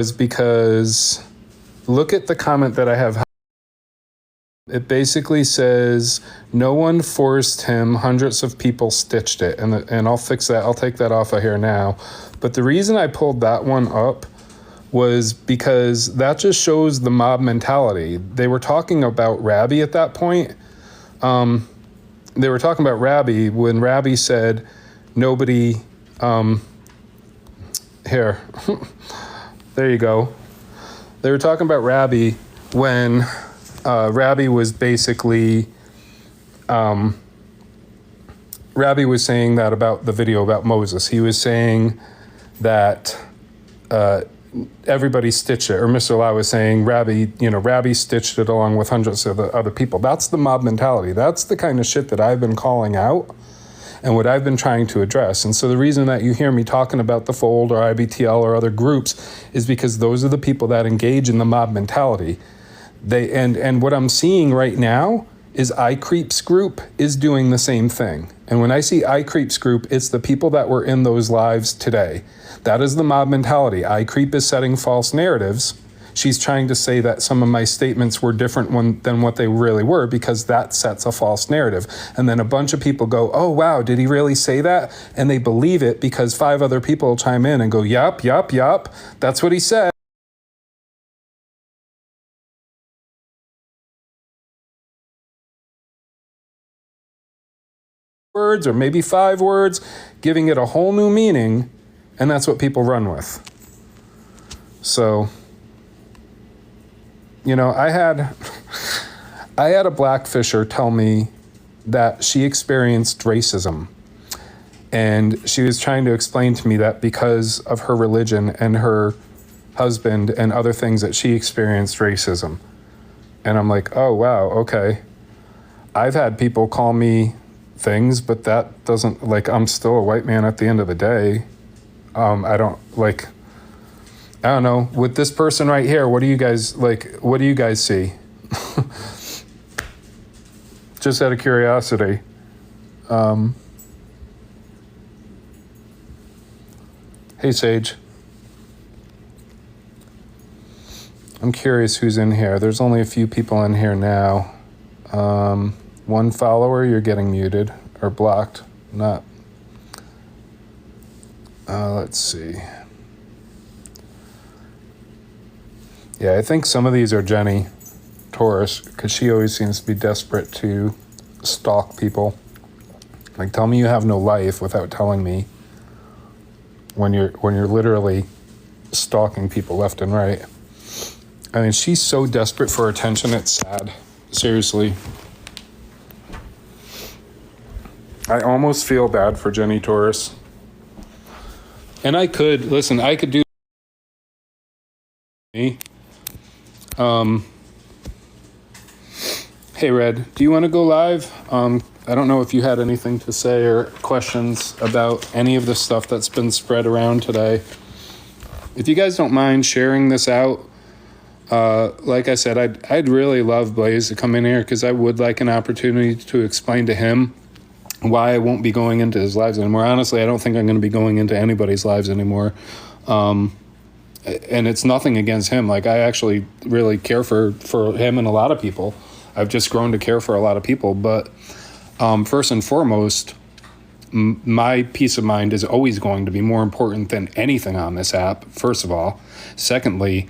is because look at the comment that I have. It basically says, no one forced him, hundreds of people stitched it. And I'll fix that. I'll take that off of here now. But the reason I pulled that one up was because that just shows the mob mentality. They were talking about Rabbi at that point. They were talking about Rabbi when Rabbi said, nobody, here, there you go. They were talking about Rabbi when Rabbi was basically, Rabbi was saying that about the video about Moses. He was saying that everybody stitched it, or Mr. Lau was saying Rabbi stitched it along with hundreds of other people. That's the mob mentality. That's the kind of shit that I've been calling out and what I've been trying to address. And so the reason that you hear me talking about the Fold or IBTL or other groups is because those are the people that engage in the mob mentality. And what I'm seeing right now is iCreeps group is doing the same thing. And when I see iCreeps group, it's the people that were in those lives today. That is the mob mentality. iCreep is setting false narratives. She's trying to say that some of my statements were different than what they really were because that sets a false narrative. And then a bunch of people go, oh, wow, did he really say that? And they believe it because 5 other people chime in and go, yup, that's what he said. Words or maybe 5 words, giving it a whole new meaning, and that's what people run with. So, I had a black fisher tell me that she experienced racism, and she was trying to explain to me that because of her religion and her husband and other things that she experienced racism. And I'm like, oh wow, okay. I've had people call me things, but that doesn't, I'm still a white man at the end of the day. I don't know, with this person right here, what do you guys see? Just out of curiosity. Hey Sage, I'm curious who's in here. There's only a few people in here now. 1 follower, you're getting muted or blocked. Not. Let's see. Yeah, I think some of these are Jenny Taurus because she always seems to be desperate to stalk people. Like, tell me you have no life without telling me when you're literally stalking people left and right. I mean, she's so desperate for attention, it's sad. Seriously. I almost feel bad for Jenny Taurus. And I could do me. Hey Red, do you want to go live? I don't know if you had anything to say or questions about any of the stuff that's been spread around today. If you guys don't mind sharing this out, like I said, I'd really love Blaze to come in here because I would like an opportunity to explain to him why I won't be going into his lives anymore. Honestly, I don't think I'm going to be going into anybody's lives anymore. And it's nothing against him. Like, I actually really care for him and a lot of people. I've just grown to care for a lot of people. But first and foremost, my peace of mind is always going to be more important than anything on this app, first of all. Secondly,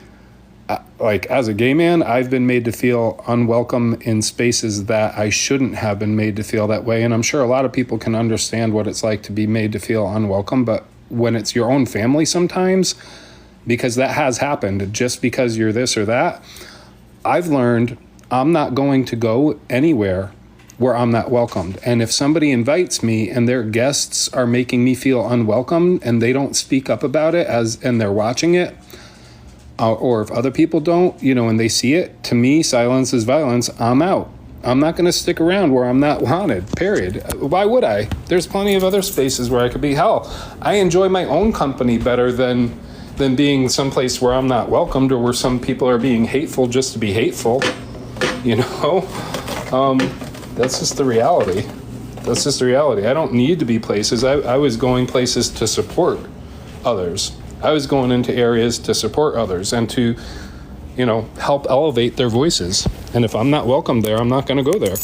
as a gay man, I've been made to feel unwelcome in spaces that I shouldn't have been made to feel that way. And I'm sure a lot of people can understand what it's like to be made to feel unwelcome. But when it's your own family sometimes, because that has happened, just because you're this or that, I've learned I'm not going to go anywhere where I'm not welcomed. And if somebody invites me and their guests are making me feel unwelcome and they don't speak up about it and they're watching it, or if other people don't, and they see it, to me, silence is violence. I'm out. I'm not going to stick around where I'm not wanted, period. Why would I? There's plenty of other spaces where I could be. Hell, I enjoy my own company better than being someplace where I'm not welcomed or where some people are being hateful just to be hateful. That's just the reality. I don't need to be places. I was going places to support others. I was going into areas to support others and to, help elevate their voices. And if I'm not welcome there, I'm not going to go there.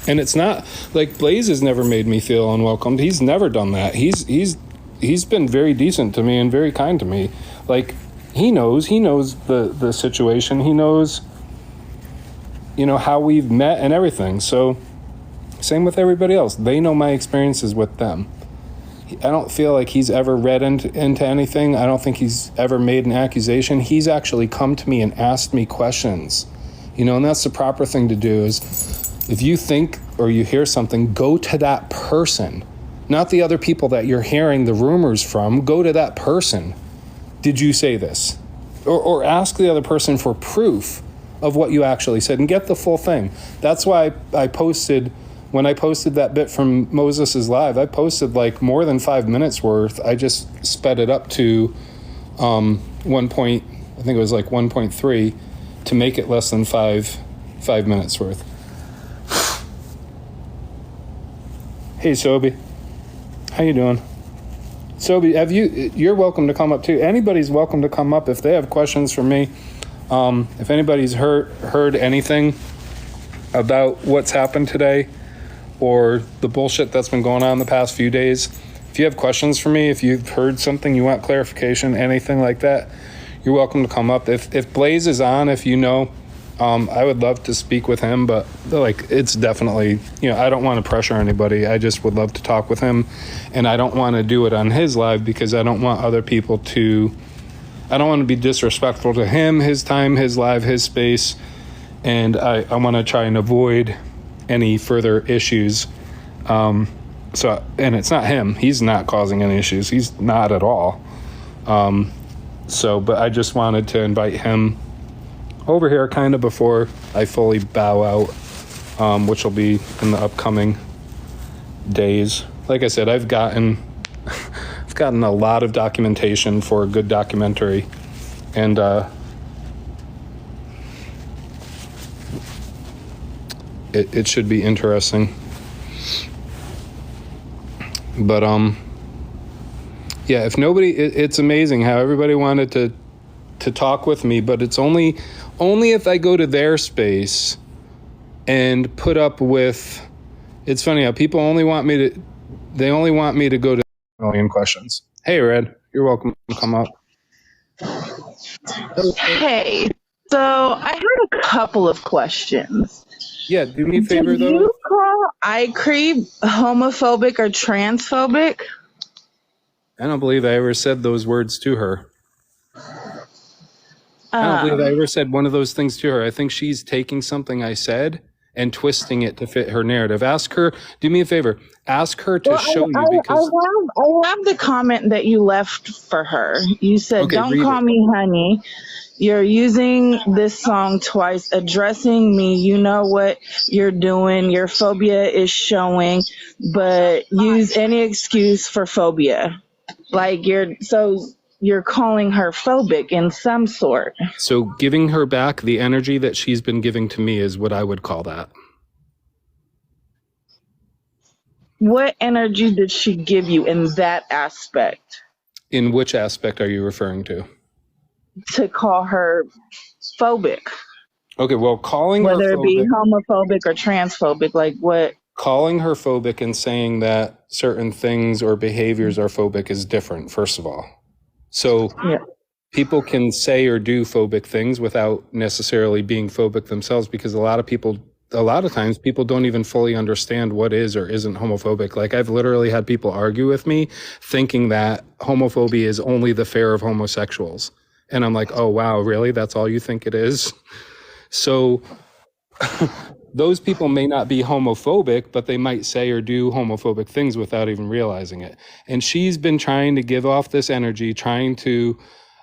And it's not like Blaze has never made me feel unwelcomed. He's never done that. He's been very decent to me and very kind to me. Like, he knows the situation. He knows, how we've met and everything. So same with everybody else. They know my experiences with them. I don't feel like he's ever read into anything. I don't think he's ever made an accusation. He's actually come to me and asked me questions, and that's the proper thing to do. Is if you think or you hear something, go to that person, not the other people that you're hearing the rumors from. Go to that person. Did you say this? Or ask the other person for proof of what you actually said and get the full thing. That's why when I posted that bit from Moses' live, I posted like more than 5 minutes worth. I just sped it up to I think it was like 1.3 to make it less than five minutes worth. Hey, Sobi. How you doing? Sobi, you're welcome to come up too. Anybody's welcome to come up if they have questions for me. If anybody's heard anything about what's happened today or the bullshit that's been going on the past few days, if you have questions for me, if you've heard something, you want clarification, anything like that, you're welcome to come up. If Blaze is on, I would love to speak with him, but it's definitely, I don't want to pressure anybody. I just would love to talk with him, and I don't want to do it on his live because I don't want other people to, I don't want to be disrespectful to him, his time, his live, his space, and I want to try and avoid any further issues. And it's not him. He's not causing any issues. He's not at all. But I just wanted to invite him over here kind of before I fully bow out, which will be in the upcoming days. Like I said, I've gotten a lot of documentation for a good documentary, and it should be interesting. But if nobody, it's amazing how everybody wanted to talk with me, but it's only if I go to their space and put up with. It's funny how people only want me to go to a million questions. Hey, Red, you're welcome to come up. Hey, so I had a couple of questions. Yeah, do me a favor though. Do you call iCreep homophobic or transphobic? I don't believe I ever said those words to her. I don't believe I ever said one of those things to her. I think she's taking something I said and twisting it to fit her narrative. Ask her, do me a favor, ask her to show you, because I have the comment that you left for her. You said, okay, don't call me honey. You're using this song twice, addressing me. You know what you're doing. Your phobia is showing, but use any excuse for phobia. You're calling her phobic in some sort. So giving her back the energy that she's been giving to me is what I would call that. What energy did she give you in that aspect? In which aspect are you referring to? To call her phobic. Okay, well, calling her phobic, whether it be homophobic or transphobic, like what? Calling her phobic and saying that certain things or behaviors are phobic is different, first of all. So yeah. People can say or do phobic things without necessarily being phobic themselves, because a lot of times people don't even fully understand what is or isn't homophobic. Like, I've literally had people argue with me thinking that homophobia is only the fear of homosexuals. And I'm like, oh, wow, really? That's all you think it is? So those people may not be homophobic, but they might say or do homophobic things without even realizing it. And she's been trying to give off this energy, trying to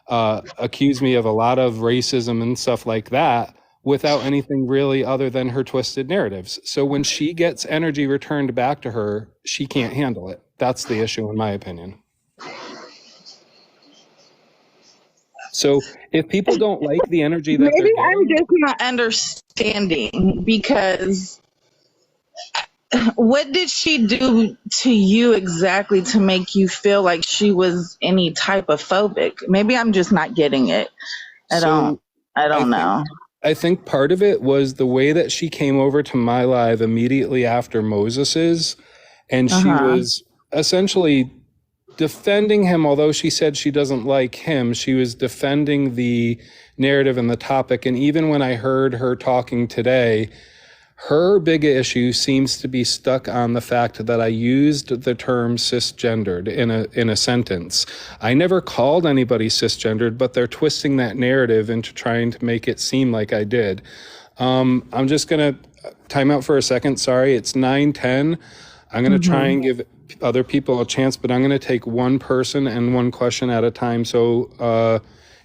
accuse me of a lot of racism and stuff like that without anything really other than her twisted narratives. So when she gets energy returned back to her, she can't handle it. That's the issue, in my opinion. So if people don't like the energy that maybe they're getting, I'm just not understanding, because What did she do to you exactly to make you feel like she was any type of phobic? Maybe I'm just not getting it. I don't So I I don't think know. I think part of it was the way that she came over to my live immediately after Moses's, and she Uh-huh. was essentially defending him. Although she said she doesn't like him, she was defending the narrative and the topic. And even when I heard her talking today, her big issue seems to be stuck on the fact that I used the term cisgendered in a sentence. I never called anybody cisgendered, but they're twisting that narrative into trying to make it seem like I did. I'm just gonna time out for a second. Sorry, it's 9:10. I'm gonna try Mhm. and give other people a chance, but I'm gonna take one person and one question at a time. So,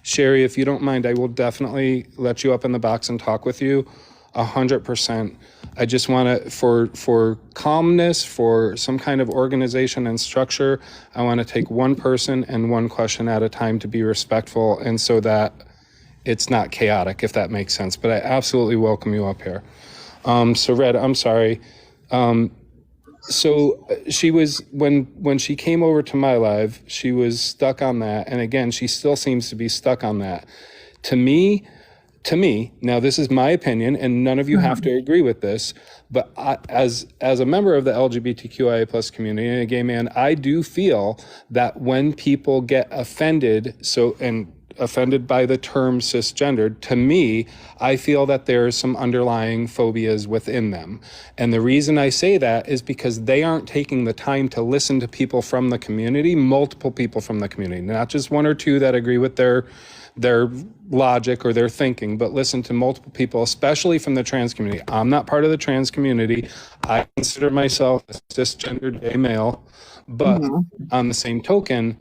Sherry, if you don't mind, I will definitely let you up in the box and talk with you. 100%. I just want to, for calmness, for some kind of organization and structure, I want to take one person and one question at a time to be respectful, and so that it's not chaotic, if that makes sense. But I absolutely welcome you up here. So Red, I'm sorry. So she was, when she came over to my live, she was stuck on that, and again, she still seems to be stuck on that. To me, now this is my opinion, and none of you have to agree with this, but as a member of the LGBTQIA plus community and a gay man, I do feel that when people get offended, offended by the term cisgendered, to me, I feel that there's some underlying phobias within them. And the reason I say that is because they aren't taking the time to listen to people from the community, multiple people from the community, not just one or two that agree with their logic or their thinking, but listen to multiple people, especially from the trans community. I'm not part of the trans community. I consider myself a cisgendered gay male, but Mhm. on the same token,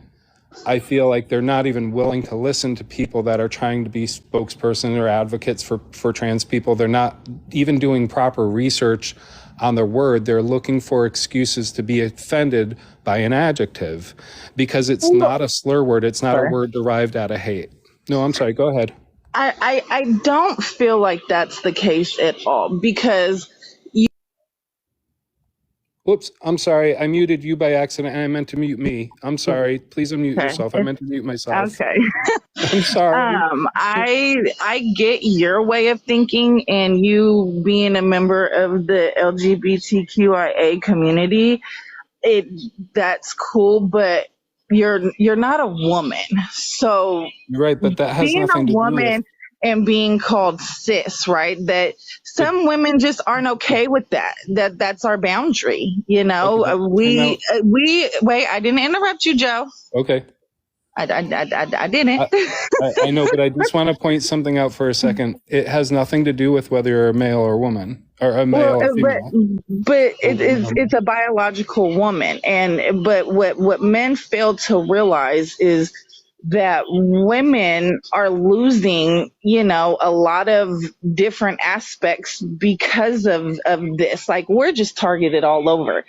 I feel like they're not even willing to listen to people that are trying to be spokesperson or advocates for trans people. They're not even doing proper research on their word. They're looking for excuses to be offended by an adjective because it's Well, not a slur word. It's not a sorry. word derived out of hate. No, I'm sorry. Go ahead. I don't feel like that's the case at all because Whoops. I'm sorry. I muted you by accident and I meant to mute me. I'm sorry. Please unmute okay, yourself. I it's meant to mute myself. okay. I'm sorry. I get your way of thinking, and you being a member of the LGBTQIA community, it that's cool, but you're not a woman. So You're right, but that has being a nothing to do with woman and being called cis, right? That it. some women just aren't okay with that. That's our boundary, you Okay, know. but time out. We wait. I didn't interrupt you, Joe. Okay. I didn't. I, I know, but I just want to point something out for a second. It has nothing to do with whether you're a male or woman, or a Well, male or female. but Or, it's a biological woman, and but what men fail to realize is that women are losing, you know, a lot of different aspects because of this. Like we're just targeted all over.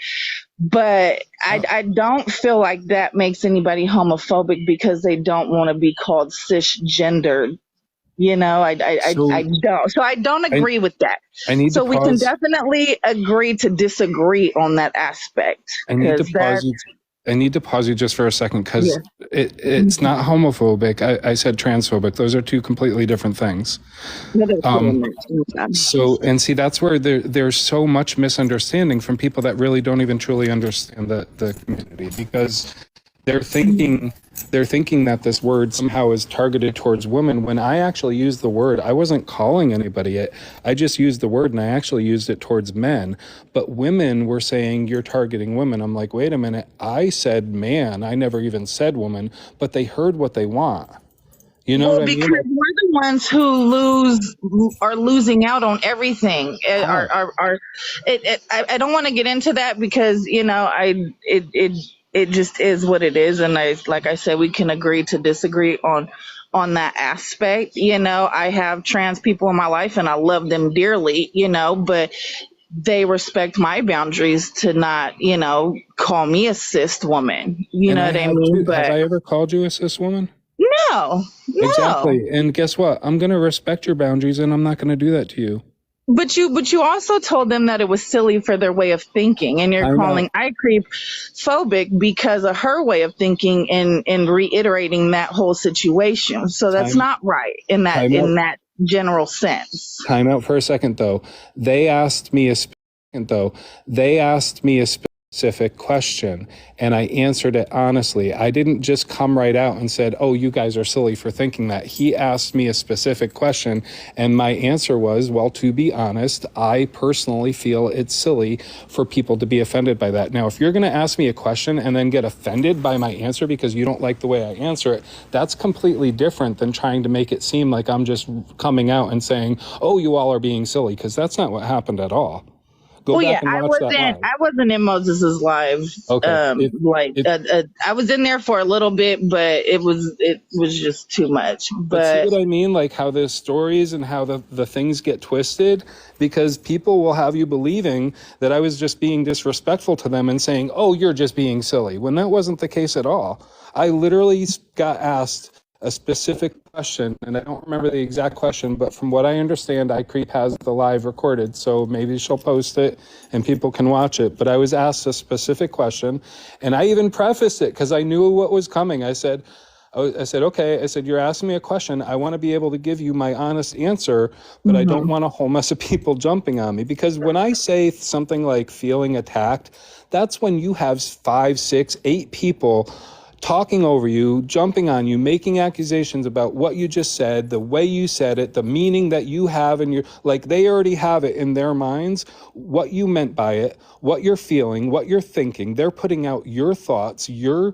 But uh, I don't feel like that makes anybody homophobic because they don't want to be called cisgendered. You know, I so don't. So I don't I agree with that. I need to So we can pause. definitely agree to disagree on that aspect I need to because pause that, you. I need to pause you just for a second because yeah. it's not homophobic. I said transphobic. Those are two completely different things. What is Um, it? So, and see, that's where there's so much misunderstanding from people that really don't even truly understand the community because they're thinking they're thinking that this word somehow is targeted towards women. When I actually used the word, I wasn't calling anybody it. I just used the word and I actually used it towards men. But women were saying you're targeting women. I'm like, wait a minute. I said man. I never even said woman, but they heard what they want. You know what Well, I because mean? Like, we're the ones who are losing out on everything. how? I don't want to get into that because you know it just is what it is, and like I said, we can agree to disagree on that aspect. You know, I have trans people in my life, and I love them dearly. You know, but they respect my boundaries to not, you know, call me a cis woman. You And know I what I have mean? too. Have But I ever called you a cis woman? no, no. Exactly. And guess what? I'm going to respect your boundaries and I'm not going to do that to you. But you also told them that it was silly for their way of thinking, and you're Time calling out. I creep phobic because of her way of thinking and reiterating that whole situation. So that's Time. not right in that Time out. in that general sense. Time out for a second, though. They asked me a second, though. They asked me a specific question, and I answered it honestly. I didn't just come right out and said, "Oh, you guys are silly for thinking that." He asked me a specific question, and my answer was, "Well, to be honest, I personally feel it's silly for people to be offended by that." Now, if you're going to ask me a question and then get offended by my answer because you don't like the way I answer it, that's completely different than trying to make it seem like I'm just coming out and saying, "Oh, you all are being silly," because that's not what happened at all. Go Well, yeah, back and watch that live. I wasn't in Moses's live. Okay. It I was in there for a little bit, but it was just too much. But see But what I mean? Like how the stories and how the things get twisted, because people will have you believing that I was just being disrespectful to them and saying, "Oh, you're just being silly," when that wasn't the case at all. I literally got asked a specific question, and I don't remember the exact question, but from what I understand, iCreep has the live recorded, so maybe she'll post it and people can watch it. But I was asked a specific question, and I even prefaced it because I knew what was coming. I said, okay, I said, you're asking me a question. I want to be able to give you my honest answer, but I don't mhm. want a whole mess of people jumping on me. Because when I say something like feeling attacked, that's when you have 5, 6, 8 people talking over you, jumping on you, making accusations about what you just said, the way you said it, the meaning that you have in your, like they already have it in their minds, what you meant by it, what you're feeling, what you're thinking. They're putting out your thoughts, your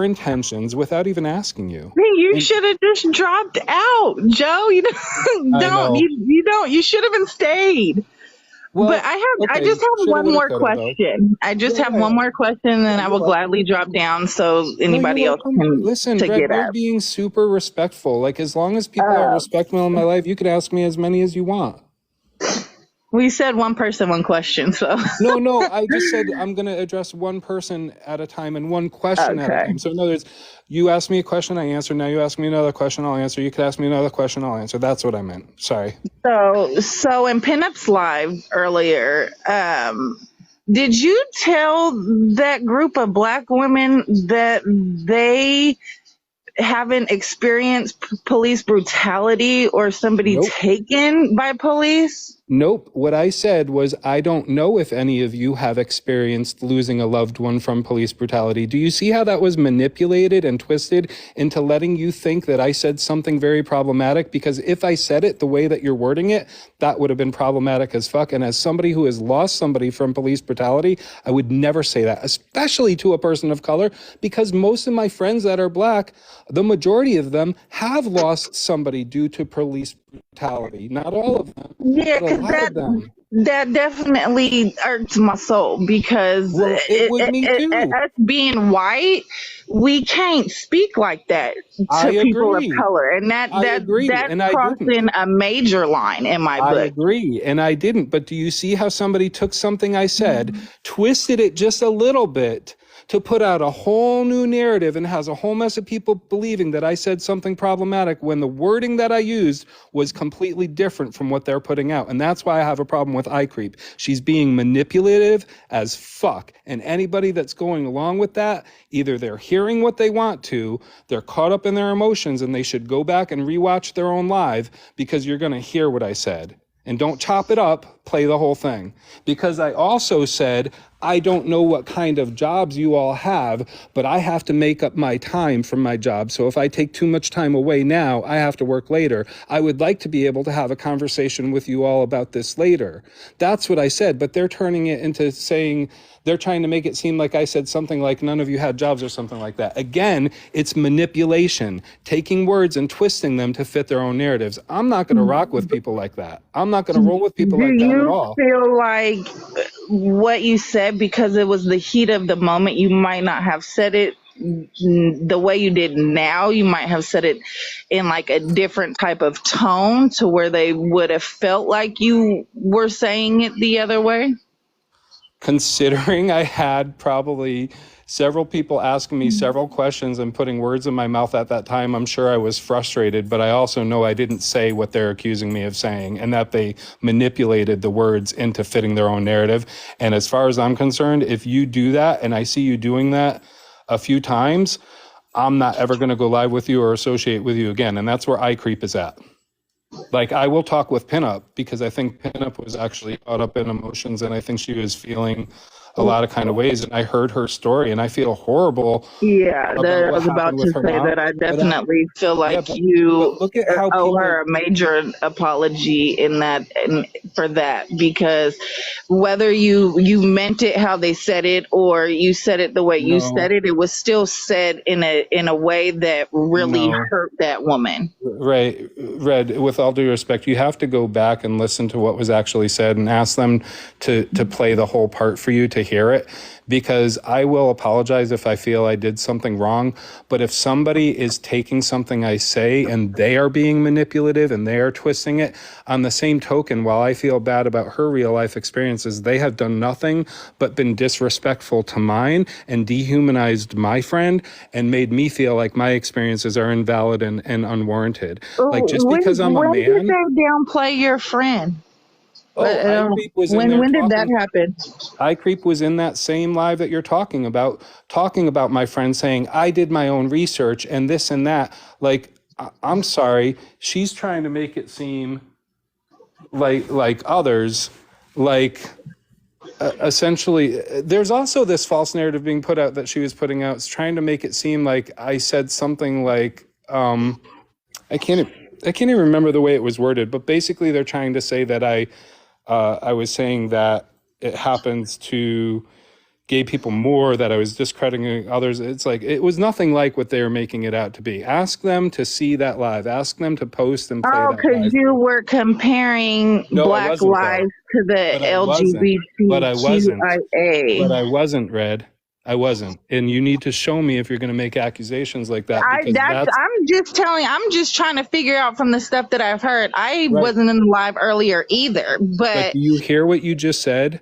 intentions without even asking you. You And should have just dropped out, Joe. You don't, I don't know. you don't. You should have stayed. But Well, I okay, just have shoulda, one woulda, more coulda though. question. I just Yeah, have yeah, one more question, yeah. and I You're will welcome. gladly drop down so No, you're anybody else welcome. can Listen, to Red, get you're up. being super respectful. Like as long as people are Uh, respectful in my life, you could ask me as many as you want. we said one person, one question. So No, no, I just said I'm going to address one person at a time and one question at a okay. time. So in other words, you ask me a question, I answer. Now you ask me another question, I'll answer. You could ask me another question, I'll answer. That's what I meant. Sorry. So in Pinups Live earlier, did you tell that group of black women that they haven't experienced police brutality or somebody Nope. taken by police? Nope. What I said was, I don't know if any of you have experienced losing a loved one from police brutality. Do you see how that was manipulated and twisted into letting you think that I said something very problematic? Because if I said it the way that you're wording it, that would have been problematic as fuck. And as somebody who has lost somebody from police brutality, I would never say that, especially to a person of color, because most of my friends that are black, the majority of them have lost somebody due to police brutality. Not all of them, Yeah, but a because lot of them. that definitely irks my soul because Well, it would me too. us being white, we can't speak like that I to people of agree. color, and I agree. that's And I didn't. crossing a major line in my I book. agree. And I didn't. But do you see how somebody took something I said, twisted it just a little bit to put out a whole new narrative and has a whole mess of people believing that I said something problematic when the wording that I used was completely different from what they're putting out. And that's why I have a problem with iCreep. She's being manipulative as fuck. And anybody that's going along with that, either they're hearing what they want to, they're caught up in their emotions, and they should go back and rewatch their own live because you're going to hear what I said. And don't chop it up, play the whole thing. Because I also said, I don't know what kind of jobs you all have, but I have to make up my time from my job. So if I take too much time away now, I have to work later. I would like to be able to have a conversation with you all about this later. That's what I said, but they're turning it into saying, they're trying to make it seem like I said something like none of you had jobs or something like that. Again, it's manipulation, taking words and twisting them to fit their own narratives. I'm not going to rock with people like that. I'm not going to roll with people Do like that at you all. feel like what you said, because it was the heat of the moment, you might not have said it the way you did now? You might have said it in like a different type of tone to where they would have felt like you were saying it the other way? considering I had probably several people asking me several questions and putting words in my mouth at that time, I'm sure I was frustrated, but I also know I didn't say what they're accusing me of saying, and that they manipulated the words into fitting their own narrative. And as far as I'm concerned, if you do that, and I see you doing that a few times, I'm not ever going to go live with you or associate with you again. And that's where iCreep is at. Like, I will talk with Pinup because I think Pinup was actually caught up in emotions, and I think she was feeling a lot of kind of ways. And I heard her story, and I feel horrible Yeah, about that I what was about happened to with her say mom. that I But definitely feel yeah, like but you look at how owe people. her a major apology in that, and for that, because whether you meant it how they said it or you said it the way you said No, it, was still said in a way that really no. hurt that woman. Right, Red, with all due respect, you have to go back and listen to what was actually said and ask them to play the whole part for you to hear it. Because I will apologize if I feel I did something wrong. But if somebody is taking something I say and they are being manipulative and they are twisting it, on the same token, while I feel bad about her real life experiences, they have done nothing but been disrespectful to mine and dehumanized my friend and made me feel like my experiences are invalid and unwarranted. Like, just because I'm a When did man, they downplay your friend? oh, iCreep was in there When did that talking. happen? iCreep was in that same live that you're talking about my friend saying, I did my own research and this and that. Like, I'm sorry, she's trying to make it seem like others, like essentially, there's also this false narrative being put out that she was putting out. It's trying to make it seem like I said something like, I can't even remember the way it was worded, but basically they're trying to say that I was saying that it happens to gay people more, that I was discrediting others. It's like, it was nothing like what they were making it out to be. Ask them to see that live. Ask them to post and play Oh, that because live. you were comparing No, I Black wasn't lives though. to the But I wasn't. But I wasn't. LGBTQIA. But I wasn't, Red. I wasn't. And you need to show me if you're going to make accusations like that, because that's I'm just trying to figure out from the stuff that I've heard. I right. wasn't in the live earlier either, But but do you hear what you just said?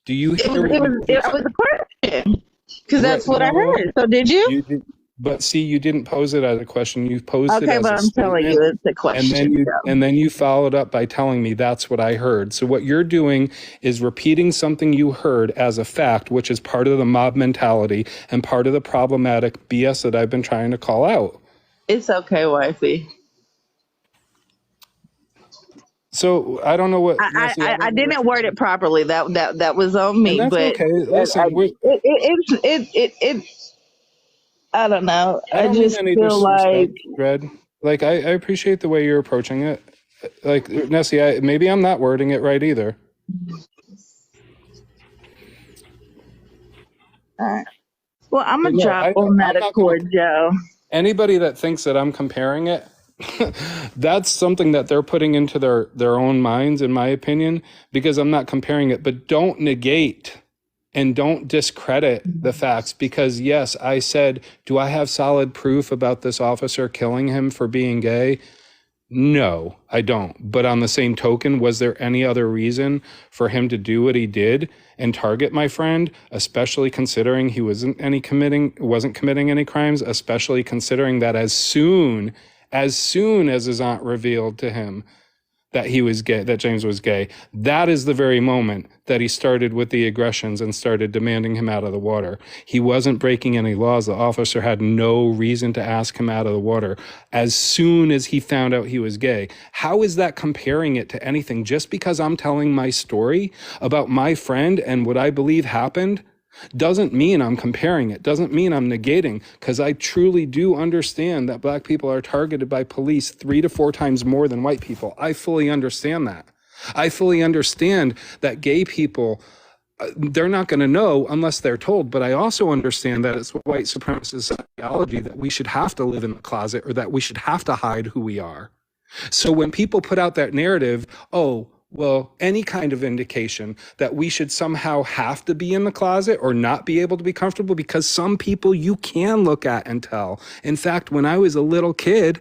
Do you hear what you it just was a question because right? that's what I No, heard. So did you? you did. But see, you didn't pose it as a question. You posed it Okay, as but a I'm telling you, statement. it's a question. And then you followed up by telling me that's what I heard. So what you're doing is repeating something you heard as a fact, which is part of the mob mentality and part of the problematic BS that I've been trying to call out. It's okay, wifey. So I don't know what, Nessie, I I don't know what didn't you word want. it properly. That was on And me. that's But okay. Listen, I don't know. I I don't mean just any feel like disrespect, Red. Like, I appreciate the way you're approaching it. Like, Nessie, maybe I'm not wording it right either. well, I'm But gonna no, drop on that I'm not going to. accord, Joe. Anybody that thinks that I'm comparing it, that's something that they're putting into their own minds, in my opinion, because I'm not comparing it. But don't negate and don't discredit the facts, because yes, I said, do I have solid proof about this officer killing him for being gay? No, I don't. But on the same token, was there any other reason for him to do what he did and target my friend, especially considering he wasn't committing any crimes, especially considering that as soon as his aunt revealed to him that he was gay, that James was gay, that is the very moment that he started with the aggressions and started demanding him out of the water. He wasn't breaking any laws. The officer had no reason to ask him out of the water as soon as he found out he was gay. How is that comparing it to anything? Just because I'm telling my story about my friend and what I believe happened doesn't mean I'm comparing it, doesn't mean I'm negating, because I truly do understand that Black people are targeted by police 3 to 4 times more than white people. I fully understand that. I fully understand that gay people, they're not going to know unless they're told, but I also understand that it's white supremacist ideology that we should have to live in the closet or that we should have to hide who we are. So when people put out that narrative, oh, well, any kind of indication that we should somehow have to be in the closet or not be able to be comfortable, because some people you can look at and tell. In fact, when I was a little kid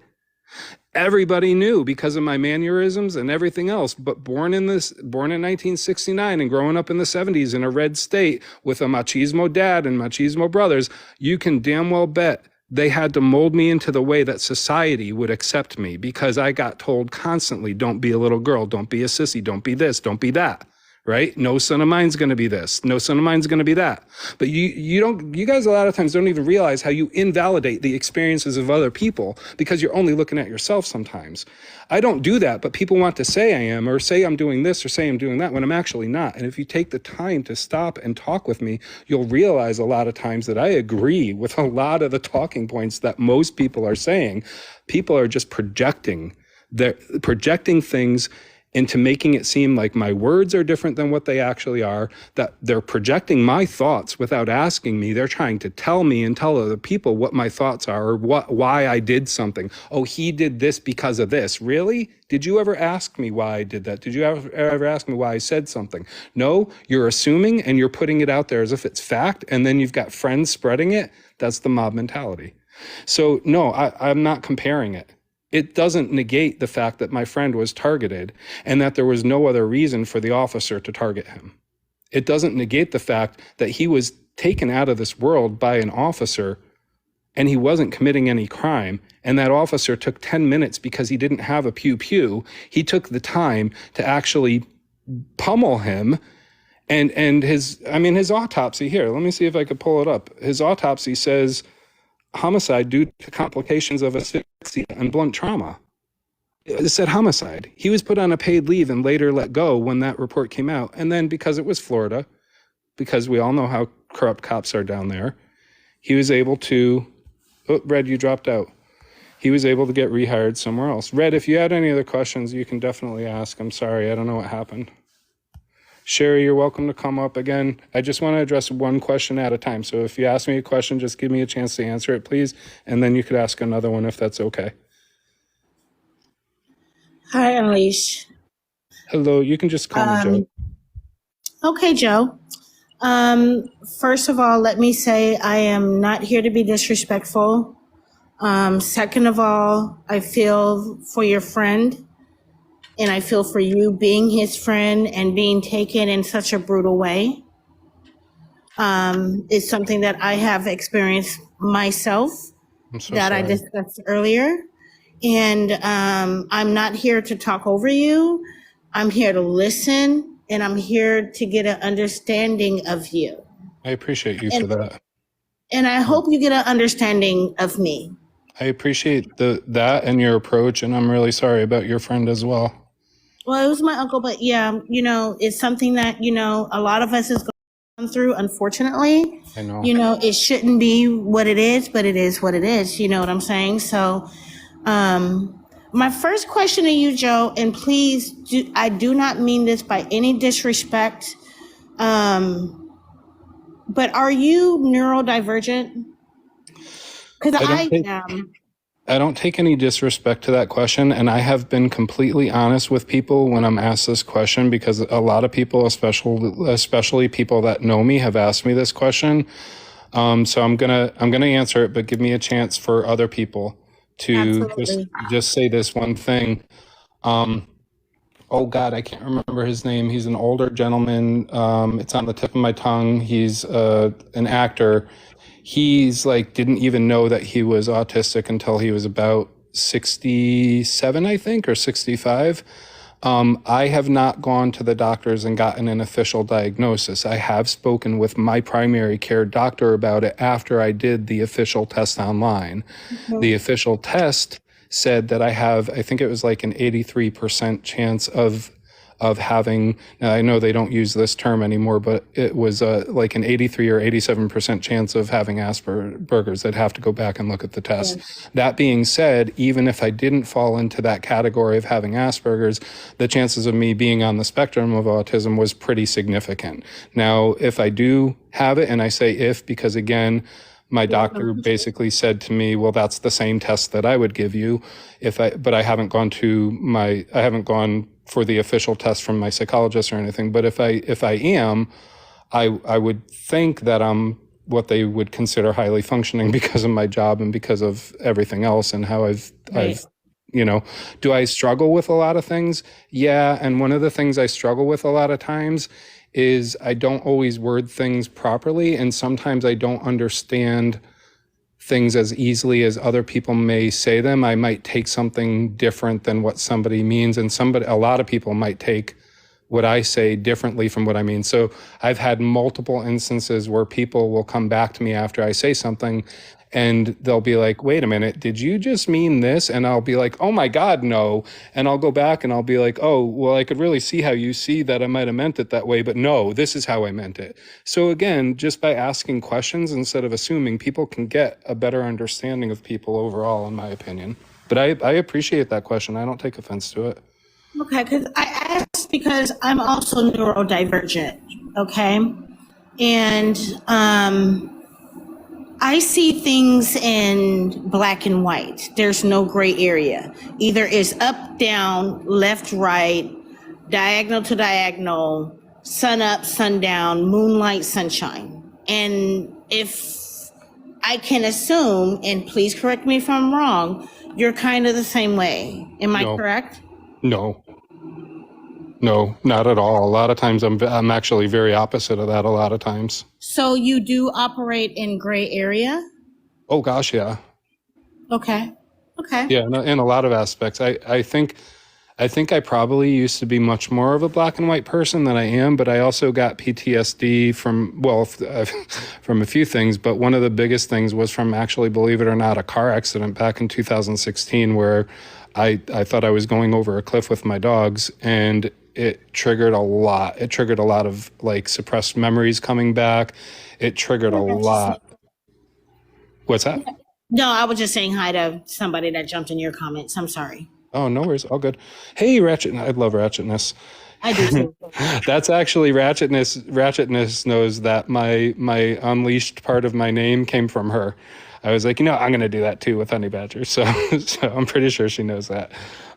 everybody knew because of my mannerisms and everything else. But born in 1969 and growing up in the 70s in a red state with a machismo dad and machismo brothers, you can damn well bet they had to mold me into the way that society would accept me, because I got told constantly, don't be a little girl, don't be a sissy, don't be this, don't be that. Right? No son of mine's going to be this. No son of mine's going to be that. But you guys a lot of times don't even realize how you invalidate the experiences of other people because you're only looking at yourself sometimes. I don't do that, but people want to say I am, or say I'm doing this, or say I'm doing that, when I'm actually not. And if you take the time to stop and talk with me, you'll realize a lot of times that I agree with a lot of the talking points that most people are saying. People are just projecting. They're projecting things into making it seem like my words are different than what they actually are, that they're projecting my thoughts without asking me. They're trying to tell me and tell other people what my thoughts are, or why I did something. Oh, he did this because of this. Really? Did you ever ask me why I did that? Did you ever ask me why I said something? No, you're assuming and you're putting it out there as if it's fact, and then you've got friends spreading it. That's the mob mentality. So no, I'm not comparing it. It doesn't negate the fact that my friend was targeted and that there was no other reason for the officer to target him. It doesn't negate the fact that he was taken out of this world by an officer and he wasn't committing any crime. And that officer took 10 minutes because he didn't have a pew-pew. He took the time to actually pummel him. And his autopsy here, let me see if I could pull it up. His autopsy says homicide due to complications of asphyxia and blunt trauma. It said homicide. He was put on a paid leave and later let go when that report came out. And then because it was Florida, because we all know how corrupt cops are down there, he was able to, oh, Red, you dropped out. He was able to get rehired somewhere else. Red, if you had any other questions, you can definitely ask. I'm sorry, I don't know what happened. Sherry, you're welcome to come up again. I just want to address one question at a time. So if you ask me a question, just give me a chance to answer it, please. And then you could ask another one if that's okay. Hi, Unleash. Hello, you can just call me Joe. Okay, Joe. First of all, let me say I am not here to be disrespectful. Second of all, I feel for your friend. And I feel for you being his friend and being taken in such a brutal way. It's something that I have experienced myself that I discussed earlier. And I'm not here to talk over you. I'm here to listen, and I'm here to get an understanding of you. I appreciate you for that. And I hope you get an understanding of me. I appreciate that and your approach, and I'm really sorry about your friend as well. Well, it was my uncle, but yeah, it's something that, a lot of us is going through, unfortunately. I know. It shouldn't be what it is, but it is what it is. You know what I'm saying? So, my first question to you, Joe, and please, I do not mean this by any disrespect, but are you neurodivergent? Because I am. I don't take any disrespect to that question, and I have been completely honest with people when I'm asked this question, because a lot of people, especially people that know me, have asked me this question. So I'm gonna answer it, but give me a chance for other people to just say this one thing. Oh God, I can't remember his name. He's an older gentleman. It's on the tip of my tongue. He's an actor. He's didn't even know that he was autistic until he was about 67, I think, or 65. I have not gone to the doctors and gotten an official diagnosis. I have spoken with my primary care doctor about it after I did the official test online. Mm-hmm. The official test said that I have, I think it was an 83% chance of having, now I know they don't use this term anymore, but it was an 83 or 87% chance of having Asperger's. I'd have to go back and look at the test. Yes. That being said, even if I didn't fall into that category of having Asperger's, the chances of me being on the spectrum of autism was pretty significant. Now, if I do have it, and I say if, because again, my doctor basically said to me, well, that's the same test that I would give you but I haven't gone for the official test from my psychologist or anything. But if I am, I would think that I'm what they would consider highly functioning because of my job and because of everything else and how I've Do I struggle with a lot of things? Yeah. And one of the things I struggle with a lot of times is I don't always word things properly. And sometimes I don't understand things as easily as other people may say them. I might take something different than what somebody means. And a lot of people might take what I say differently from what I mean. So I've had multiple instances where people will come back to me after I say something and they'll be like, wait a minute, did you just mean this? And I'll be like, oh my God, no. And I'll go back and I'll be like, oh, well, I could really see how you see that I might have meant it that way, but no, this is how I meant it. So again, just by asking questions instead of assuming, people can get a better understanding of people overall, in my opinion. But I appreciate that question. I don't take offense to it. Okay, because I asked because I'm also neurodivergent, okay? And I see things in black and white. There's no gray area. Either it's up, down, left, right, diagonal to diagonal, sun up, sun down, moonlight, sunshine. And if I can assume, and please correct me if I'm wrong, you're kind of the same way. Am I correct? No, not at all. A lot of times I'm actually very opposite of that a lot of times. So you do operate in gray area? Oh gosh, yeah. Okay. Yeah, in a lot of aspects. I think I probably used to be much more of a black and white person than I am, but I also got PTSD from from a few things, but one of the biggest things was from actually, believe it or not, a car accident back in 2016 where I thought I was going over a cliff with my dogs, and it triggered a lot. It triggered a lot of like suppressed memories coming back. It triggered a lot. What's that? No, I was just saying hi to somebody that jumped in your comments. I'm sorry. Oh, no worries. All good. Hey, Ratchet. I love Ratchetness. I do too. That's actually Ratchetness. Ratchetness knows that my unleashed part of my name came from her. I was like, I'm going to do that too with Honey Badger. So I'm pretty sure she knows that.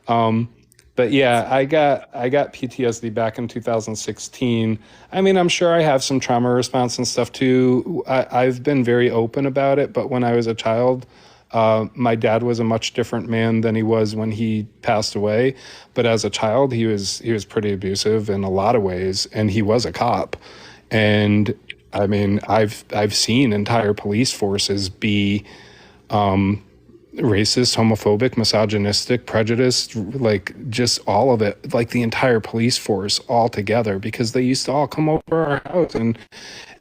But yeah, I got PTSD back in 2016. I mean, I'm sure I have some trauma response and stuff too. I've been very open about it, but when I was a child, my dad was a much different man than he was when he passed away. But as a child, he was pretty abusive in a lot of ways, and he was a cop. And I mean, I've seen entire police forces be racist, homophobic, misogynistic, prejudiced, like just all of it, like the entire police force all together, because they used to all come over our house. And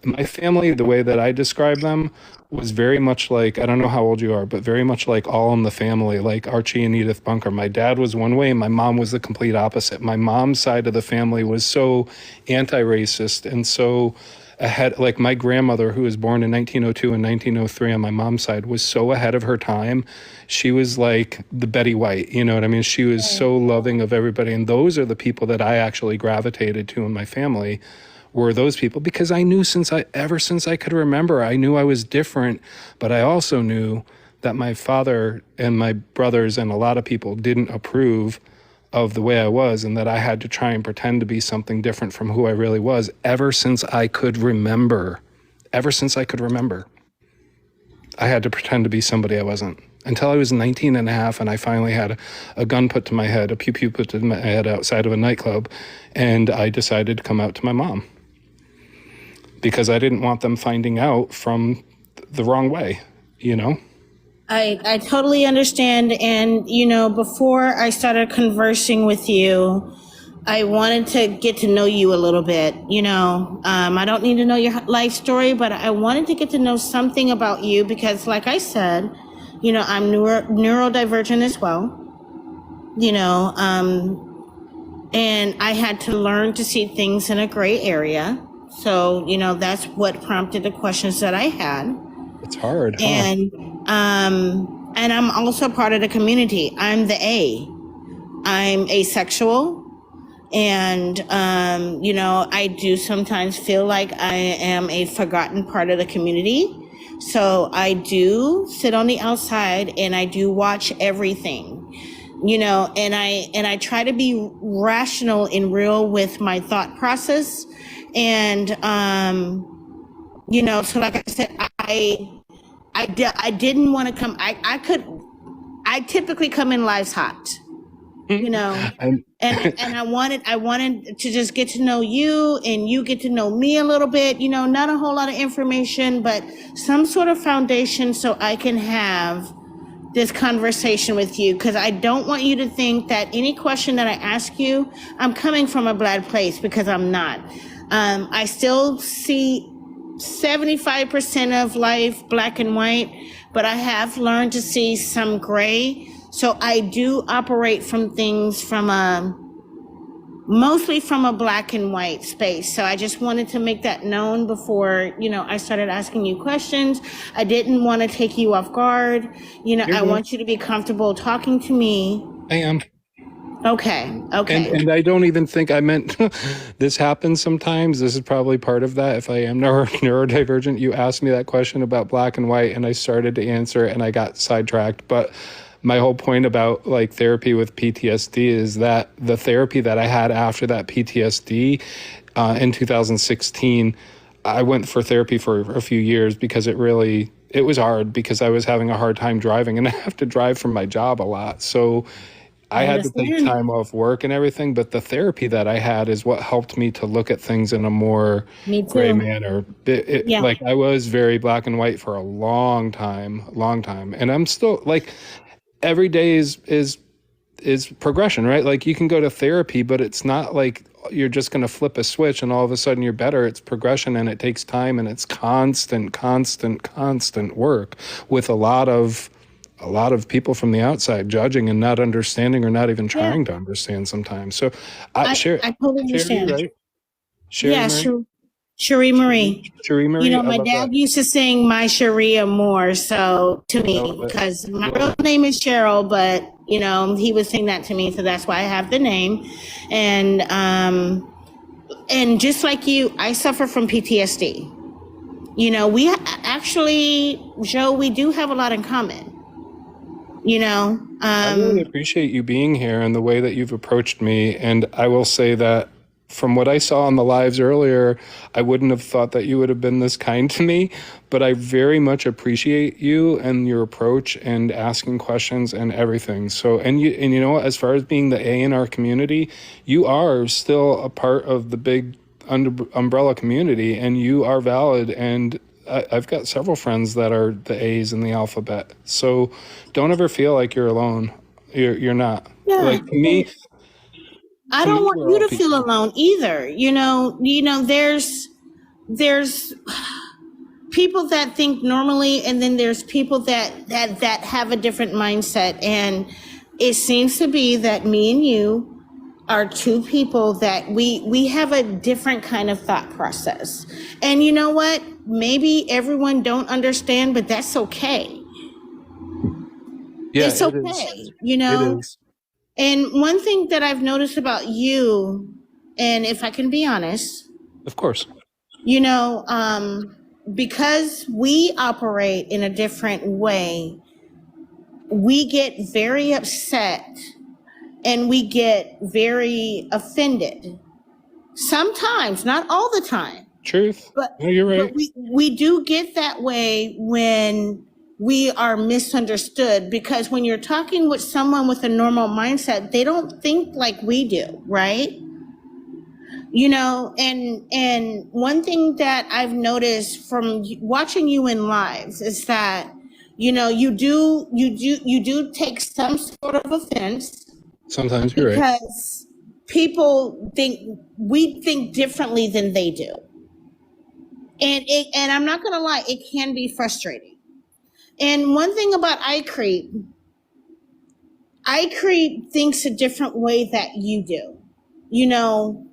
my family, the way that I describe them, was very much like, I don't know how old you are, but very much like All in the Family, like Archie and Edith Bunker. My dad was one way, and my mom was the complete opposite. My mom's side of the family was so anti-racist and so ahead. Like my grandmother, who was born in 1902 and 1903 on my mom's side, was so ahead of her time. She was like the Betty White, you know what I mean? She was so loving of everybody. And those are the people that I actually gravitated to in my family, were those people, because I knew ever since I could remember, I knew I was different, but I also knew that my father and my brothers and a lot of people didn't approve of the way I was, and that I had to try and pretend to be something different from who I really was ever since I could remember. Ever since I could remember, I had to pretend to be somebody I wasn't, until I was 19 and a half, and I finally had a gun put to my head, a pew-pew put to my head outside of a nightclub, and I decided to come out to my mom, because I didn't want them finding out from the wrong way, I totally understand. And, before I started conversing with you, I wanted to get to know you a little bit. I don't need to know your life story, but I wanted to get to know something about you because, like I said, I'm neurodivergent as well, and I had to learn to see things in a gray area. So, that's what prompted the questions that I had. It's hard, huh? And I'm also part of the community. I'm the A. I'm asexual. And, I do sometimes feel like I am a forgotten part of the community. So I do sit on the outside and I do watch everything, and I try to be rational and real with my thought process. And, so like I said, I didn't want to come. I I typically come in lives hot, you know, And and I wanted to just get to know you and you get to know me a little bit, you know, not a whole lot of information, but some sort of foundation so I can have this conversation with you, because I don't want you to think that any question that I ask you, I'm coming from a bad place, because I'm not. I still see 75% of life black and white, but I have learned to see some gray. So I do operate from things from mostly from a black and white space. So I just wanted to make that known before, you know, I started asking you questions. I didn't want to take you off guard. You know, I want you to be comfortable talking to me. I am. Okay. And I don't even think I meant this happens sometimes. This is probably part of that. If I am neurodivergent, you asked me that question about black and white and I started to answer and I got sidetracked. But my whole point about like therapy with PTSD is that the therapy that I had after that PTSD in 2016, I went for therapy for a few years because it was hard because I was having a hard time driving and I have to drive for my job a lot. So I had to take time off work and everything, but the therapy that I had is what helped me to look at things in a more gray manner. Like I was very black and white for a long time. And I'm still like, every day is progression, right? Like you can go to therapy, but it's not like you're just going to flip a switch and all of a sudden you're better. It's progression and it takes time and it's constant work with a lot of people from the outside judging and not understanding or not even trying to understand sometimes. So I totally understand. Right? Sherry Cherie Marie. Cherie Marie. You know, my dad used to sing My Sharia more so to me because my real name is Cheryl, but you know, he would sing that to me, so that's why I have the name. And just like you, I suffer from PTSD. You know, we actually, Joe, we do have a lot in common. You know, I really appreciate you being here and the way that you've approached me. And I will say that from what I saw on the lives earlier, I wouldn't have thought that you would have been this kind to me, but I very much appreciate you and your approach and asking questions and everything. So, and you know, as far as being the A in our community, you are still a part of the big umbrella community and you are valid. And I've got several friends that are the A's in the alphabet. So don't ever feel like you're alone. You're not. Yeah. Like me, I don't want you to feel alone either. You know, there's people that think normally, and then there's people that have a different mindset. And it seems to be that me and you are two people that we have a different kind of thought process. And you know what? Maybe everyone don't understand, but that's okay. Yeah, it's okay. You know? It is. And one thing that I've noticed about you, and if I can be honest, of course, you know, because we operate in a different way, we get very upset and we get very offended. Sometimes, not all the time. Truth. But, no, you're right. But we do get that way when we are misunderstood, because when you're talking with someone with a normal mindset, they don't think like we do, right? You know, and one thing that I've noticed from watching you in lives is that, you know, you do take some sort of offense. Sometimes you're right. Because people we think differently than they do. And I'm not gonna lie, it can be frustrating. And one thing about iCreep thinks a different way that you do. You know,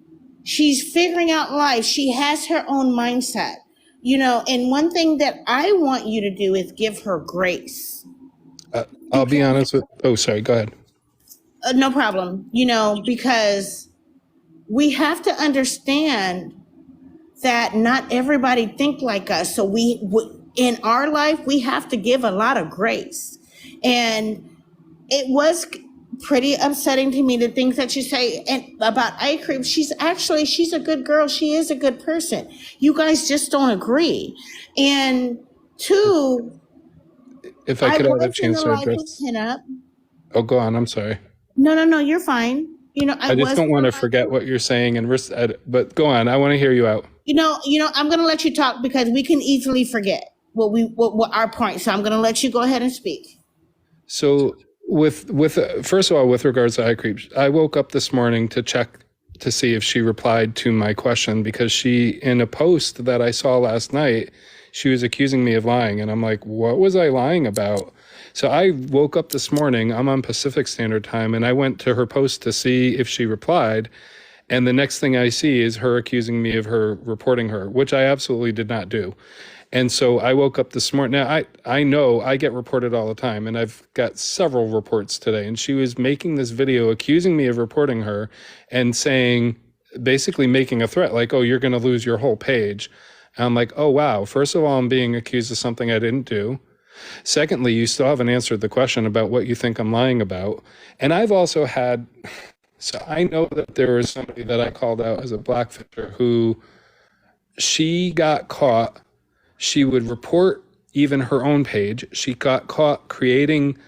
she's figuring out life. She has her own mindset. You know, and one thing that I want you to do is give her grace. I'll be honest with, oh, sorry, go ahead. No problem. You know, because we have to understand that not everybody think like us. So in our life, we have to give a lot of grace. And it was pretty upsetting to me, the things that you say about iCreep. She's a good girl. She is a good person. You guys just don't agree. And two, if I could have a chance to address. Oh, go on. I'm sorry. No, you're fine. I just don't want to forget what you're saying, but go on. I want to hear you out. I'm going to let you talk because we can easily forget what our point. So I'm going to let you go ahead and speak. So with first of all, with regards to iCreep, I woke up this morning to check to see if she replied to my question, because she, in a post that I saw last night, she was accusing me of lying. And I'm like, what was I lying about? So I woke up this morning, I'm on Pacific Standard Time, and I went to her post to see if she replied. And the next thing I see is her accusing me of her reporting her, which I absolutely did not do. And so I woke up this morning. Now, I know I get reported all the time, and I've got several reports today. And she was making this video accusing me of reporting her and saying, basically making a threat like, oh, you're going to lose your whole page. And I'm like, oh, wow. First of all, I'm being accused of something I didn't do. Secondly, you still haven't answered the question about what you think I'm lying about. And I've also had, so I know that there was somebody that I called out as a blackfisher who, she got caught. She would report even her own page. She got caught creating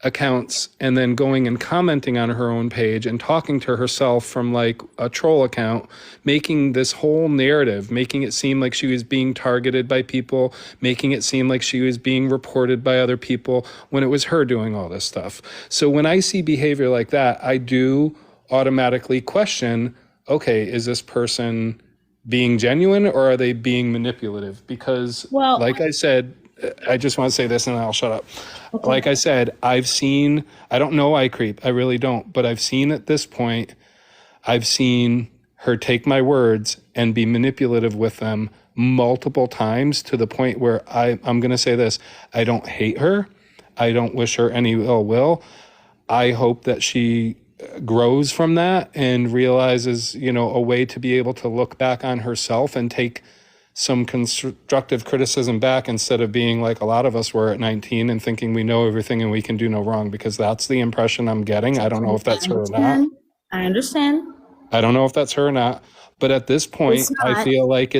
accounts and then going and commenting on her own page and talking to herself from like a troll account, making this whole narrative, making it seem like she was being targeted by people, making it seem like she was being reported by other people when it was her doing all this stuff. So when I see behavior like that, I do automatically question, okay, is this person being genuine or are they being manipulative? Because like I said, I just want to say this and then I'll shut up. Okay. Like I said, I don't know iCreep, I really don't, but I've seen at this point, I've seen her take my words and be manipulative with them multiple times to the point where I'm going to say this, I don't hate her. I don't wish her any ill will. I hope that she grows from that and realizes, a way to be able to look back on herself and take some constructive criticism back instead of being like a lot of us were at 19 and thinking we know everything and we can do no wrong, because that's the impression I'm getting. I don't know if that's her or not. I understand. I don't know if that's her or not, but at this point, I feel like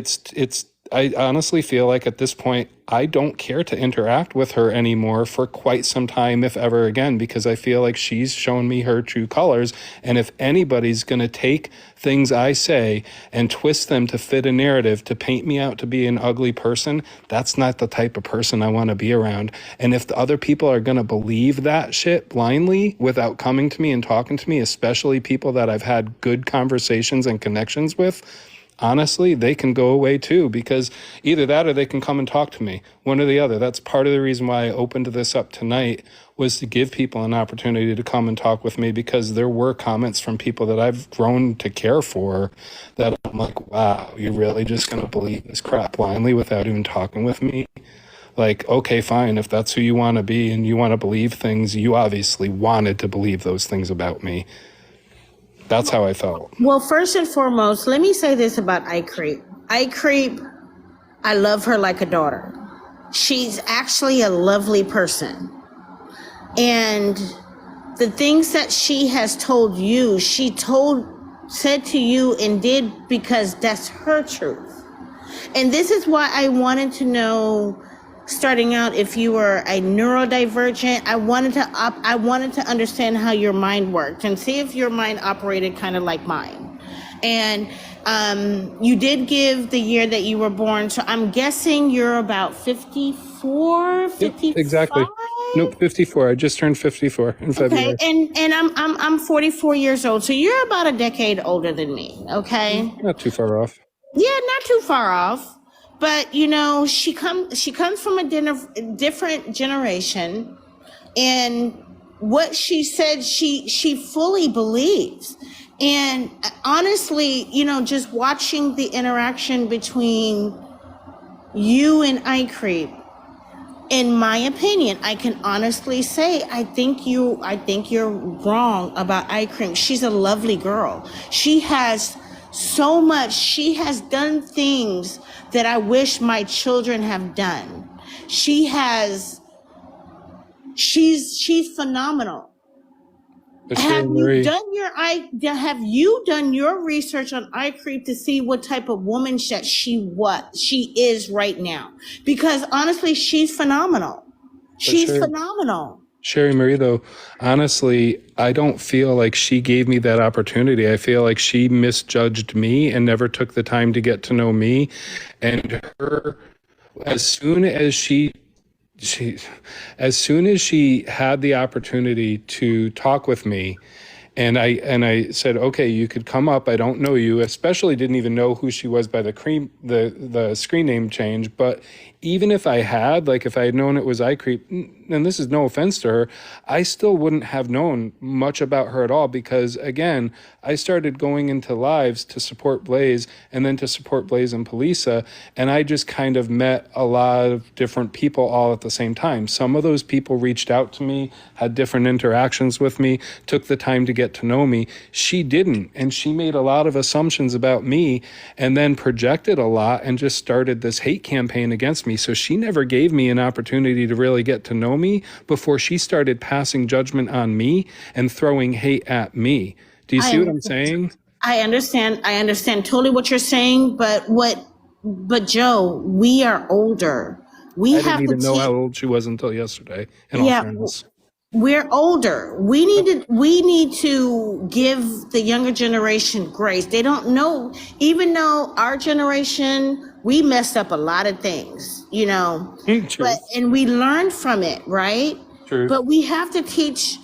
I honestly feel like at this point, I don't care to interact with her anymore for quite some time, if ever again, because I feel like she's shown me her true colors. And if anybody's going to take things I say and twist them to fit a narrative to paint me out to be an ugly person, that's not the type of person I want to be around. And if the other people are going to believe that shit blindly without coming to me and talking to me, especially people that I've had good conversations and connections with, honestly, they can go away too, because either that or they can come and talk to me, one or the other. That's part of the reason why I opened this up tonight, was to give people an opportunity to come and talk with me, because there were comments from people that I've grown to care for that I'm like, wow, you're really just going to believe this crap blindly without even talking with me? Like, okay, fine. If that's who you want to be and you want to believe things, you obviously wanted to believe those things about me. That's how I felt. Well, first and foremost, let me say this about iCreep. iCreep, I love her like a daughter. She's actually a lovely person. And the things that she has told you, said to you and did because that's her truth. And this is why I wanted to know, starting out, if you were a neurodivergent. I wanted to understand how your mind worked and see if your mind operated kind of like mine. And you did give the year that you were born, so I'm guessing you're about 54, 55? Yep, exactly. Nope, 54. I just turned 54 in February. Okay, and I'm 44 years old, so you're about a decade older than me. Okay, not too far off. Yeah, not too far off. But she comes from a different generation, and what she said, she fully believes. And honestly, just watching the interaction between you and iCreep, in my opinion, I can honestly say I think you're wrong about iCreep. She's a lovely girl. She has so much. She has done things that I wish my children have done. She's phenomenal. Have you done your research on iCreep to see what type of woman she is right now? Because honestly, she's phenomenal. She's phenomenal. Sherry Marie, though, honestly, I don't feel like she gave me that opportunity. I feel like she misjudged me and never took the time to get to know me. And her, as soon as she as soon as she had the opportunity to talk with me, and I said, okay, you could come up. I don't know you, especially didn't even know who she was by the screen name change. But even if I had, like if I had known it was iCreep, and this is no offense to her, I still wouldn't have known much about her at all because again, I started going into lives to support Blaze and then to support Blaze and Polisa, and I just kind of met a lot of different people all at the same time. Some of those people reached out to me, had different interactions with me, took the time to get to know me. She didn't, and she made a lot of assumptions about me and then projected a lot and just started this hate campaign against me. So she never gave me an opportunity to really get to know me before she started passing judgment on me and throwing hate at me. Do you see what I'm saying? I understand. I understand totally what you're saying, but Joe, we are older. We I didn't have to even know how teach. old she was until yesterday, in all Yeah, fairness. we're older. We need to give the younger generation grace. They don't know, even though our generation, we messed up a lot of things, you know, but, Truth. and we learned from it, right? Truth. But we have to teach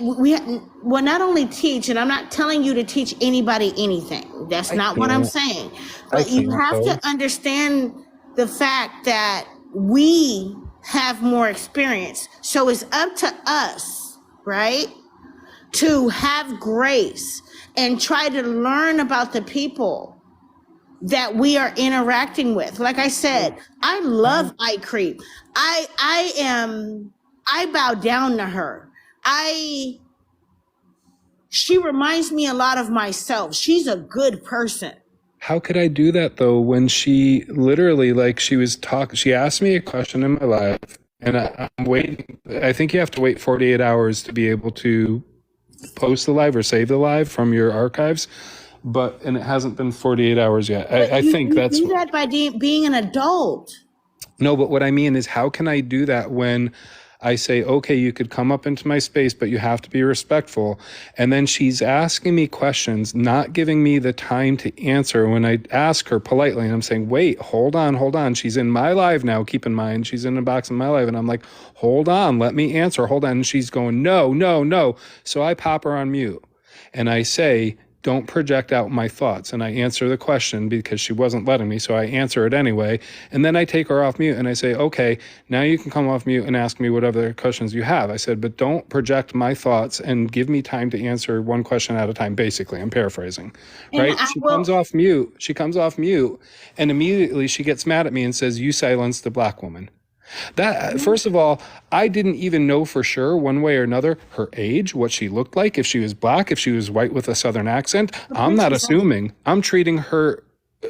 well, not only teach, and I'm not telling you to teach anybody anything. That's I not what I'm can't. saying. I But you can't, have to though. understand the fact that we have more experience. So it's up to us, right, to have grace and try to learn about the people that we are interacting with. Like I said, I love iCreep. I bow down to her. She reminds me a lot of myself. She's a good person. How could I do that though when she literally like she asked me a question in my life and I'm waiting. I think you have to wait 48 hours to be able to post the live or save the live from your archives, and it hasn't been 48 hours yet. But I think you that's do that by being an adult. no, but what I mean is how can I do that when I say, okay, you could come up into my space, but you have to be respectful. And then she's asking me questions, not giving me the time to answer when I ask her politely. And I'm saying, wait, hold on. She's in my live now. Keep in mind, she's in a box in my live. And I'm like, hold on, let me answer. Hold on. And she's going, no. So I pop her on mute and I say, don't project out my thoughts. And I answer the question because she wasn't letting me. So I answer it anyway. And then I take her off mute and I say, okay, now you can come off mute and ask me whatever questions you have. I said, but don't project my thoughts and give me time to answer one question at a time. Basically, I'm paraphrasing, right? She comes off mute and immediately she gets mad at me and says, you silenced the black woman. That, first of all, I didn't even know for sure one way or another her age, what she looked like, if she was black, if she was white with a southern accent. I'm not assuming. I'm treating her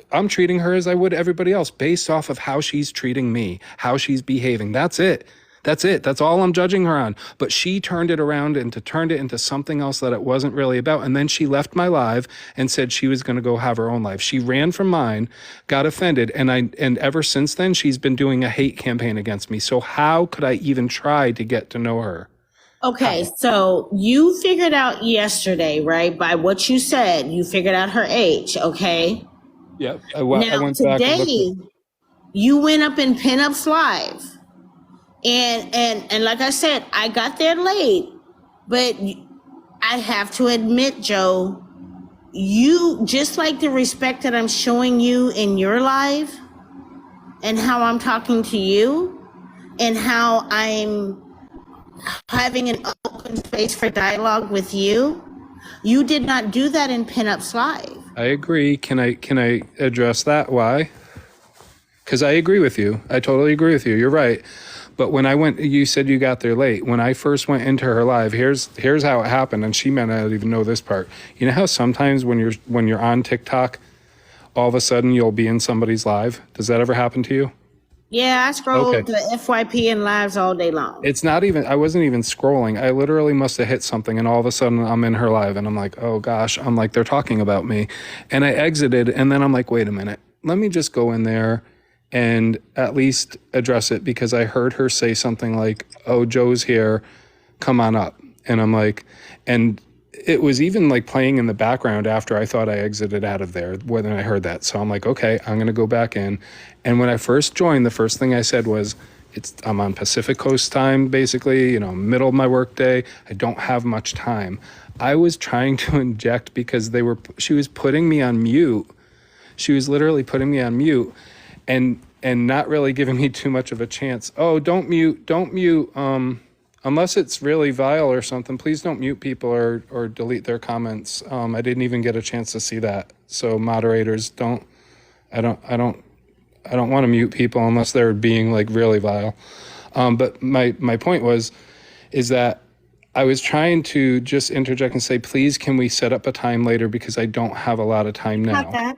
as I would everybody else based off of how she's treating me, how she's behaving. That's it. That's all I'm judging her on. But she turned it around and turned it into something else that it wasn't really about. And then she left my live and said she was going to go have her own life. She ran from mine, got offended, and ever since then she's been doing a hate campaign against me. So how could I even try to get to know her? Okay, so you figured out yesterday, right? By what you said, you figured out her age, okay? Yep. I Now went back and today, looked at, you went up in Pinups Live. And like I said, I got there late, but I have to admit, Joe, you just like the respect that I'm showing you in your life and how I'm talking to you and how I'm having an open space for dialogue with you. You did not do that in Pinups Live. I agree. Can I address that? Why? Because I agree with you. I totally agree with you. You're right. But when I went, you said you got there late. When I first went into her live, here's how it happened, and she may not even know this part. You know how sometimes when you're on TikTok, all of a sudden you'll be in somebody's live? Does that ever happen to you? Yeah, I scrolled Okay. the FYP and lives all day long. It's not even, I wasn't even scrolling. I literally must have hit something, and all of a sudden I'm in her live, and I'm like, oh gosh, I'm like, they're talking about me. And I exited, and then I'm like, wait a minute, let me just go in there and at least address it, because I heard her say something like, oh, Joe's here. come on up. And I'm like, and it was even like playing in the background after I thought I exited out of there when I heard that. So I'm like, okay, I'm going to go back in. And when I first joined, the first thing I said was, I'm on Pacific Coast time, basically, middle of my workday. I don't have much time. I was trying to inject because she was putting me on mute. She was literally putting me on mute and not really giving me too much of a chance. Oh, don't mute. Unless it's really vile or something, please don't mute people or delete their comments. I didn't even get a chance to see that. So moderators, I don't want to mute people unless they're being like really vile. But my point is that I was trying to just interject and say, please, can we set up a time later because I don't have a lot of time now. Got that.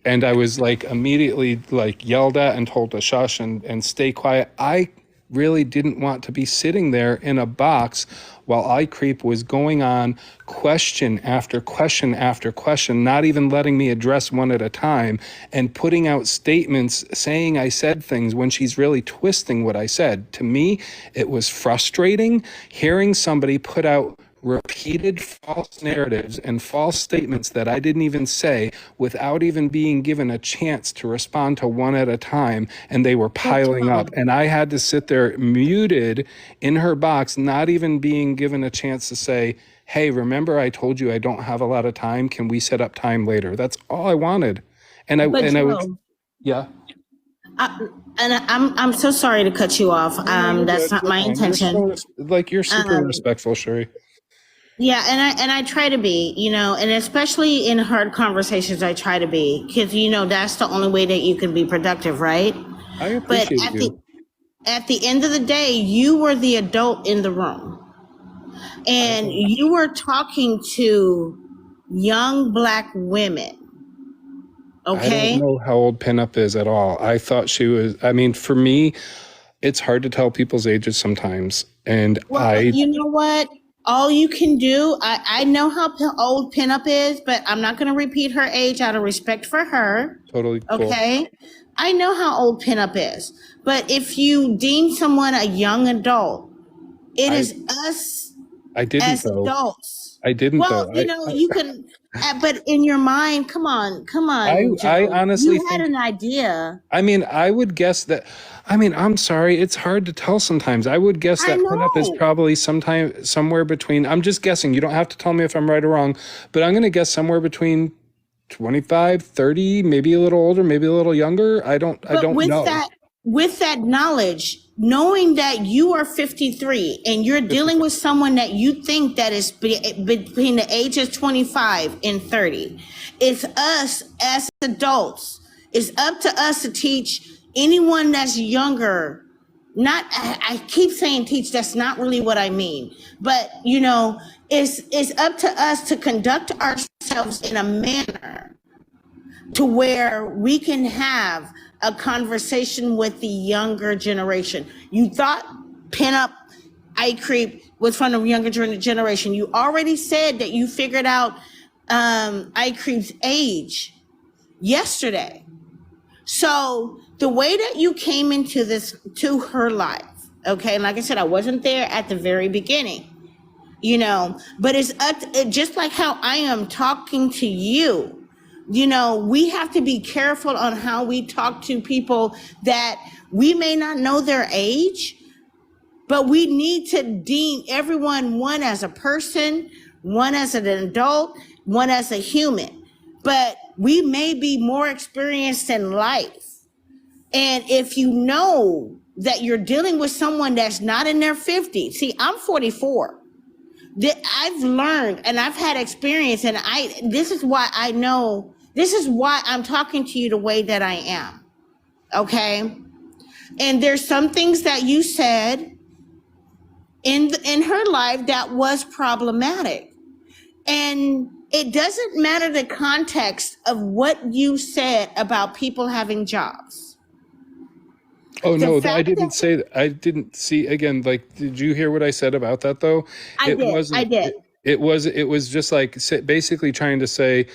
And I was like immediately like yelled at and told to shush and stay quiet. I really didn't want to be sitting there in a box while iCreep was going on question after question after question, not even letting me address one at a time and putting out statements saying I said things when she's really twisting what I said. To me, it was frustrating hearing somebody put out repeated false narratives and false statements that I didn't even say without even being given a chance to respond to one at a time, and they were piling up. And I had to sit there muted in her box, not even being given a chance to say, hey, remember I told you I don't have a lot of time? Can we set up time later? That's all I wanted. And I was, yeah. I'm so sorry to cut you off. That's not my intention. You're super respectful, Sherry. Yeah, and I try to be, and especially in hard conversations, I try to be, because that's the only way that you can be productive, right? I appreciate you. At the end of the day, you were the adult in the room, and you were talking to young Black women. Okay. I don't know how old Pinup is at all. I thought she was. I mean, for me, it's hard to tell people's ages sometimes, and you know what? All you can do, I know how old Pinup is, but I'm not going to repeat her age out of respect for her. Totally cool. Okay? I know how old Pinup is. But if you deem someone a young adult, it is us as adults. I didn't, though. Well, you can, but in your mind, come on. I honestly you had an idea. I mean, I would guess that. I mean, I'm sorry, it's hard to tell sometimes. I would guess that Pinup is probably somewhere between. I'm just guessing. You don't have to tell me if I'm right or wrong, but I'm going to guess somewhere between 25, 30, maybe a little older, maybe a little younger. I don't know. With that knowledge, knowing that you are 53 and you're dealing with someone that you think that is between the ages 25 and 30, it's us as adults. It's up to us to teach anyone that's younger. I keep saying teach, that's not really what I mean. But, it's up to us to conduct ourselves in a manner to where we can have a conversation with the younger generation. You thought Pinup, iCreep was from the younger generation. You already said that you figured out iCreep's age yesterday. So the way that you came into to her life, okay, and like I said, I wasn't there at the very beginning, but it's just like how I am talking to you. We have to be careful on how we talk to people that we may not know their age, but we need to deem everyone, one as a person, one as an adult, one as a human. But we may be more experienced in life. And if you know that you're dealing with someone that's not in their 50s, see, I'm 44. I've learned and I've had experience, and this is why I know. This is why I'm talking to you the way that I am, okay? And there's some things that you said in her life that was problematic. And it doesn't matter the context of what you said about people having jobs. Oh, no, I didn't say that. I didn't see, again, did you hear what I said about that, though? I did. It was just basically trying to say,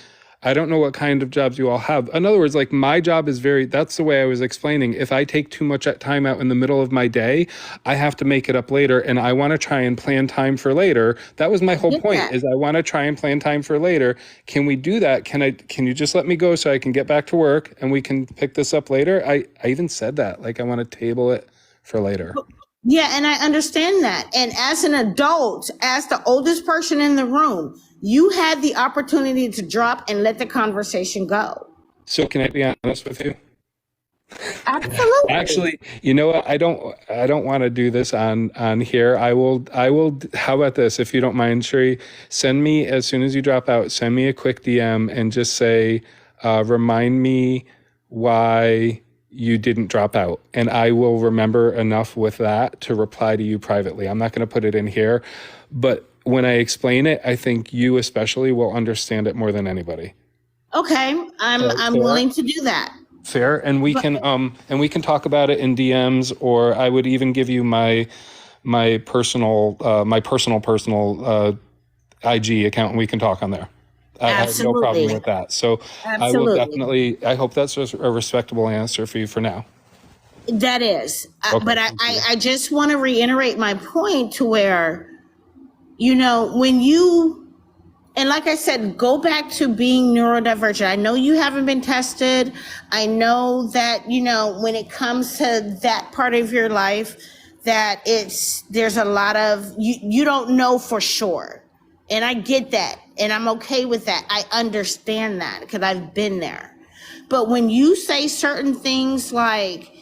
I don't know what kind of jobs you all have. In other words, like my job is that's the way I was explaining. If I take too much time out in the middle of my day, I have to make it up later. And I want to try and plan time for later. That was my whole point, is I want to try and plan time for later. Can we do that? Can you just let me go so I can get back to work and we can pick this up later? I even said that, like I want to table it for later. Yeah, and I understand that. And as an adult, as the oldest person in the room, you had the opportunity to drop and let the conversation go. So can I be honest with you? Absolutely. Actually, you know what? I don't want to do this on here. I will. How about this? If you don't mind, Sheree, send me, as soon as you drop out, send me a quick DM and just say, remind me why you didn't drop out. And I will remember enough with that to reply to you privately. I'm not going to put it in here, but when I explain it, I think you especially will understand it more than anybody. Okay, I'm willing to do that. Fair, and we can talk about it in DMs, or I would even give you my personal IG account, and we can talk on there. I have no problem with that. So absolutely. I will definitely. I hope that's a respectable answer for you for now. That is, okay. But I just want to reiterate my point to where, when you, and like I said, go back to being neurodivergent. I know you haven't been tested. I know that, when it comes to that part of your life, that there's a lot of, you don't know for sure. And I get that. And I'm okay with that. I understand that because I've been there. But when you say certain things, like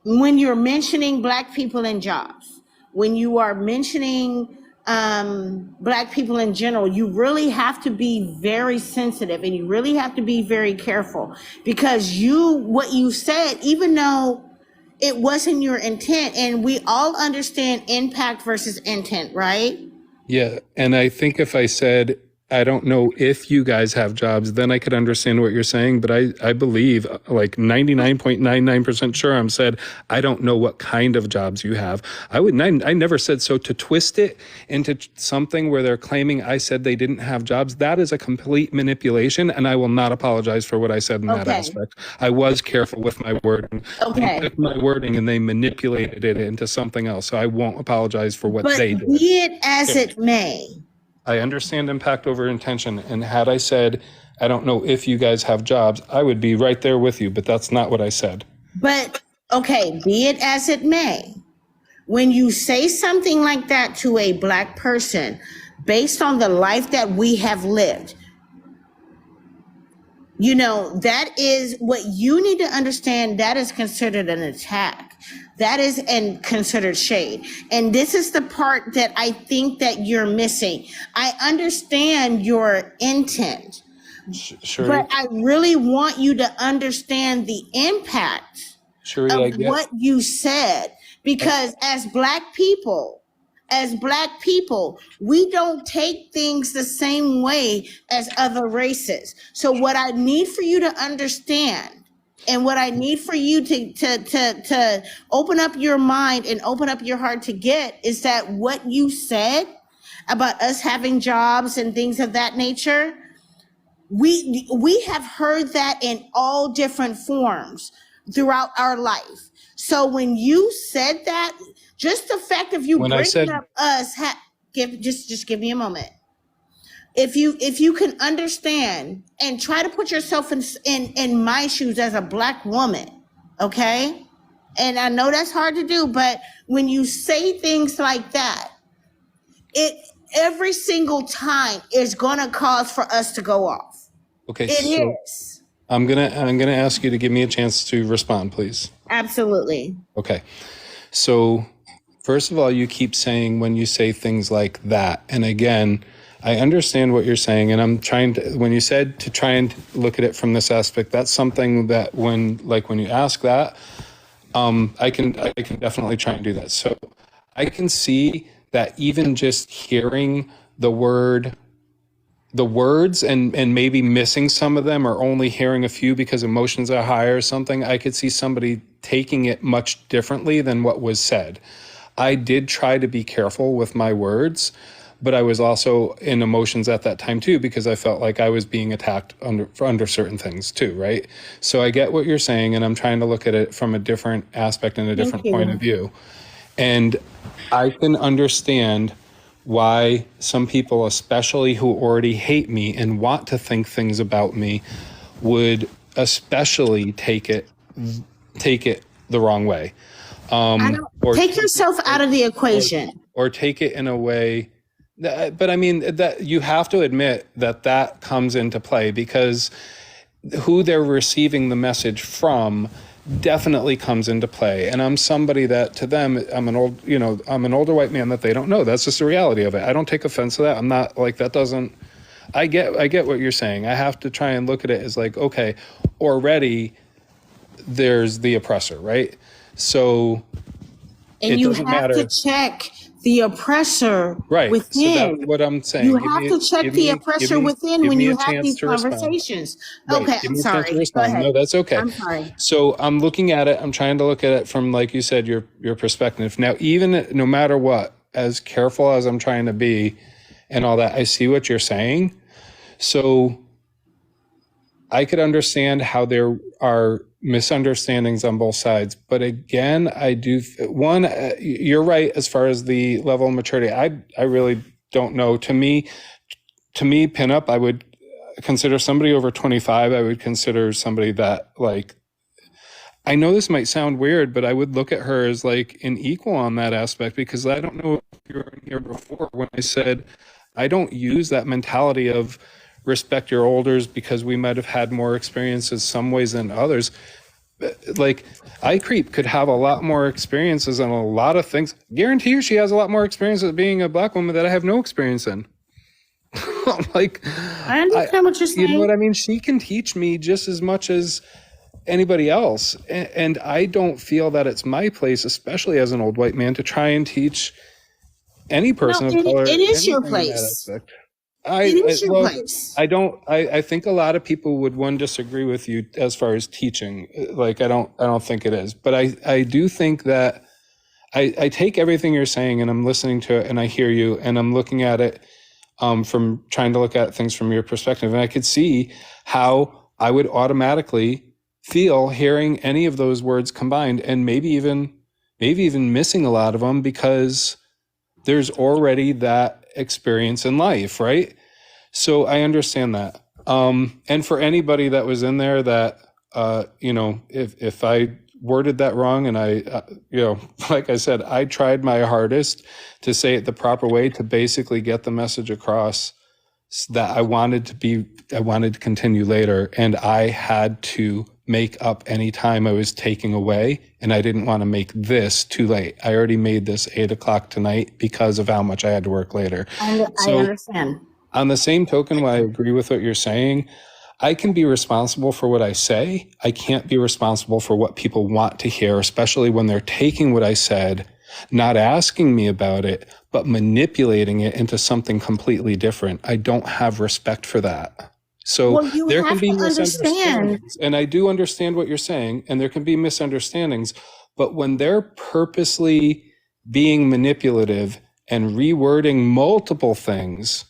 when you're mentioning Black people in jobs, when you are mentioning Black people in general, you really have to be very sensitive and you really have to be very careful, because what you said, even though it wasn't your intent, and we all understand impact versus intent, right? Yeah. And I think if I said, I don't know if you guys have jobs, then I could understand what you're saying. But I believe, like 99.99% sure, I'm said, I don't know what kind of jobs you have. I never said so. To twist it into something where they're claiming I said they didn't have jobs, that is a complete manipulation. And I will not apologize for what I said in that aspect. I was careful with my wording. Okay. They took my wording and they manipulated it into something else. So I won't apologize for what they did. Be it as it may. I understand impact over intention. And had I said, I don't know if you guys have jobs, I would be right there with you. But that's not what I said. But, okay, be it as it may. When you say something like that to a Black person, based on the life that we have lived, that is what you need to understand. That is considered an attack. That is considered shade. And this is the part that I think that you're missing. I understand your intent, sure, but I really want you to understand the impact of what you said. Because as Black people, we don't take things the same way as other races. So what I need for you to understand, and what I need for you to open up your mind and open up your heart to get, is that what you said about us having jobs and things of that nature, we have heard that in all different forms throughout our life. So when you said that, just the fact of you bringing up us, just give me a moment. If you can understand and try to put yourself in my shoes as a Black woman, okay? And I know that's hard to do, but when you say things like that, it every single time is gonna cause for us to go off. Okay, it is. I'm gonna ask you to give me a chance to respond, please. Absolutely. Okay. So first of all, you keep saying when you say things like that, and again, I understand what you're saying, and I'm trying to, when you said to try and look at it from this aspect, that's something that when you ask that, I can definitely try and do that. So I can see that even just hearing the words and maybe missing some of them, or only hearing a few because emotions are high or something, I could see somebody taking it much differently than what was said. I did try to be careful with my words, but I was also in emotions at that time too, because I felt like I was being attacked under certain things too, right? So I get what you're saying, and I'm trying to look at it from a different aspect and a Thank different point of you. view. And I can understand why some people, especially who already hate me and want to think things about me, would especially take it the wrong way. I don't Or take yourself out of the equation. or take it in a way but I mean that you have to admit that comes into play, because who they're receiving the message from definitely comes into play. And I'm somebody that, to them, I'm an older white man that they don't know. That's just the reality of it. I don't take offense to that. I'm not like, that doesn't, I get what you're saying. I have to try and look at it as like, okay, already there's the oppressor, right? So And it you doesn't have matter. to check the oppressor Right. So within. that's what I'm saying. You have to check the oppressor within when you have these to respond. conversations. Right. Okay, Give I'm me a chance sorry. to Go respond. ahead. No, that's okay. I'm sorry. So I'm looking at it. I'm trying to look at it from, like you said, your perspective. Now, even no matter what, as careful as I'm trying to be and all that, I see what you're saying. So I could understand how there are misunderstandings on both sides. But again, I do, you're right as far as the level of maturity. I really don't know. To me, pinup, I would consider somebody over 25. I would consider somebody that, like, I know this might sound weird, but I would look at her as like an equal on that aspect, because I don't know if you were in here before when I said I don't use that mentality of respect your elders because we might have had more experiences some ways than others. Like, iCreep could have a lot more experiences on a lot of things. Guarantee you she has a lot more experience as being a Black woman that I have no experience in. Like, I understand what you're saying. you know what I mean? She can teach me just as much as anybody else. And I don't feel that it's my place, especially as an old white man, to try and teach any person of color. It is your anything in that place. aspect. It is your place. I think a lot of people would disagree with you as far as teaching. Like, I don't think it is, but I do think that I take everything you're saying and I'm listening to it and I hear you and I'm looking at it from trying to look at things from your perspective. And I could see how I would automatically feel hearing any of those words combined, and maybe even missing a lot of them, because there's already that experience in life, right? So I understand that. And for anybody that was in there that, if I worded that wrong, and I, like I said, I tried my hardest to say it the proper way to basically get the message across that I wanted to continue later, and I had to make up any time I was taking away, and I didn't want to make this too late. I already made this 8:00 tonight because of how much I had to work later. I understand. On the same token, while I agree with what you're saying, I can be responsible for what I say. I can't be responsible for what people want to hear, especially when they're taking what I said, not asking me about it, but manipulating it into something completely different. I don't have respect for that. So there can be misunderstandings. And I do understand what you're saying, and there can be misunderstandings. But when they're purposely being manipulative and rewording multiple things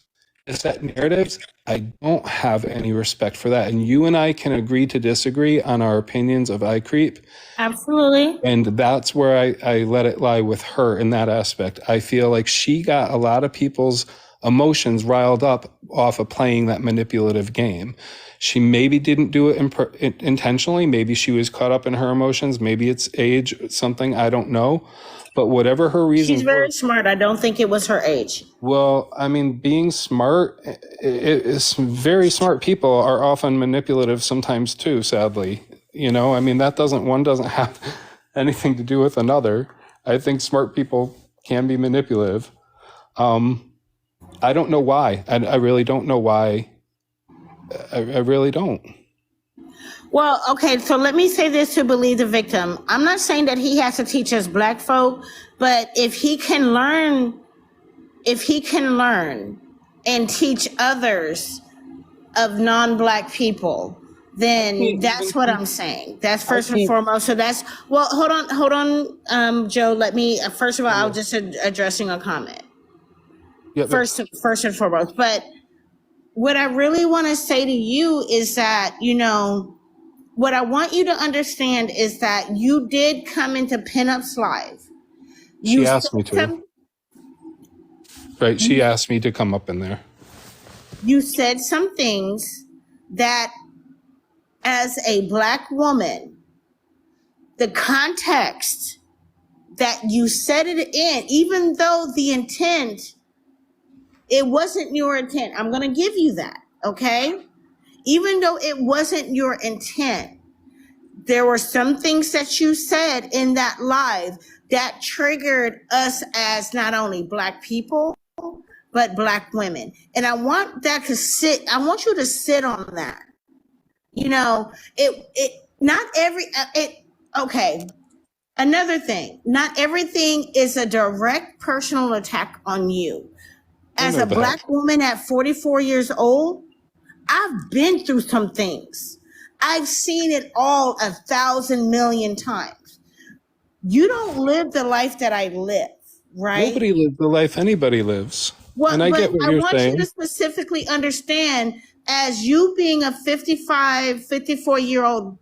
to set narratives, I don't have any respect for that. And you and I can agree to disagree on our opinions of iCreep. Absolutely. And that's where I let it lie with her in that aspect. I feel like she got a lot of people's emotions riled up off of playing that manipulative game. She maybe didn't do it intentionally. Maybe she was caught up in her emotions. Maybe it's age, something, I don't know. But whatever her reason, she's very smart. I don't think it was her age. Well, I mean, being smart, very smart people are often manipulative sometimes too, sadly. I mean, one doesn't have anything to do with another. I think smart people can be manipulative. I don't know why. I really don't know why. I really don't. Well, okay, so let me say this to believe the victim. I'm not saying that he has to teach us Black folk, but if he can learn and teach others of non-Black people, then that's what I'm saying. That's first and foremost. So that's, well, hold on, Joe. Let me, first of all, I'll just addressing a comment. Yeah, but first and foremost. But what I really want to say to you is that, what I want you to understand is that you did come into Pinup's life. You she said asked me to. some, Right, she asked me to come up in there. you said some things that, as a Black woman, the context that you said it in, even though the intent, it wasn't your intent. I'm going to give you that, okay? Even though it wasn't your intent, there were some things that you said in that live that triggered us as not only Black people, but Black women. And I want that to sit, I want you to sit on that. Okay. Another thing, not everything is a direct personal attack on you. I As know a that. Black woman at 44 years old, I've been through some things. I've seen it all 1,000 million times. You don't live the life that I live, right? Nobody lives the life anybody lives. Well, And I but get what I you're want saying. you to specifically understand, as you being a 55, 54-year-old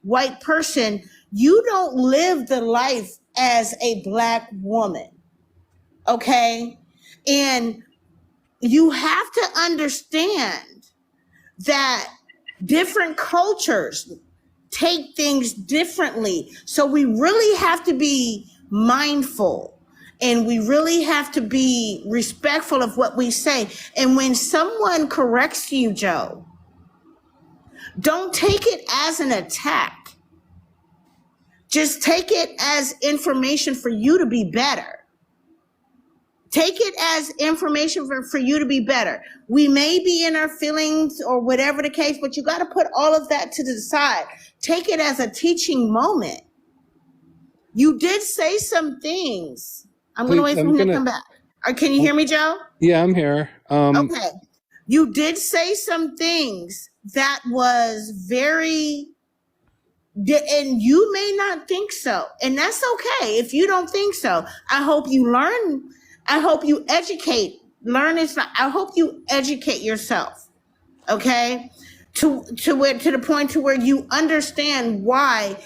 white person, you don't live the life as a Black woman, okay? And you have to understand that different cultures take things differently. So we really have to be mindful, and we really have to be respectful of what we say. And when someone corrects you, Joe, don't take it as an attack. Just take it as information for you to be better. Take it as information for you to be better. We may be in our feelings or whatever the case, but you got to put all of that to the side. Take it as a teaching moment. You did say some things. I'm going to wait for him to come back. Can you hear me, Joe? Yeah, I'm here. Okay. You did say some things that was very, and you may not think so. And that's okay if you don't think so. I hope you learn. I hope you educate. Learn is not, I hope you educate yourself. Okay? To the point to where you understand why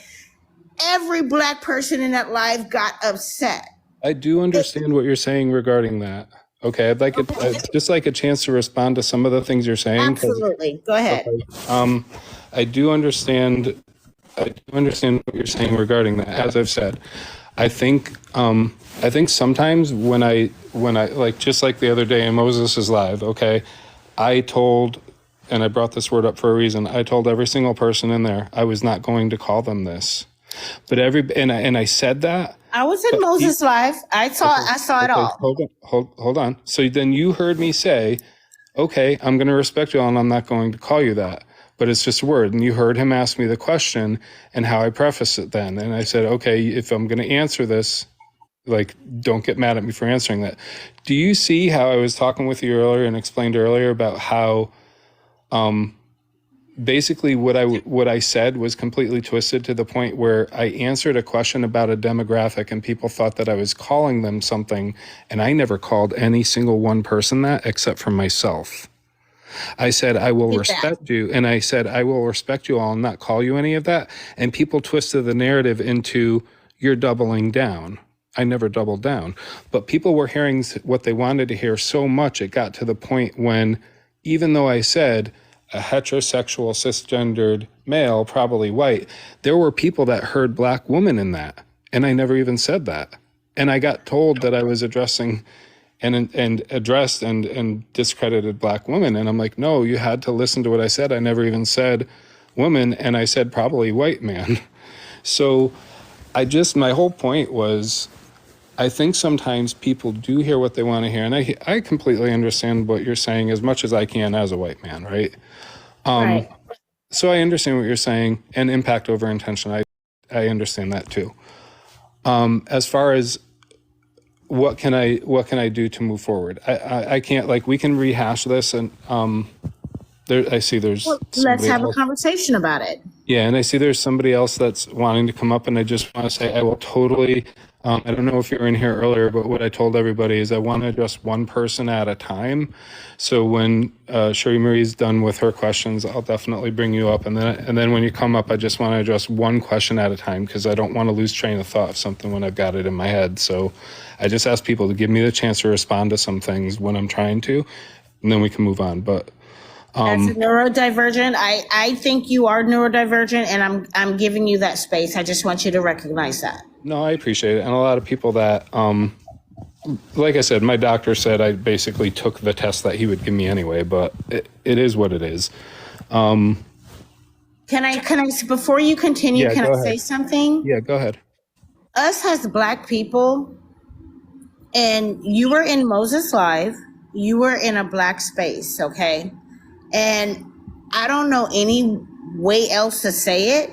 every Black person in that life got upset. I do understand what you're saying regarding that. Okay, I'd just like a chance to respond to some of the things you're saying. Absolutely. Go ahead. Okay. I do understand what you're saying regarding that. As I've said, I think sometimes when I like, just like the other day in Moses' live, okay, I told, and I brought this word up for a reason, I told every single person in there I was not going to call them this. But I said that. I was in Moses' live. I saw it all. Hold on. So then you heard me say, okay, I'm going to respect you all and I'm not going to call you that. But it's just a word. And you heard him ask me the question and how I preface it then. And I said, okay, if I'm going to answer this, like, don't get mad at me for answering that. Do you see how I was talking with you earlier and explained earlier about how basically what I said was completely twisted to the point where I answered a question about a demographic and people thought that I was calling them something, and I never called any single one person that except for myself. I said, I will respect you. And I said, I will respect you all and not call you any of that. And people twisted the narrative into, you're doubling down. I never doubled down. But people were hearing what they wanted to hear so much, it got to the point when, even though I said, a heterosexual cisgendered male, probably white, there were people that heard Black woman in that. And I never even said that. And I got told that I was addressing and addressed and discredited Black women. And I'm like, no, you had to listen to what I said. I never even said woman, and I said probably white man. So my whole point was, I think sometimes people do hear what they want to hear. And I completely understand what you're saying as much as I can as a white man, right? Right. So I understand what you're saying, and impact over intention. I understand that too. As far as what can I do to move forward? I can't, like, we can rehash this, and let's have a conversation about it. Yeah, and I see there's somebody else that's wanting to come up, and I just want to say I will totally I don't know if you were in here earlier, but what I told everybody is I want to address one person at a time. So when Sherry Marie's done with her questions, I'll definitely bring you up. And then when you come up, I just want to address one question at a time because I don't want to lose train of thought of something when I've got it in my head. So I just ask people to give me the chance to respond to some things when I'm trying to, and then we can move on. But As a neurodivergent, I think you are neurodivergent, and I'm giving you that space. I just want you to recognize that. no, I appreciate it. And a lot of people that, like I said, my doctor said I basically took the test that he would give me anyway, but it is what it is. Can I, before you continue, Yeah, can go I say ahead. something? Yeah, go ahead. Us as Black people, and you were in Moses Live, you were in a Black space, okay? And I don't know any way else to say it.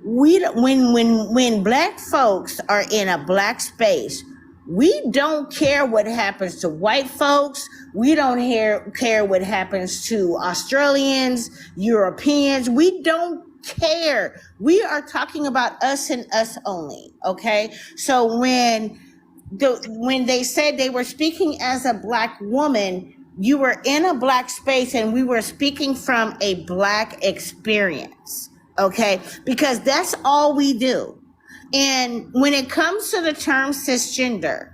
When Black folks are in a Black space, we don't care what happens to white folks. We don't care what happens to Australians, Europeans. We don't care. We are talking about us and us only, okay? So when they said they were speaking as a Black woman, you were in a Black space and we were speaking from a Black experience, okay? Because that's all we do. And when it comes to the term cisgender,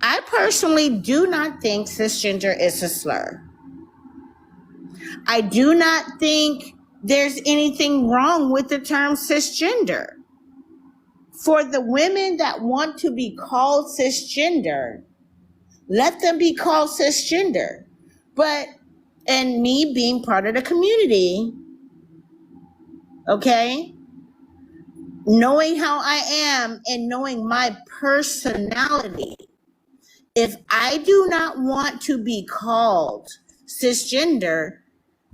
I personally do not think cisgender is a slur. I do not think there's anything wrong with the term cisgender. For the women that want to be called cisgender, let them be called cisgender. But, and me being part of the community, okay, knowing how I am and knowing my personality, if I do not want to be called cisgender,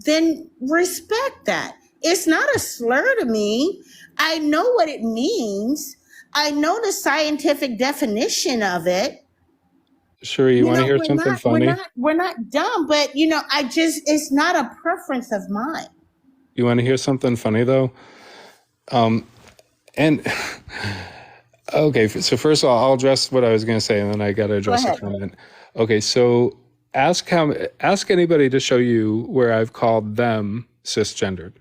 then respect that. It's not a slur to me. I know what it means. I know the scientific definition of it. Sure, you want to hear something funny? We're not dumb, but it's not a preference of mine. You want to hear something funny though? And okay, so first of all, I'll address what I was going to say, and then I got to address the comment. Okay, so ask anybody to show you where I've called them cisgendered.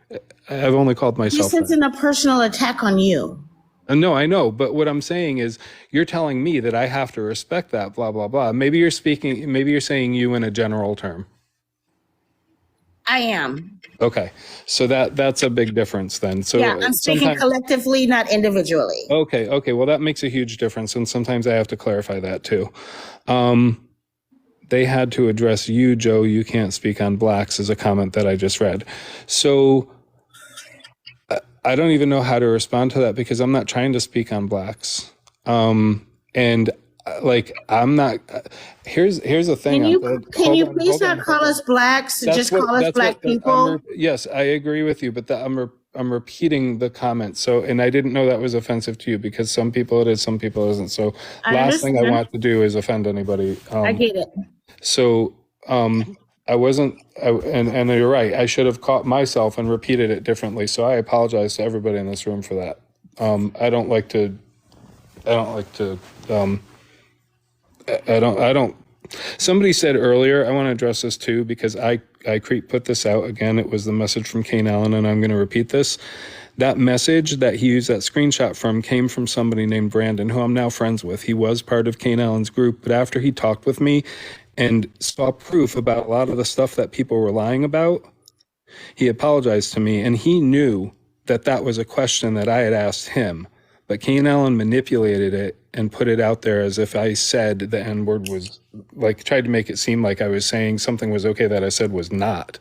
I've only called myself. This isn't a personal attack on you. No, I know, but what I'm saying is, you're telling me that I have to respect that. Blah blah blah. Maybe you're saying you in a general term. I am. Okay, so that's a big difference then. So yeah, I'm speaking collectively, not individually. Okay. Well, that makes a huge difference, and sometimes I have to clarify that too. They had to address you, Joe. You can't speak on blacks, is a comment that I just read. So I don't even know how to respond to that because I'm not trying to speak on blacks. And like, I'm not. Here's the thing. Can you please not call us blacks? Just call us Black people. Yes, I agree with you, but I'm repeating the comment. So, and I didn't know that was offensive to you because some people it is, some people it isn't. So, last thing I want to do is offend anybody. I get it. So, I wasn't, and you're right. I should have caught myself and repeated it differently. So I apologize to everybody in this room for that. I don't like to. Somebody said earlier, I want to address this too, because I put this out again. It was the message from Kane Allen, and I'm going to repeat this. That message that he used that screenshot from came from somebody named Brandon, who I'm now friends with. He was part of Kane Allen's group, but after he talked with me and saw proof about a lot of the stuff that people were lying about, he apologized to me, and he knew that that was a question that I had asked him. But Kane Allen manipulated it and put it out there as if I said the N-word was, like, tried to make it seem like I was saying something was okay that I said was not.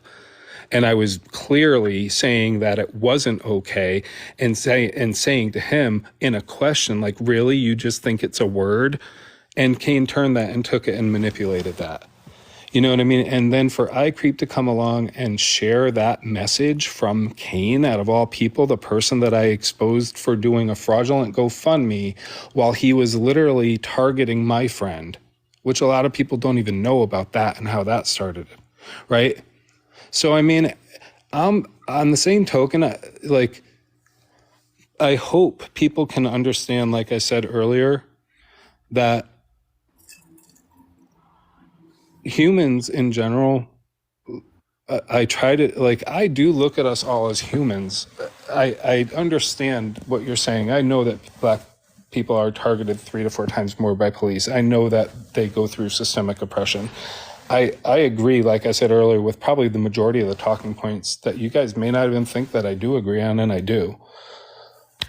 And I was clearly saying that it wasn't okay, and saying to him in a question, like, really, you just think it's a word? And Kane turned that and took it and manipulated that. You know what I mean? And then for iCreep to come along and share that message from Kane, out of all people, the person that I exposed for doing a fraudulent GoFundMe while he was literally targeting my friend, which a lot of people don't even know about that and how that started, right? So, I mean, on the same token, like, I hope people can understand, like I said earlier, that humans in general, I try to, like, I do look at us all as humans. I understand what you're saying. I know that Black people are targeted 3 to 4 times more by police. I know that they go through systemic oppression. I agree, like I said earlier, with probably the majority of the talking points that you guys may not even think that I do agree on, and I do.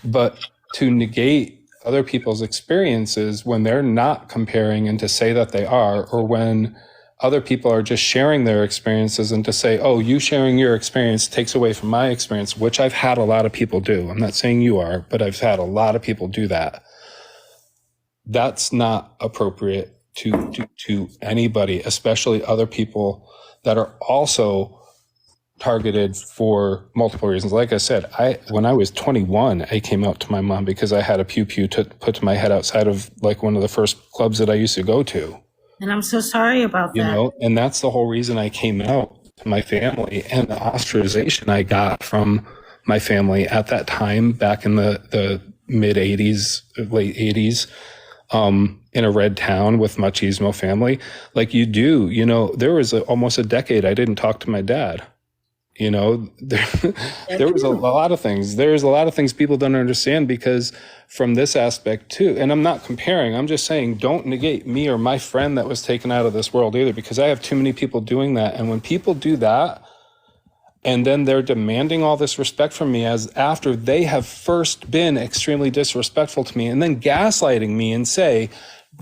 But to negate other people's experiences when they're not comparing and to say that they are, or when other people are just sharing their experiences and to say, oh, you sharing your experience takes away from my experience, which I've had a lot of people do. I'm not saying you are, but I've had a lot of people do that. That's not appropriate to anybody, especially other people that are also targeted for multiple reasons. Like I said, when I was 21, I came out to my mom because I had a pew to put to my head outside of like one of the first clubs that I used to go to. And I'm so sorry about that. You know, and that's the whole reason I came out to my family, and the ostracization I got from my family at that time, back in the mid 80s, late 80s, in a red town with machismo family. Like you know, there was almost a decade I didn't talk to my dad. You know, there was a lot of things. There's a lot of things people don't understand because from this aspect too, and I'm not comparing, I'm just saying don't negate me or my friend that was taken out of this world either, because I have too many people doing that. And when people do that, and then they're demanding all this respect from me as after they have first been extremely disrespectful to me, and then gaslighting me and say,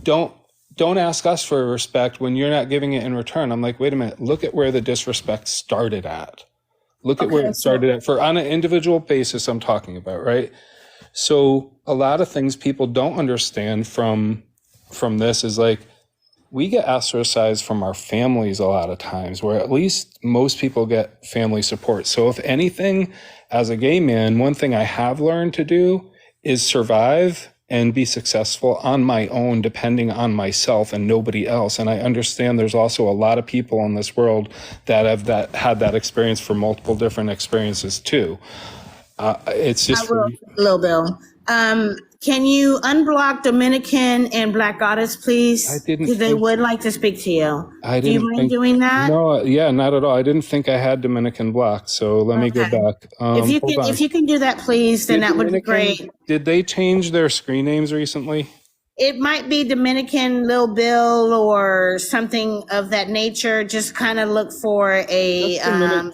don't ask us for respect when you're not giving it in return. I'm like, wait a minute, look at where the disrespect started at. Look at where it started at, for on an individual basis I'm talking about, right? So a lot of things people don't understand from this is like, we get ostracized from our families a lot of times, where at least most people get family support. So if anything, as a gay man, one thing I have learned to do is survive and be successful on my own, depending on myself and nobody else. And I understand there's also a lot of people in this world that have had that experience for multiple different experiences too. It's just Lil Bill. Can you unblock Dominican and Black Goddess, please? I didn't. Because they would like to speak to you. I Do you didn't mind think, doing that? No, yeah, not at all. I didn't think I had Dominican blocked. So let me go back. If you can do that, please, then that would be great. Did they change their screen names recently? It might be Dominican Lil Bill or something of that nature. Just kind of look for a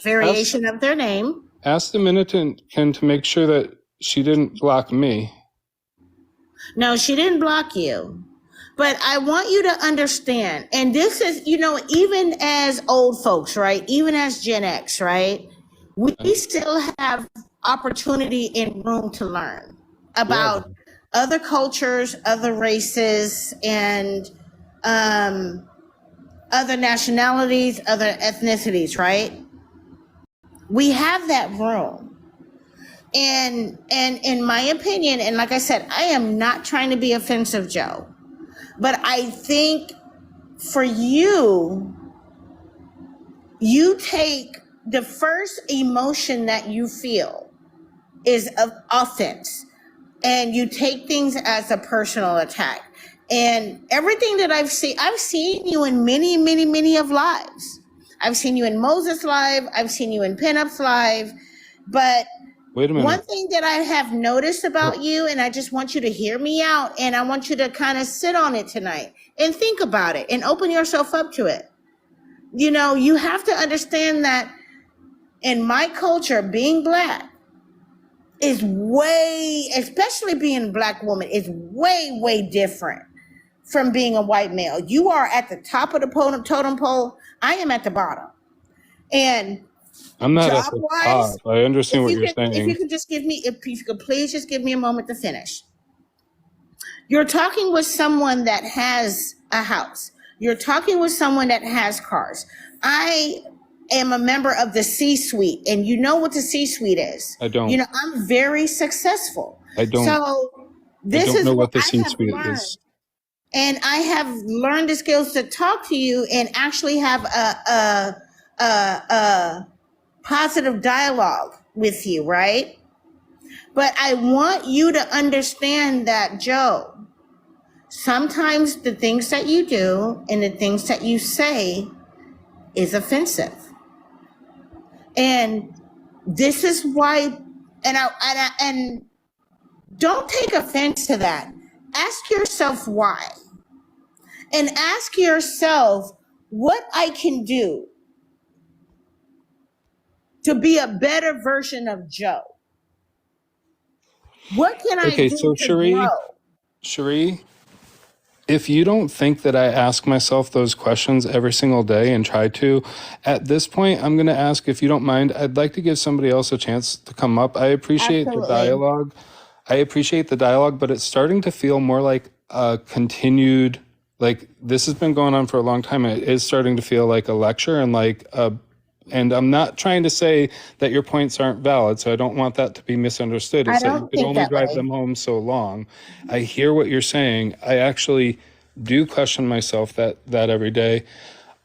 variation of their name. Ask Dominican to make sure that she didn't block me. No, she didn't block you. But I want you to understand, and this is, you know, even as old folks, right? Even as Gen X, right? We still have opportunity and room to learn about other cultures, other races, and other nationalities, other ethnicities, right? We have that room. And in my opinion, and like I said, I am not trying to be offensive, Joe, but I think for you take the first emotion that you feel is of offense, and you take things as a personal attack. And everything that I've seen you in many of lives. I've seen you in Moses Live. I've seen you in Pinup's Live. But wait a minute. One thing that I have noticed about you, and I just want you to hear me out, and I want you to kind of sit on it tonight and think about it and open yourself up to it. You know, you have to understand that in my culture, being Black is way, especially being a Black woman, is way different from being a white male. You are at the top of the totem pole. I am at the bottom. And I'm not at the top. I understand what you're saying. If you could please just give me a moment to finish. You're talking with someone that has a house. You're talking with someone that has cars. I am a member of the C-suite, and you know what the C-suite is. I don't. You know, I'm very successful. I don't. So this is know what the I have C-suite learned. is. And I have learned the skills to talk to you and actually have a positive dialogue with you, right? But I want you to understand that, Joe, sometimes the things that you do and the things that you say is offensive. And this is why, and don't take offense to that. Ask yourself why. And ask yourself what I can do to be a better version of Joe. What can I Okay, do so to grow? Cherie, if you don't think that I ask myself those questions every single day and try to, at this point, I'm going to ask, if you don't mind, I'd like to give somebody else a chance to come up. I appreciate the Absolutely. dialogue. But it's starting to feel more like a continued, like this has been going on for a long time. And it is starting to feel like a lecture and and I'm not trying to say that your points aren't valid, so I don't want that to be misunderstood. I It's that you don't can think only that drive way. them home so long. I hear what you're saying. I actually do question myself that every day.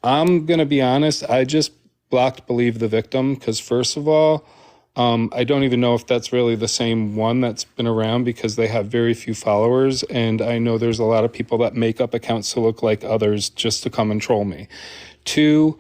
I'm gonna be honest. I just blocked believe the victim because first of all, I don't even know if that's really the same one that's been around because they have very few followers, and I know there's a lot of people that make up accounts to look like others just to come and troll me. Two,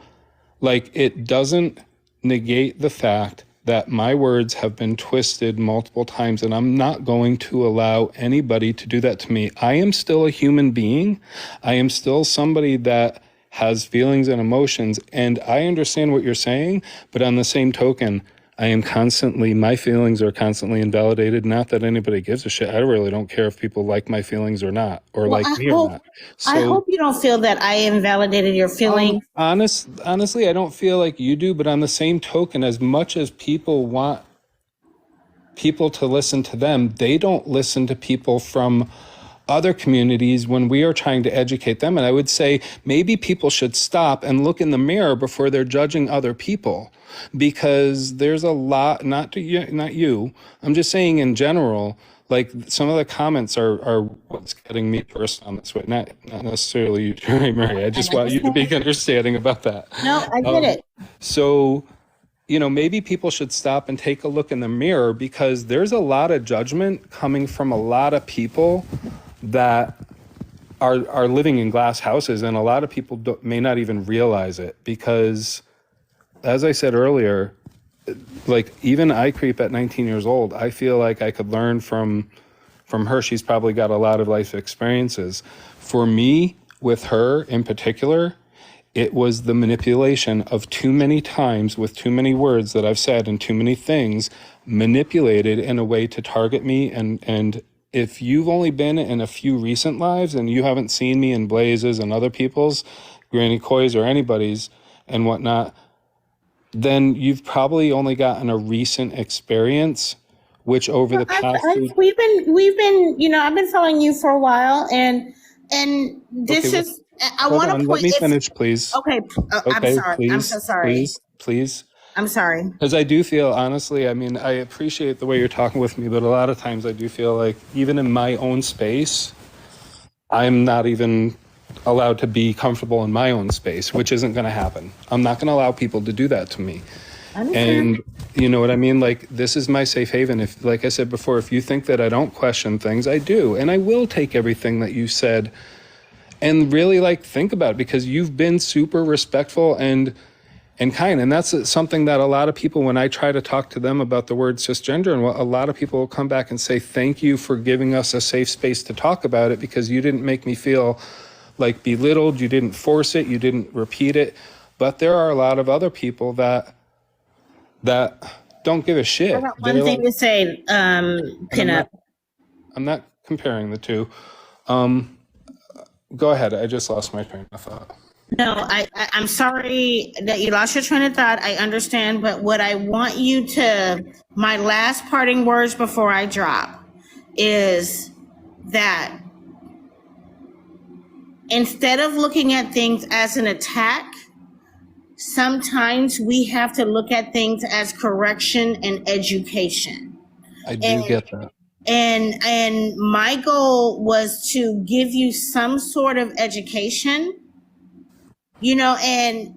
like, it doesn't negate the fact that my words have been twisted multiple times, and I'm not going to allow anybody to do that to me. I am still a human being. I am still somebody that has feelings and emotions, and I understand what you're saying, but on the same token, my feelings are constantly invalidated. Not that anybody gives a shit. I really don't care if people like my feelings or not, or Well, like me or not. I So hope you don't feel that I invalidated your feelings. honestly, I don't feel like you do, but on the same token, as much as people want people to listen to them, they don't listen to people from other communities when we are trying to educate them. And I would say maybe people should stop and look in the mirror before they're judging other people, because there's a lot, not you, I'm just saying in general, like some of the comments are what's getting me personal on this way. Not necessarily you, Jerry Murray. I just want you to be understanding about that. No, I get it. So, maybe people should stop and take a look in the mirror, because there's a lot of judgment coming from a lot of people that are living in glass houses, and a lot of people may not even realize it, because, as I said earlier, like even I creep at 19 years old. I feel like I could learn from her. She's probably got a lot of life experiences. For me, with her in particular, it was the manipulation of too many times with too many words that I've said and too many things manipulated in a way to target me. And if you've only been in a few recent lives and you haven't seen me in Blaze's and other people's, Granny Coy's or anybody's and whatnot, then you've probably only gotten a recent experience, which over the past We've been, I've been following you for a while, and this Okay, is. I hold want to on, let point. me finish, please. Okay, I'm Okay, sorry. I'm so sorry. please. I'm sorry. Because I do feel, honestly, I mean, I appreciate the way you're talking with me, but a lot of times I do feel like even in my own space, I'm not even allowed to be comfortable in my own space, which isn't going to happen. I'm not going to allow people to do that to me. And you know what I mean? Like, this is my safe haven. If, like I said before, if you think that I don't question things, I do. And I will take everything that you said and really think about it, because you've been super respectful and kind. And that's something that a lot of people, when I try to talk to them about the word cisgender, and a lot of people will come back and say, thank you for giving us a safe space to talk about it, because you didn't make me feel like belittled, you didn't force it, you didn't repeat it. But there are a lot of other people that don't give a shit. I got one thing to say, Pinup. I'm not comparing the two. Go ahead. I just lost my train of thought. No, I'm sorry that you lost your train of thought. I understand, but what I want you to, my last parting words before I drop, is that instead of looking at things as an attack, sometimes we have to look at things as correction and education. I do get that. And my goal was to give you some sort of education, and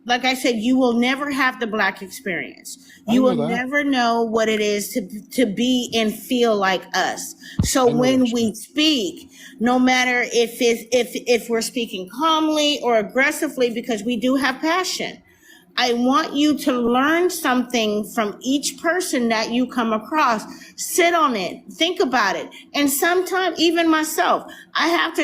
like I said, you will never have the Black experience. I You know will that. never know what it is to be and feel like us. So I know when what you we mean. speak, no matter if we're speaking calmly or aggressively, because we do have passion, I want you to learn something from each person that you come across. Sit on it, think about it. And sometimes even myself, I have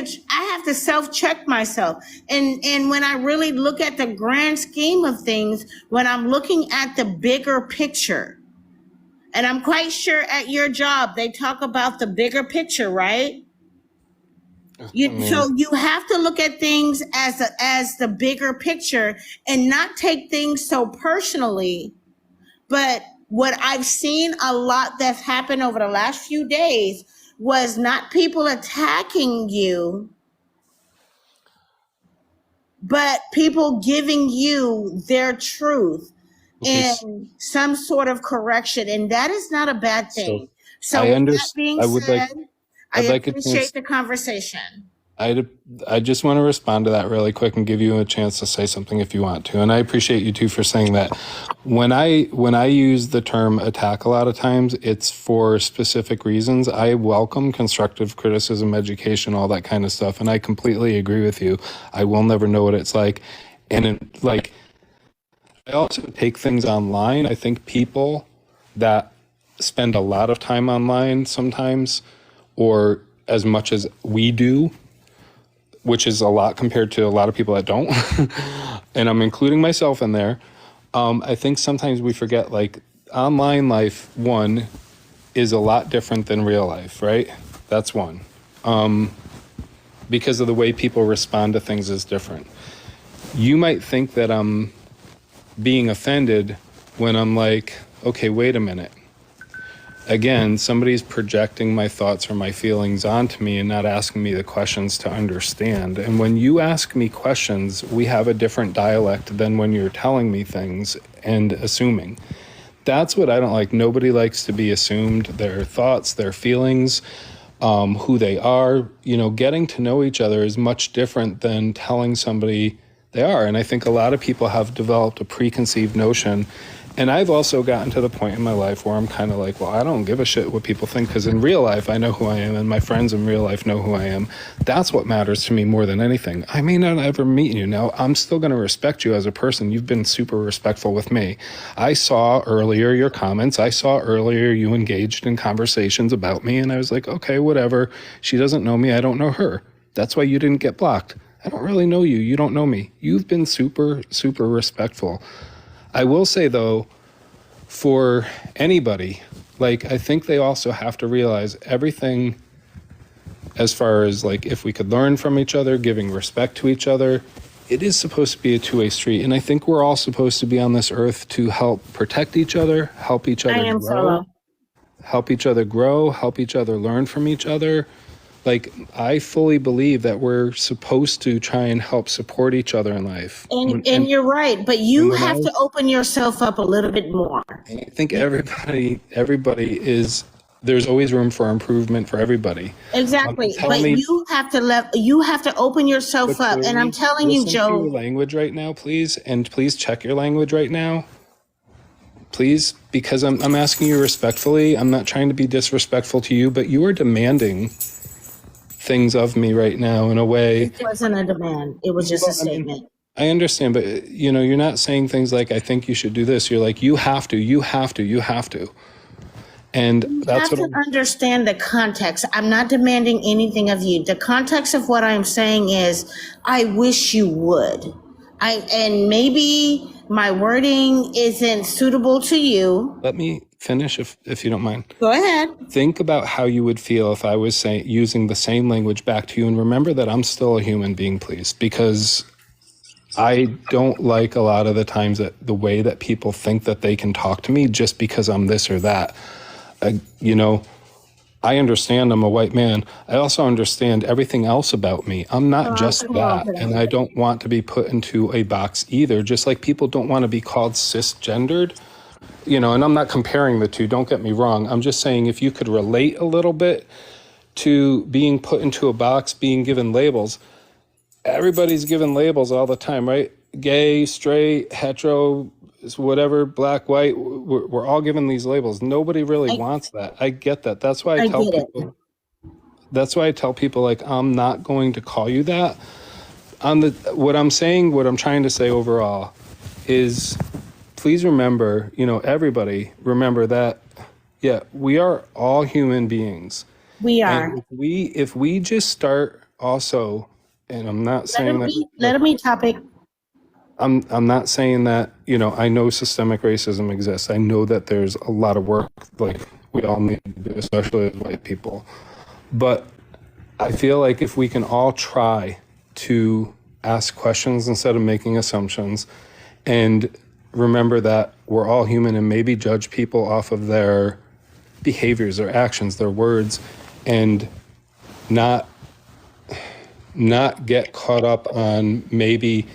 to self-check myself. And when I really look at the grand scheme of things, when I'm looking at the bigger picture, and I'm quite sure at your job they talk about the bigger picture, right? I mean, So you have to look at things as the bigger picture and not take things so personally. But what I've seen a lot that's happened over the last few days was not people attacking you, but people giving you their truth okay. and some sort of correction. And that is not a bad So thing. So with that being I would like, said, I I'd like a appreciate chance. the conversation. I just want to respond to that really quick and give you a chance to say something if you want to. And I appreciate you too for saying that. When I use the term attack a lot of times, it's for specific reasons. I welcome constructive criticism, education, all that kind of stuff, and I completely agree with you. I will never know what it's like. Like, I also take things online. I think people that spend a lot of time online sometimes, or as much as we do, which is a lot compared to a lot of people that don't, and I'm including myself in there. I think sometimes we forget, like, online life, one, is a lot different than real life, right? That's one. Because of the way people respond to things is different. You might think that I'm being offended when I'm like, okay, wait a minute. Again, somebody's projecting my thoughts or my feelings onto me and not asking me the questions to understand. And when you ask me questions, we have a different dialect than when you're telling me things and assuming. That's what I don't like. Nobody likes to be assumed, their thoughts, their feelings, who they are. You know, getting to know each other is much different than telling somebody they are. And I think a lot of people have developed a preconceived notion. And I've also gotten to the point in my life where I'm kind of like, well, I don't give a shit what people think, because in real life, I know who I am, and my friends in real life know who I am. That's what matters to me more than anything. I may not ever meet you now. I'm still going to respect you as a person. You've been super respectful with me. I saw earlier your comments. I saw earlier you engaged in conversations about me, and I was like, okay, whatever. She doesn't know me. I don't know her. That's why you didn't get blocked. I don't really know you. You don't know me. You've been super, super respectful. I will say, though, for anybody, like, I think they also have to realize everything as far as, like, if we could learn from each other, giving respect to each other, it is supposed to be a two-way street. And I think we're all supposed to be on this earth to help protect each other, help each I other am grow, solo. help each other grow, help each other learn from each other. Like, I fully believe that we're supposed to try and help support each other in life. And you're right, but And you when I have to was, open yourself up a little bit more. I think everybody is, there's always room for improvement for everybody. Exactly. Tell But me, you have to open yourself but up. And I'm Chloe, telling you, listen to Joe, your language right now, please, and please check your language right now, please, because I'm asking you respectfully. I'm not trying to be disrespectful to you, but you are demanding things of me right now in a way. it wasn't a demand. It was just a Well, I mean, statement. I understand, but you know, you're not saying things like, I think you should do this. You're like, you have to, you have to, you have to. And You that's have what to I'm, understand the context. I'm not demanding anything of you. The context of what I'm saying is, I wish you would. And maybe my wording isn't suitable to you. let me finish if you don't mind. Go ahead. Think about how you would feel if I was saying, using the same language back to you. And remember that I'm still a human being, please, because I don't like a lot of the times that the way that people think that they can talk to me just because I'm this or that. You know, I understand I'm a white man. I also understand everything else about me. I'm not just Come on that. today. And I don't want to be put into a box either, just like people don't want to be called cisgendered. You know, and I'm not comparing the two, don't get me wrong. I'm just saying, if you could relate a little bit to being put into a box, being given labels. Everybody's given labels all the time, right? gay, straight, hetero, whatever, black, white, we're all given these labels. Nobody really I, wants that. I get that. That's why I I tell get it. people. That's why I tell people, like, I'm not going to call you that. On the what I'm saying, what I'm trying to say overall is, please remember, everybody remember that, yeah, we are all human beings. We And are. if we just start also, and I'm not Let saying him that, eat. Let him eat topic. I'm not saying that, I know systemic racism exists. I know that there's a lot of work, like, we all need to do, especially as white people. But I feel like if we can all try to ask questions instead of making assumptions, and remember that we're all human, and maybe judge people off of their behaviors, their actions, their words, and not not get caught up on maybe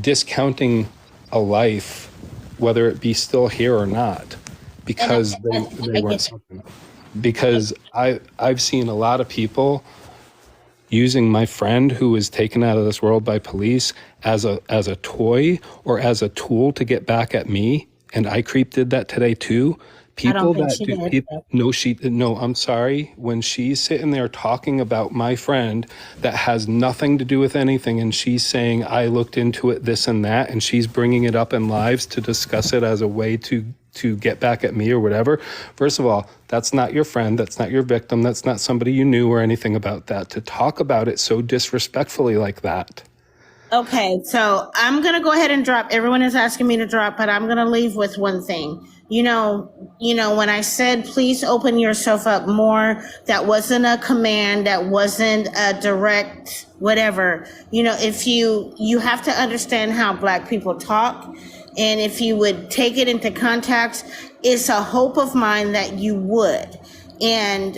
discounting a life, whether it be still here or not, And because they I weren't get you. something. Because I've seen a lot of people using my friend who was taken out of this world by police as a toy or as a tool to get back at me. And I creep did that today too. I don't People think that she do did. people no, I'm sorry. When she's sitting there talking about my friend that has nothing to do with anything, and she's saying I looked into it, this and that, and she's bringing it up in lives to discuss it as a way to get back at me or whatever. First of all, that's not your friend, that's not your victim, that's not somebody you knew or anything about that. To talk about it so disrespectfully like that. Okay, so I'm gonna go ahead and drop. Everyone is asking me to drop, but I'm gonna leave with one thing. When I said please open yourself up more, that wasn't a command, that wasn't a direct whatever. If you have to understand how Black people talk, and if you would take it into context, it's a hope of mine that you would. And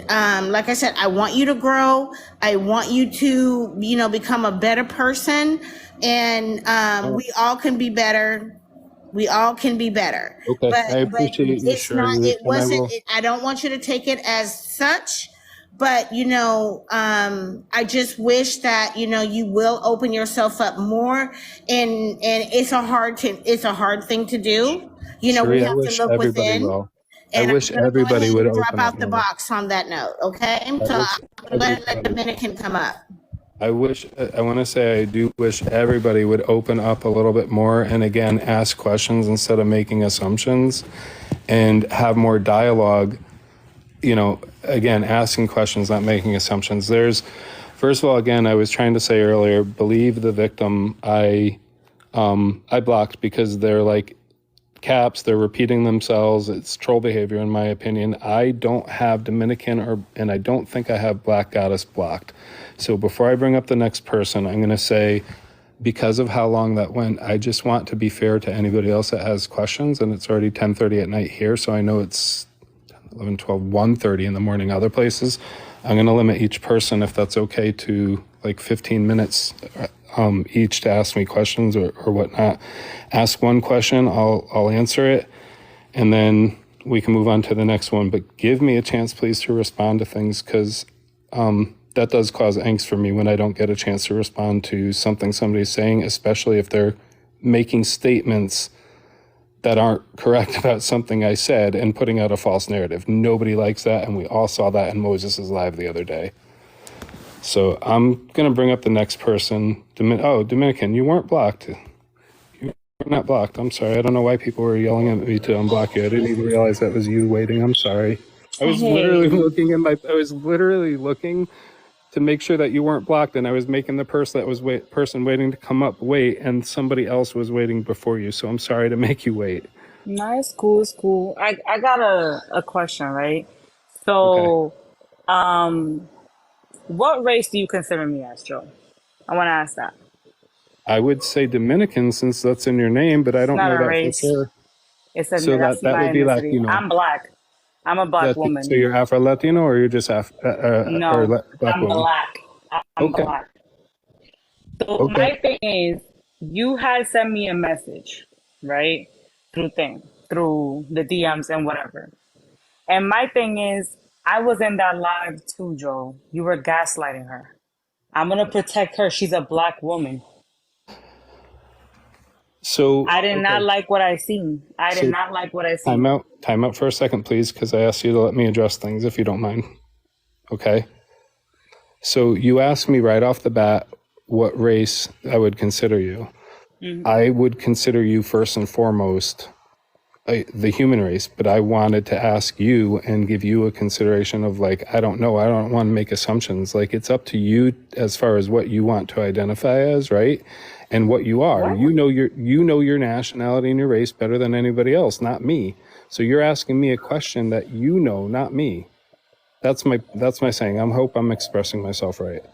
like I said, I want you to grow. I want you to, become a better person. And we all can be better. We all can be better. Okay, But I appreciate you it's not. sharing it, It and I wasn't. will. I don't want you to take it as such. But I just wish that you will open yourself up more. And it's a hard thing to do. We Sheree, I have to wish look everybody within. will. I And I'm wish going to go everybody ahead would and drop open up out the more. box on that note, okay? I So wish I'm going to let everybody. Dominican come up. I want to say I do wish everybody would open up a little bit more, and again, ask questions instead of making assumptions, and have more dialogue. Again, asking questions, not making assumptions. First of all, again, I was trying to say earlier, believe the victim. I blocked because they're like caps, they're repeating themselves. It's troll behavior, in my opinion. I don't have Dominican and I don't think I have Black Goddess blocked. So before I bring up the next person, I'm going to say, because of how long that went, I just want to be fair to anybody else that has questions, and it's already 10:30 at night here, so I know it's 11, 12, 1:30 in the morning other places. I'm going to limit each person, if that's okay, to like 15 minutes each to ask me questions or whatnot. Ask one question, I'll answer it, and then we can move on to the next one. But give me a chance, please, to respond to things, because that does cause angst for me when I don't get a chance to respond to something somebody's saying, especially if they're making statements that aren't correct about something I said and putting out a false narrative. Nobody likes that, and we all saw that in Moses' live the other day. So I'm going to bring up the next person. Dominican, you weren't blocked. You were not blocked. I'm sorry. I don't know why people were yelling at me to unblock you. I didn't even realize that was you waiting. I'm sorry. I was Hey, literally looking to make sure that you weren't blocked, and I was making the person waiting to come up wait, and somebody else was waiting before you. So I'm sorry to make you wait. nice, cool, it's cool. I got a question, right? Okay. So, um, what race do you consider me as, Joe? I want to ask that. I would say Dominican since that's in your name, but I It's don't not know a that for race. sure. It's So that's that my would be ethnicity. Latino. I'm black. I'm a black So woman. you're Afro Latino, or you're just No, black I'm woman? black. I'm Okay. black. So Okay. my thing is, you had sent me a message, right? Through the DMs and whatever. And my thing is, I was in that live too, Joe. You were gaslighting her. I'm gonna protect her. She's a black woman. So, I did not okay. like what I seen. I did So not like what I seen. time out for a second, please, because I asked you to let me address things if you don't mind. Okay. So you asked me right off the bat what race I would consider you. I would consider you first and foremost the human race, but I wanted to ask you and give you a consideration of like, I don't know. I don't want to make assumptions. Like it's up to you as far as what you want to identify as, right? And what you are. What? You know your nationality and your race better than anybody else, not me. So you're asking me a question that you know, not me. That's my saying. I hope I'm expressing myself right.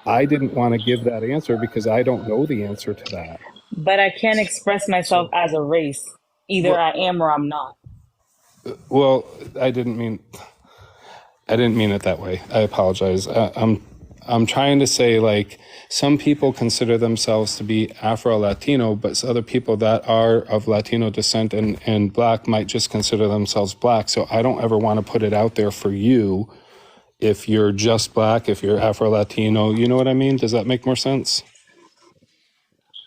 I didn't want to give that answer because I don't know the answer to that. But I can't express myself So, as a race. Either well, I am or I'm not. well, I didn't mean it that way. I apologize. I'm trying to say like some people consider themselves to be Afro-Latino, but other people that are of Latino descent and Black might just consider themselves Black. So I don't ever want to put it out there for you if you're just Black, if you're Afro-Latino. You know what I mean? Does that make more sense?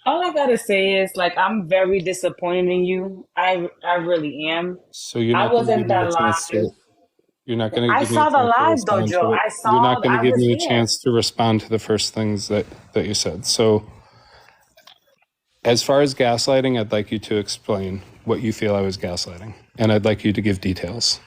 All I gotta say is like I'm very disappointed in you. I really am. So you're I not going to give wasn't me that a chance live. to. You're not going to I give me a saw the chance to live though, respond to Joe. the. I You're not saw. going to I give was me a here. chance to respond to the first things that you said. So, as far as gaslighting, I'd like you to explain what you feel I was gaslighting, and I'd like you to give details.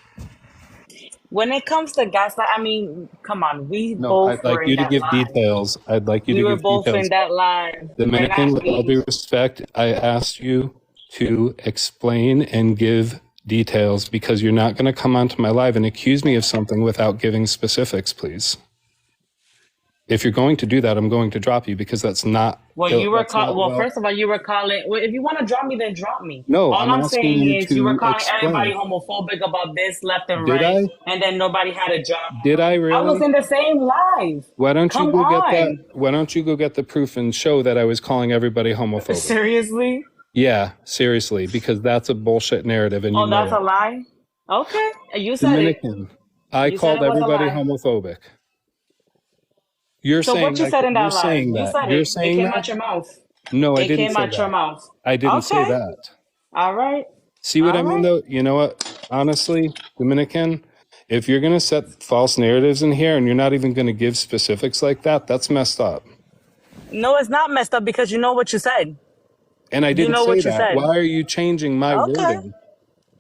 When it comes to gaslight, I mean, come on. We No, both I'd like were in you to that give live. details. I'd like you We to were give both in details. that live, and Dominican, with all due respect, I asked you to explain and give details because you're not going to come onto my live and accuse me of something without giving specifics, please. If you're going to do that, I'm going to drop you because that's not well, you were that's call. not Well, well. first of all, you were calling. Well, if you want to drop me, then drop me. No, All I'm I'm asking saying you is you were to calling everybody explain. homophobic about this left and Did right, I? and then nobody had a job. Did I I was really? in the same live. Why don't you Come go get that? on, Why don't you go get the proof and show that I was calling everybody homophobic? seriously? Yeah, seriously, because that's a bullshit narrative and you Oh, know that's a it. lie. Okay, you said it. Dominican, I You said called it was a everybody lie. homophobic. So what you said in You're that live? saying You that. said You're it. It saying came that? out your mouth. No, I It didn't came say out your that. mouth. I didn't say Okay. that. All right. See what I All mean, right. though? You know what? Honestly, Dominican, if you're going to set false narratives in here and you're not even going to give specifics like that, that's messed up. No, it's not messed up because you know what you said. And I You didn't know say what you that. said. Why are you changing my Okay. wording?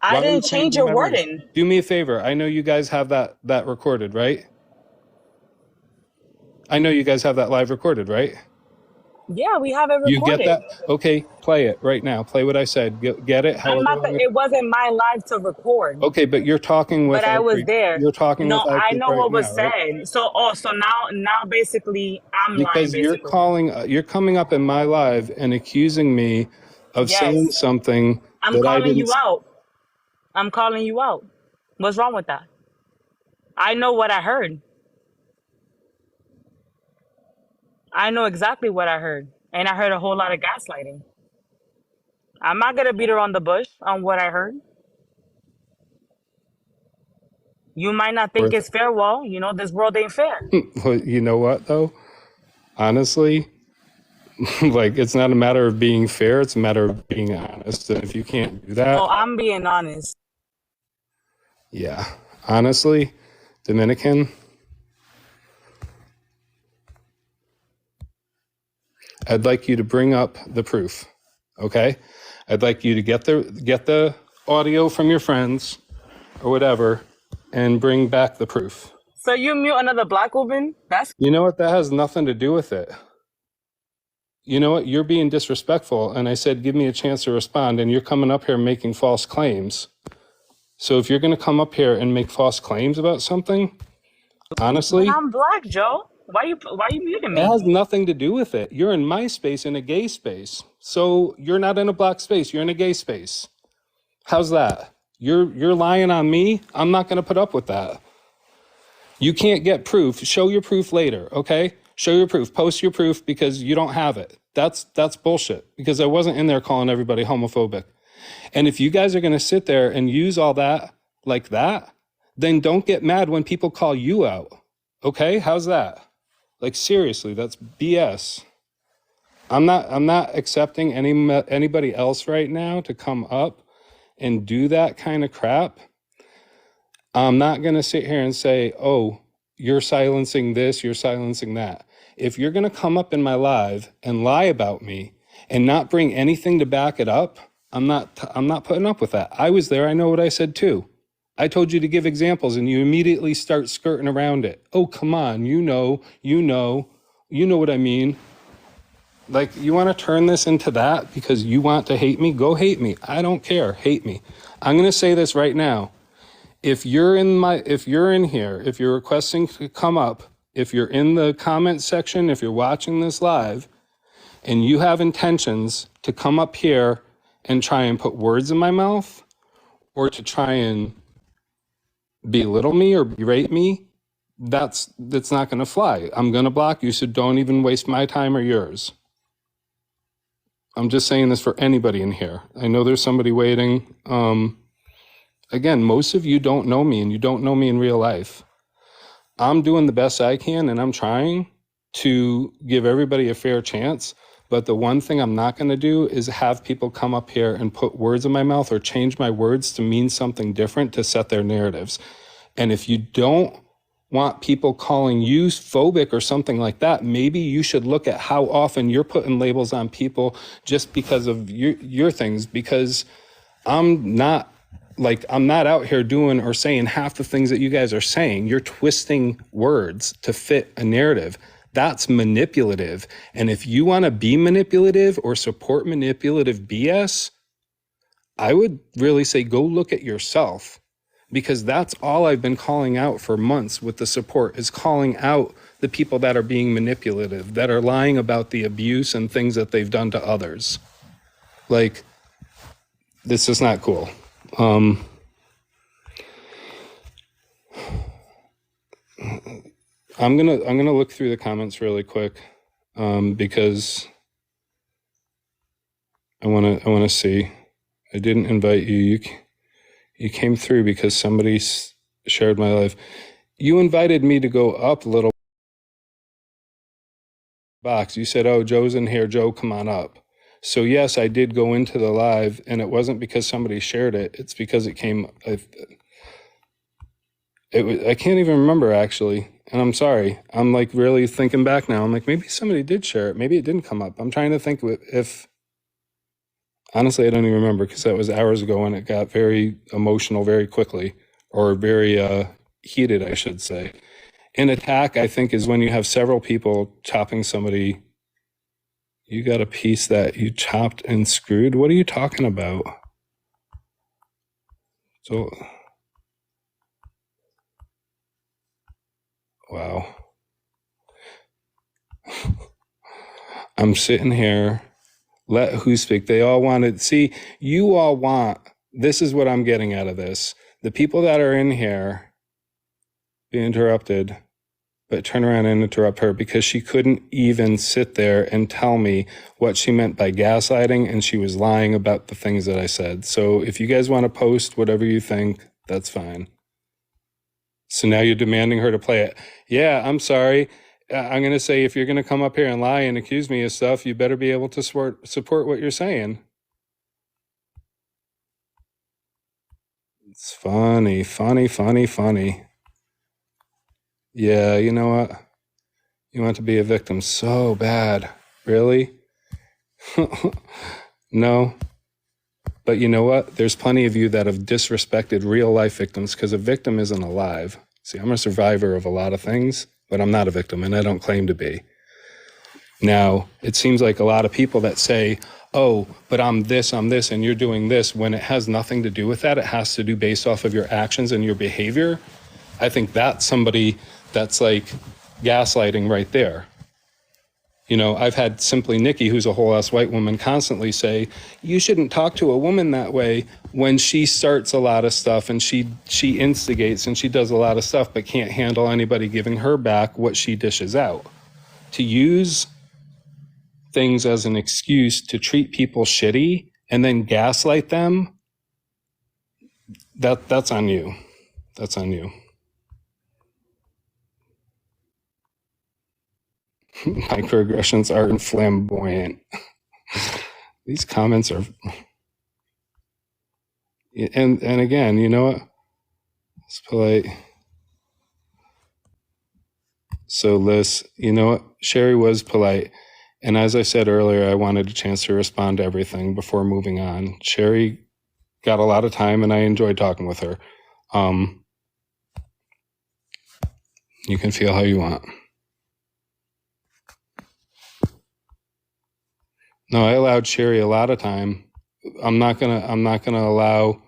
I Why are you didn't change changing your my wording? wording. Do me a favor. I know you guys have that recorded, right? I know you guys have that live recorded, right? Yeah, we have it You get recorded. that? Okay, play it right now. Play what I said. Get it I'm however not. long it. It wasn't my life to record, Okay, but you're talking but with I was Outbreak. there. You're talking No, with I Outbreak know right what was now, right? said. So now basically I'm lying. Because Basically, you're coming up in my live and accusing me of saying yes. something I'm that I calling didn't. you out. I'm calling you out. What's wrong with that? I know what I heard. I know exactly what I heard. And I heard a whole lot of gaslighting. I'm not gonna beat around the bush on what I heard. You might not think Worth. it's fair. Well, you know, this world ain't fair. But you know what though? Honestly, like it's not a matter of being fair; it's a matter of being honest. And if you can't do Oh, that, I'm being honest. yeah, honestly, Dominican, I'd like you to bring up the proof. Okay, I'd like you to get the audio from your friends or whatever, and bring back the proof. So you mute another black woman? That's You know what? That has nothing to do with it. You know what? You're being disrespectful. And I said, give me a chance to respond. And you're coming up here making false claims. So if you're going to come up here and make false claims about something, but honestly, I'm black, Joe. Why you muting it me? has nothing to do with it. You're in my space, in a gay space. So you're not in a black space. You're in a gay space. How's that? You're lying on me. I'm not going to put up with that. You can't get proof. Show your proof later, okay? Show your proof. Post your proof because you don't have it. That's bullshit because I wasn't in there calling everybody homophobic. And if you guys are going to sit there and use all that like that, then don't get mad when people call you out. Okay? How's that? Like seriously, that's BS. I'm not accepting anybody else right now to come up and do that kind of crap. I'm not going to sit here and say, oh, you're silencing this, you're silencing that. If you're going to come up in my live and lie about me and not bring anything to back it up, I'm not putting up with that. I was there. I know what I said too. I told you to give examples and you immediately start skirting around it. Oh, come on. You know what I mean. Like, you want to turn this into that because you want to hate me? Go hate me. I don't care. Hate me. I'm going to say this right now. If you're in here, if you're requesting to come up, if you're in the comment section, if you're watching this live and you have intentions to come up here and try and put words in my mouth or to try and belittle me or berate me, that's not going to fly. I'm going to block you, so don't even waste my time or yours. I'm just saying this for anybody in here. I know there's somebody waiting. Again, most of you don't know me and you don't know me in real life. I'm doing the best I can and I'm trying to give everybody a fair chance. But the one thing I'm not going to do is have people come up here and put words in my mouth or change my words to mean something different to set their narratives. And if you don't want people calling you phobic or something like that, maybe you should look at how often you're putting labels on people just because of your things, because I'm not out here doing or saying half the things that you guys are saying. You're twisting words to fit a narrative. That's manipulative. And if you want to be manipulative or support manipulative BS, I would really say go look at yourself, because that's all I've been calling out for months with the support, is calling out the people that are being manipulative, that are lying about the abuse and things that they've done to others. Like, this is not cool. I'm gonna look through the comments really quick, because I wanna see. I didn't invite you. You came through because somebody shared my life. You invited me to go up, little box. You said, "Oh, Joe's in here. Joe, come on up." So yes, I did go into the live, and it wasn't because somebody shared it. It's because it came. I can't even remember actually, and I'm sorry. I'm like really thinking back now. I'm like, maybe somebody did share it. Maybe it didn't come up. I'm trying to think if. Honestly, I don't even remember because that was hours ago, and it got very emotional very quickly, or very heated, I should say. An attack, I think, is when you have several people chopping somebody. You got a piece that you chopped and screwed? What are you talking about? So, wow. I'm sitting here. Let who speak. They all wanted, see, you all want, this is what I'm getting out of this. The people that are in here be interrupted, but turn around and interrupt her because she couldn't even sit there and tell me what she meant by gaslighting, and she was lying about the things that I said. So if you guys want to post whatever you think, that's fine. So now you're demanding her to play it. Yeah, I'm sorry. I'm going to say, if you're going to come up here and lie and accuse me of stuff, you better be able to support what you're saying. It's funny. Yeah, you know what? You want to be a victim so bad. Really? No. But you know what? There's plenty of you that have disrespected real life victims, because a victim isn't alive. See, I'm a survivor of a lot of things, but I'm not a victim, and I don't claim to be. Now, it seems like a lot of people that say, oh, but I'm this, and you're doing this, when it has nothing to do with that. It has to do based off of your actions and your behavior. I think that's somebody that's like gaslighting right there. You know, I've had Simply Nikki, who's a whole ass white woman, constantly say, you shouldn't talk to a woman that way, when she starts a lot of stuff and she instigates and she does a lot of stuff, but can't handle anybody giving her back what she dishes out. To use things as an excuse to treat people shitty and then gaslight them, that's on you. That's on you. Microaggressions aren't flamboyant. These comments are, and again, you know what? It's polite. So Liz, you know what? Sherry was polite. And as I said earlier, I wanted a chance to respond to everything before moving on. Sherry got a lot of time and I enjoyed talking with her. You can feel how you want. No, I allowed Sherry a lot of time. I'm not gonna allow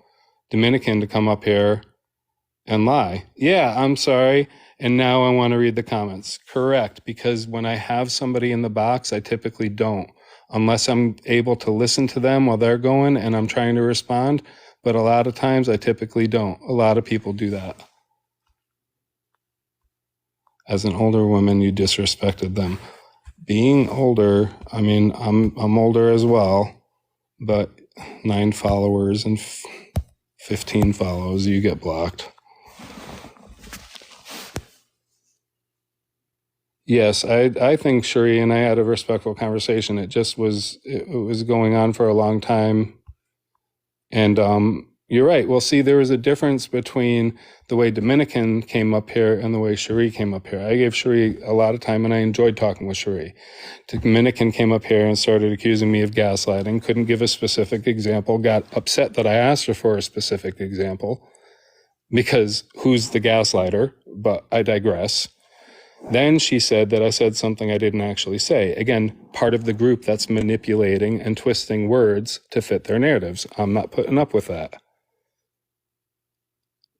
Dominican to come up here and lie. Yeah, I'm sorry. And now I want to read the comments. Correct, because when I have somebody in the box, I typically don't, unless I'm able to listen to them while they're going and I'm trying to respond. But a lot of times I typically don't. A lot of people do that. As an older woman, you disrespected them. Being older, I mean, I'm older as well, but 9 followers and 15 follows, you get blocked. Yes, I think Sherry and I had a respectful conversation. It was going on for a long time. And you're right. Well, see, there was a difference between the way Dominican came up here and the way Sherry came up here. I gave Sherry a lot of time and I enjoyed talking with Sherry. Dominican came up here and started accusing me of gaslighting, couldn't give a specific example, got upset that I asked her for a specific example because who's the gaslighter? But I digress. Then she said that I said something I didn't actually say. Again, part of the group that's manipulating and twisting words to fit their narratives. I'm not putting up with that.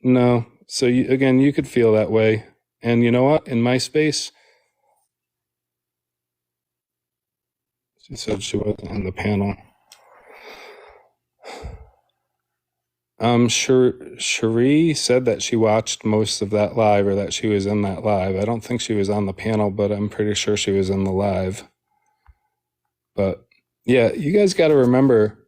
No. So again, you could feel that way. And you know what? In my space, she said she wasn't in the panel. Cherie said that she watched most of that live, or that she was in that live. I don't think she was on the panel, but I'm pretty sure she was in the live. But yeah, you guys got to remember,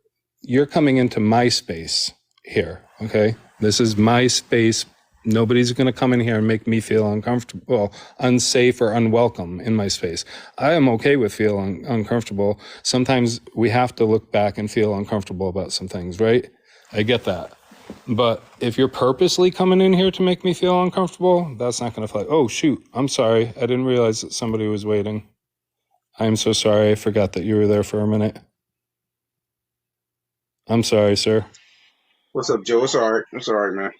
you're coming into my space here, okay? This is my space. Nobody's going to come in here and make me feel uncomfortable, unsafe, or unwelcome in my space. I am okay with feeling uncomfortable. Sometimes we have to look back and feel uncomfortable about some things, right? I get that. But if you're purposely coming in here to make me feel uncomfortable, that's not going to fly. Oh, shoot. I'm sorry. I didn't realize that somebody was waiting. I'm so sorry. I forgot that you were there for a minute. I'm sorry, sir. What's up, Joe? It's all right. It's all right, man.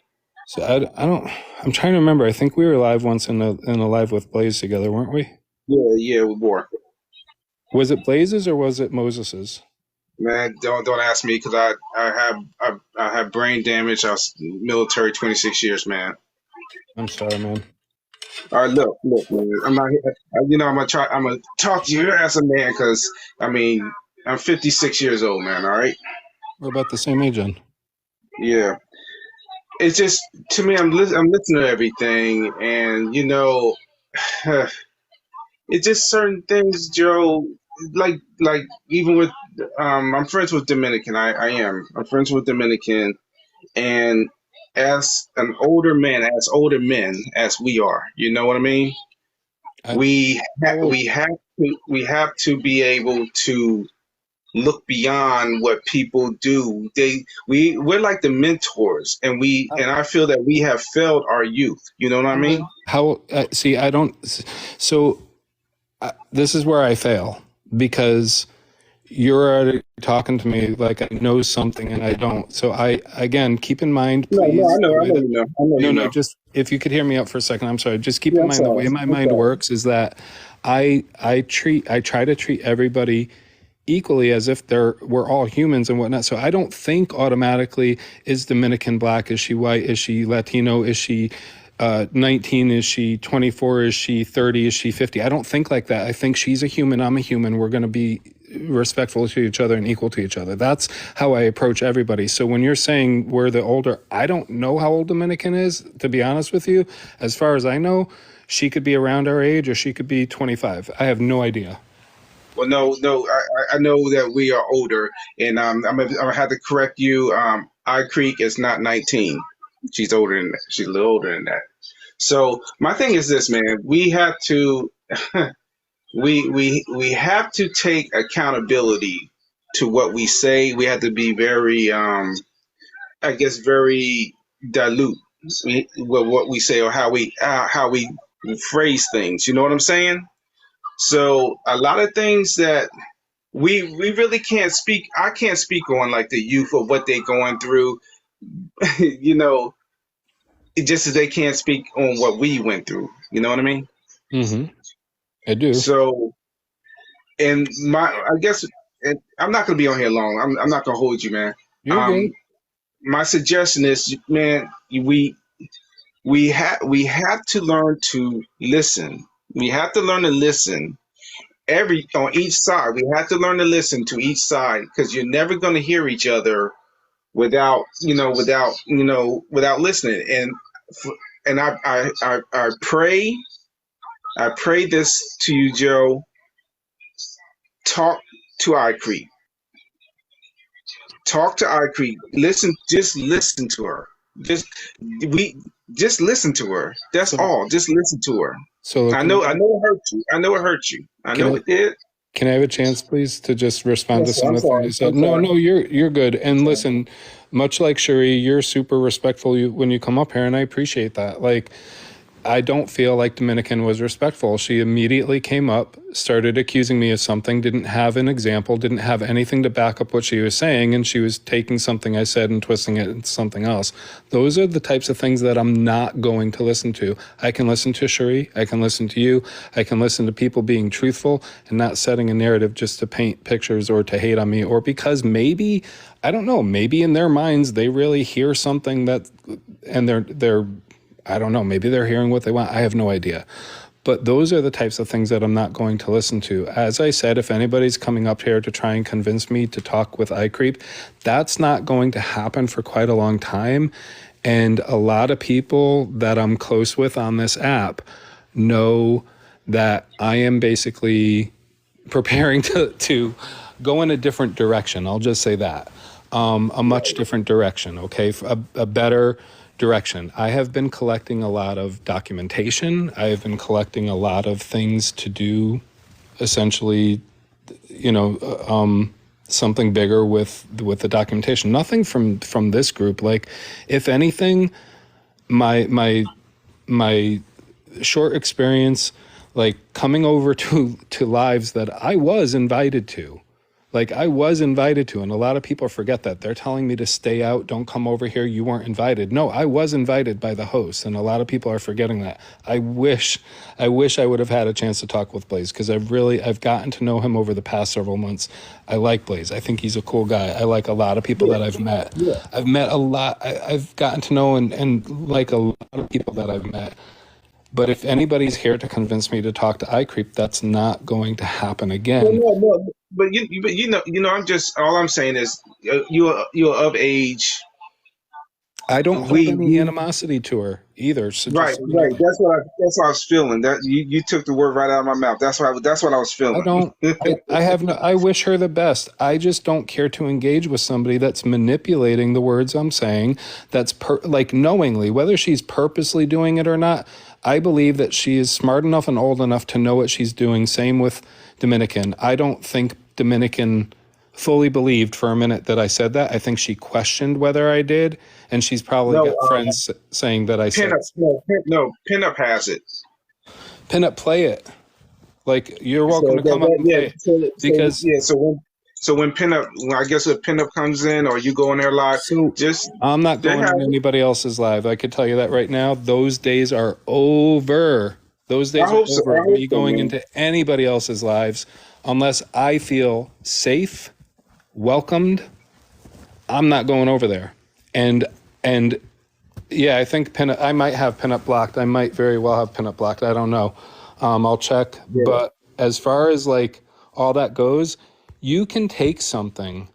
So I'm trying to remember. I think we were live once in a live with Blaze together, weren't we? Yeah, we were. Was it Blaze's or was it Moses's? Man, don't ask me because I have brain damage. I was military 26 years, man. I'm sorry, man. All right, look, man. I'm not here. I'm gonna talk to you as a man because I mean I'm 56 years old, man. All right. We're about the same age, then. Yeah. It's just to me, I'm listening to everything, and it's just certain things, Joe. Like even with I'm friends with Dominican. I am. I'm friends with Dominican, and as an older man, as older men as we are, you know what I mean. We have to be able to look beyond what people do. We're like the mentors, and I feel that we have failed our youth. You know what I mean? See, I don't. So this is where I fail, because you're already talking to me like I know something and I don't. So again, keep in mind, please. No, I know you know. Just if you could hear me out for a second, I'm sorry. Just keep in mind the way my mind works is that I try to treat everybody equally as if we're all humans and whatnot. So I don't think automatically, is Dominican black? Is she white? Is she Latino? Is she 19? Is she 24? Is she 30? Is she 50? I don't think like that. I think she's a human. I'm a human. We're going to be respectful to each other and equal to each other. That's how I approach everybody. So when you're saying we're the older, I don't know how old Dominican is, to be honest with you. As far as I know, she could be around our age or she could be 25. I have no idea. Well, no, I know that we are older, and I'm gonna have to correct you. I Creek is not 19. She's older than that. She's a little older than that. So my thing is this, man. We have to we have to take accountability to what we say. We have to be very, I guess, very dilute with what we say or how we phrase things. You know what I'm saying? So a lot of things that we really can't speak. I can't speak on like the youth or what they're going through. You know, just as they can't speak on what we went through. You know what I mean? Mm-hmm. I do. So, and I guess, and I'm not gonna be on here long. I'm not gonna hold you, man. You're good. My suggestion is, man, we have to learn to listen. We have to learn to listen on each side. We have to learn to listen to each side because you're never going to hear each other without listening. And I pray this to you, Joe. Talk to iCreep. Talk to iCreep. Listen, just listen to her. Just we just listen to her. That's So, all. Just listen to her. so I can know it hurt you. I know it hurt you. I can know I it did. can I have a chance, please, to just respond to Yes, some I'm of the things sorry. you I'm said? No, sorry. no, you're good. And listen, much like Sheree, you're super respectful when you come up here, and I appreciate that. Like, I don't feel like Dominican was respectful. She immediately came up, started accusing me of something, didn't have an example, didn't have anything to back up what she was saying, and she was taking something I said and twisting it into something else. Those are the types of things that I'm not going to listen to. I can listen to Cherie, I can listen to you, I can listen to people being truthful and not setting a narrative just to paint pictures or to hate on me, or because maybe, I don't know, maybe in their minds they really hear something that, and they're I don't know, maybe they're hearing what they want. I have no idea. But those are the types of things that I'm not going to listen to. As I said, if anybody's coming up here to try and convince me to talk with iCreep, that's not going to happen for quite a long time. And a lot of people that I'm close with on this app know that I am basically preparing to go in a different direction. I'll just say that. A much different direction, okay? A better direction. I have been collecting a lot of documentation. I have been collecting a lot of things to do, essentially, something bigger with the documentation. Nothing from this group. Like, if anything, my short experience, like coming over to lives that I was invited to. Like, I was invited to, and a lot of people forget that. They're telling me to stay out, don't come over here, you weren't invited. No, I was invited by the host, and a lot of people are forgetting that. I wish I would have had a chance to talk with Blaze, because I've gotten to know him over the past several months. I like Blaze. I think he's a cool guy. I like a lot of people that I've met. I've met a lot. I've gotten to know and like a lot of people that I've met. But if anybody's here to convince me to talk to iCreep, that's not going to happen again. No. But I'm just all I'm saying is you're of age. I don't hold any We animosity to her either. So Right, just so you right. know, That's what I was feeling. That you took the word right out of my mouth. That's what I was I feeling. don't. I have no. I wish her the best. I just don't care to engage with somebody that's manipulating the words I'm saying. That's like knowingly, whether she's purposely doing it or not. I believe that she is smart enough and old enough to know what she's doing. Same with Dominican. I don't think Dominican fully believed for a minute that I said that. I think she questioned whether I did, and she's probably No, got friends saying that I said. Pinup has it. Pin up, play it. Like, you're So welcome to come up and play it, because when pinup, I guess if pinup comes in or you go in there live, so just I'm not they going have on it. anybody else's live. I could tell you that right now. Those days are over. Those I days are hope so. over I of hope me so, going man. into anybody else's lives unless I feel safe, welcomed. I'm not going over there. And yeah, I think pinup. I might have pinup blocked. I might very well have pinup blocked. I don't know. I'll check. Yeah. But as far as like all that goes, you can take something,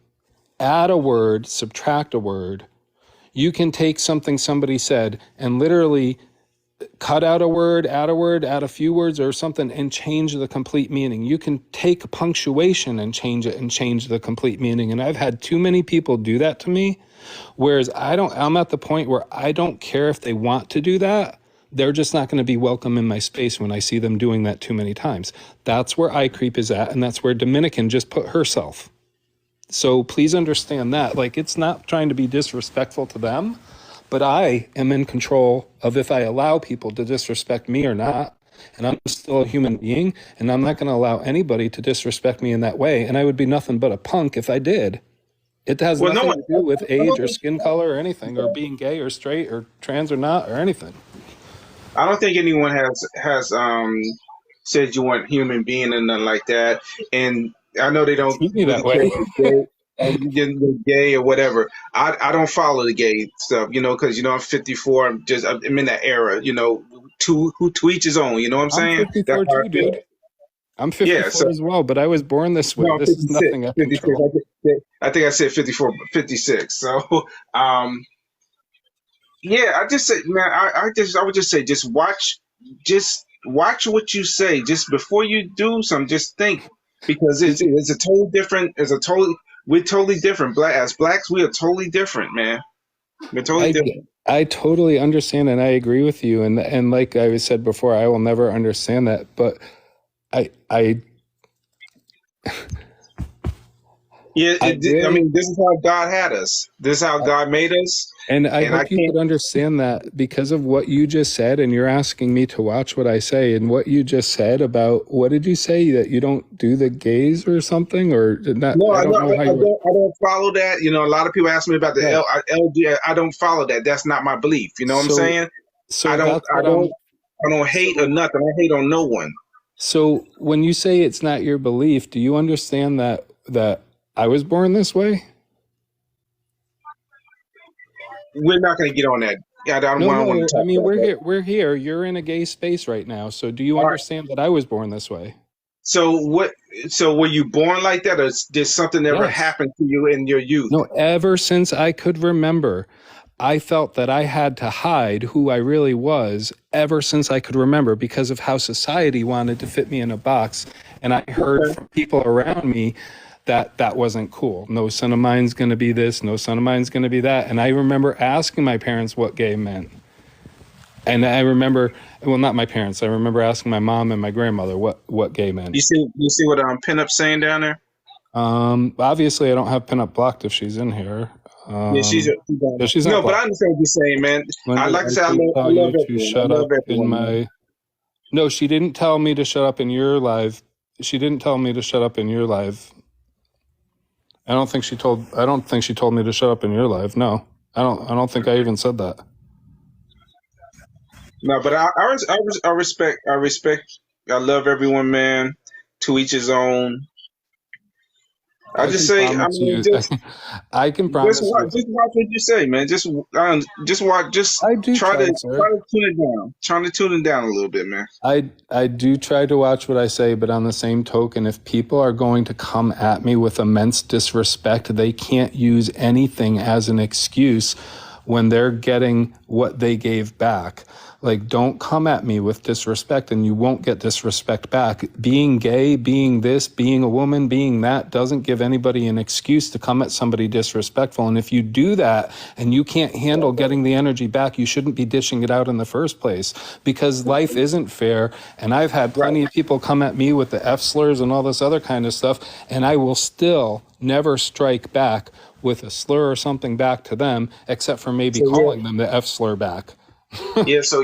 add a word, subtract a word. You can take something somebody said and literally cut out a word, add a few words or something, and change the complete meaning. You can take punctuation and change it and change the complete meaning. And I've had too many people do that to me. Whereas I'm at the point where I don't care if they want to do that. they're just not going to be welcome in my space when I see them doing that too many times. That's where I creep is at, and that's where Dominican just put herself. So please understand that. Like, it's not trying to be disrespectful to them, but I am in control of if I allow people to disrespect me or not. And I'm still a human being, and I'm not going to allow anybody to disrespect me in that way. And I would be nothing but a punk if I did. It has Well, no nothing one. to do with I age don't or think. skin color or anything, or being gay or straight or trans or not or anything. I don't think anyone has said you weren't human being and nothing like that. And I know they don't Treat me that really care way. if you're gay or you're gay or whatever. I don't follow the gay stuff, because I'm 54. I'm in that era. To each his own. You know what I'm I'm saying? That's 54 how I too, feel. dude. I'm Yeah. So 54 as well, but I was born this way. no, This is 56. nothing I 56. control. I think I said 54, 56. So um, yeah, I just say, man, I would just say, just watch what you say. Just before you do something, just think, because Did you? it's a totally different. We're totally different. As blacks, we are totally different, man. We're totally I different. I totally understand and I agree with you. And like I said before, I will never understand that. But I Yeah, I I really mean, this is how God had us. This is how God made us, and I and I hope you can't. could understand that because of what you just said, and you're asking me to watch what I say, and what you just said about what did you say that you don't do the gays or something or not? No, I I don't know know how I you don't. I don't follow that. A lot of people ask me about the right. LG. I don't follow that. That's not my belief. You know what I'm So saying? I so don't. that's I what don't. I'm. I don't hate or So nothing. I hate on no one. so when you say it's not your belief, do you understand that I was born this way? We're not going to get on that. Yeah, I don't No, want no. to I talk mean, about we're that. here. We're here. You're in a gay space right now. So do you All right. understand that I was born this way? So what? So were you born like that, or did something ever Yes. happen to you in your youth? No, ever since I could remember, I felt that I had to hide who I really was ever since I could remember because of how society wanted to fit me in a box. And I heard Okay. from people around me that that wasn't cool. No son of mine's going to be this, no son of mine's going to be that. And I remember asking my parents what gay meant. And I remember, well, not my parents. I remember asking my mom and my grandmother what gay meant. You see what Pinup's saying down there? Obviously, I don't have pinup blocked if she's in here. Yeah, she's down Yeah, there. she's not No, but I blocked. understand what you're saying, man. When I did like I I said, I tell love you to everyone. I shut love up in everyone, man. my? No, she didn't tell me to shut up in your live. She didn't tell me to shut up in your live. I don't think she told me to shut up in your live. No, I don't think I even said that. No, but I respect. I respect. I love everyone, man. To each his own. I I just can say, I promise mean, you. I can promise you. just watch what you say, man. Just watch. Just I do try to try, sir. tune it down. Trying to tune it down a little bit, man. I do try to watch what I say, but on the same token, if people are going to come at me with immense disrespect, they can't use anything as an excuse when they're getting what they gave back. Like, don't come at me with disrespect and you won't get disrespect back. Being gay, being this, being a woman, being that doesn't give anybody an excuse to come at somebody disrespectful. And if you do that and you can't handle getting the energy back, you shouldn't be dishing it out in the first place because life isn't fair. And I've had Right. plenty of people come at me with the F slurs and all this other kind of stuff, and I will still never strike back with a slur or something back to them, except for maybe So yeah, calling them the F slur back. yeah. So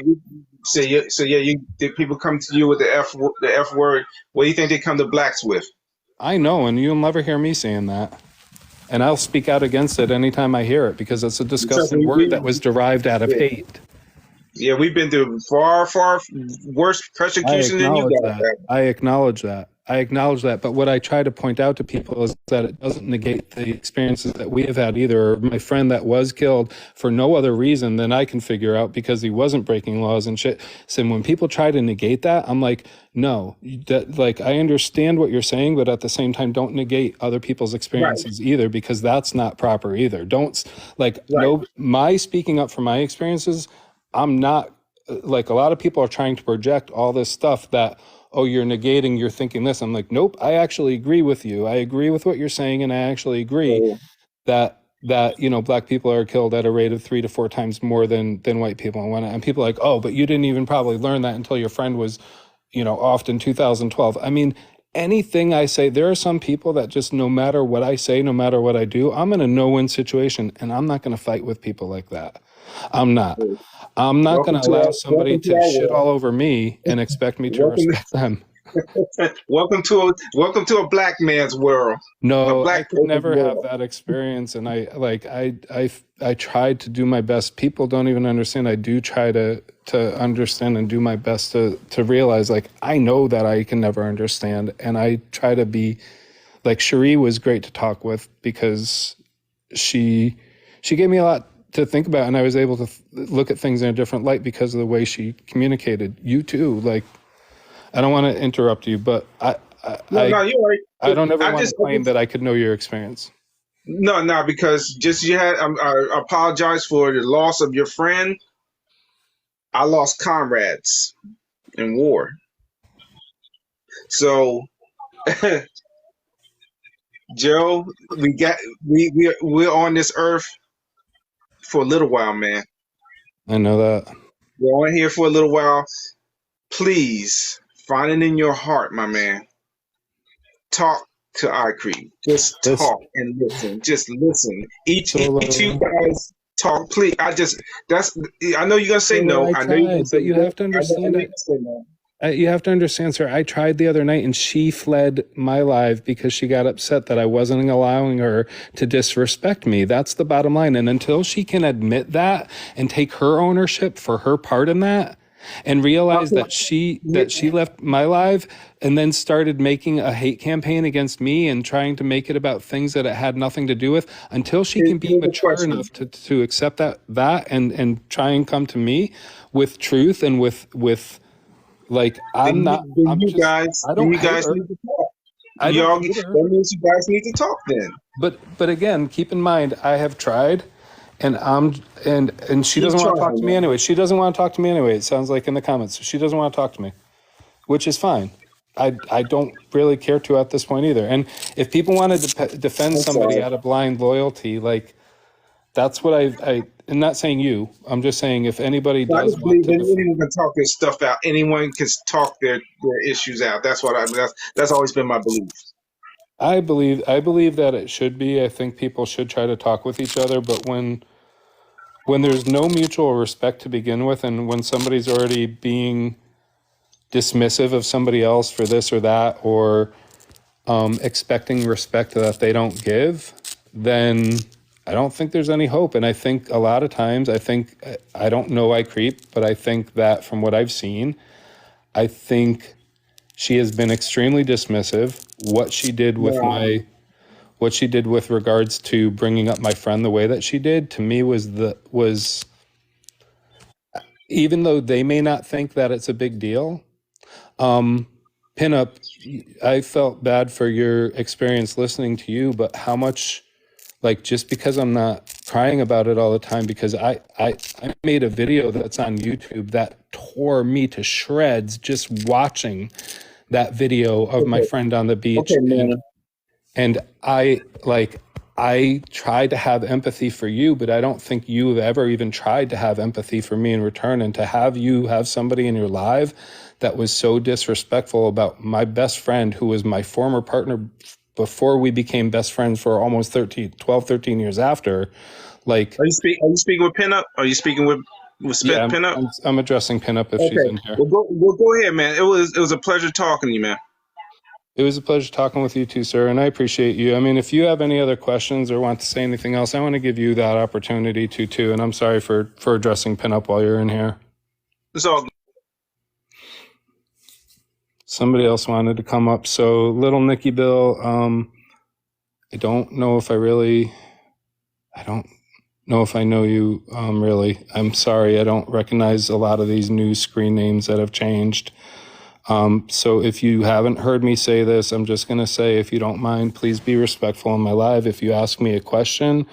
yeah, did people come to you with the F word? What do you think they come to blacks with? I know, and you'll never hear me saying that. And I'll speak out against it anytime I hear it because it's a Trust disgusting me, word that was derived out of yeah, hate. yeah, we've been through far worse I persecution than you acknowledge guys that. have. I acknowledge that. I acknowledge that. But what I try to point out to people is that it doesn't negate the experiences that we have had either. Or my friend that was killed for no other reason than I can figure out because he wasn't breaking laws and shit. So when people try to negate that, I'm like, no, like I understand what you're saying, but at the same time, don't negate other people's Right, experiences either because that's not proper either. Don't like right. no my speaking up for my experiences. I'm not like a lot of people are trying to project all this stuff that oh you're negating you're thinking this. I'm like nope, I actually agree with you. I agree with what you're saying and I actually agree So that that, you know, black people are killed at a rate of 3 to 4 times more than white people. And people are like, oh, but you didn't even probably learn that until your friend was, you know, off in 2012. I mean, anything I say, there are some people that just, no matter what I say, no matter what I do, I'm in a no-win situation, and I'm not going to fight with people like that. I'm not. I'm not going to allow somebody to our shit all world. over me and expect me to Welcome, respect them. welcome to a black man's world, a No, I black could person's never have world. that experience, and I tried to do my best. People don't even understand. I do try to understand and do my best to realize, like, I know that I can never understand, and I try to be like, Cherie was great to talk with because she gave me a lot to think about, and I was able to look at things in a different light because of the way she communicated. You too. Like, I don't want to interrupt you, but No, you're right. I don't ever I want just, to claim that I could know your experience. no, because just you had. I apologize for the loss of your friend. I lost comrades in war, so Joe, we're on this earth for a little while, man. I know that. We're on here for a little while. Please find it in your heart, my man. Talk to iCream. Just This talk and listen. Just listen. Each you Solo. guys talk, please. That's. I know you're gonna say Solo, no. I I know you're gonna tried, say but you no. have to I know understand you're that. gonna say no. You have to understand, sir. I tried the other night, and she fled my live because she got upset that I wasn't allowing her to disrespect me. That's the bottom line. And until she can admit that and take her ownership for her part in that, and realize that she left my live and then started making a hate campaign against me and trying to make it about things that it had nothing to do with, until she can be Here's the mature question. enough to accept that and try and come to me with truth and with like, I'm not, I'm just, I Then don't you hate guys her. need to talk. I don't hate her. That means you guys need to talk then. But again, keep in mind, I have tried, and and she Keep doesn't want to talk trying, to me man. anyway. She doesn't want to talk to me anyway. It sounds like in the comments. She doesn't want to talk to me, which is fine. I don't really care to at this point either. And if people want to defend I'm somebody sorry. out of blind loyalty, like, that's what I'm not saying you. I'm just saying, if anybody I does just want believe to that anyone can talk their stuff out. Anyone can talk their issues out. That's always been my belief. I believe that it should be. I think people should try to talk with each other, but when there's no mutual respect to begin with, and when somebody's already being dismissive of somebody else for this or that, or expecting respect that they don't give, then I don't think there's any hope. And I think a lot of times, I don't know, I creep, but I think that from what I've seen, I think she has been extremely dismissive. Wow. What she did with regards to bringing up my friend the way that she did, to me, was, even though they may not think that it's a big deal, Pinup, I felt bad for your experience listening to you, but how much, like, just because I'm not crying about it all the time, because I made a video that's on YouTube that tore me to shreds just watching that video of my Okay. friend on the beach. Okay, and man. and I tried to have empathy for you, but I don't think you have ever even tried to have empathy for me in return. And to have you have somebody in your life that was so disrespectful about my best friend, who was my former partner before we became best friends for almost 13 years after, like, Are you speaking with Pinup? Are you speaking with yeah, Pinup? I'm addressing Pinup if she's Okay. in here. Well, go ahead, man. It was a pleasure talking to you, man. It was a pleasure talking with you too, sir, and I appreciate you. I mean, if you have any other questions or want to say anything else, I want to give you that opportunity to too. And I'm sorry for addressing Pinup while you're in here. It's all Somebody else wanted to come up. So, little Nicky Bill, I don't know if I don't know if I know you, really. I'm sorry, I don't recognize a lot of these new screen names that have changed. So if you haven't heard me say this, I'm just going to say, if you don't mind, please be respectful in my live. If you ask me a question,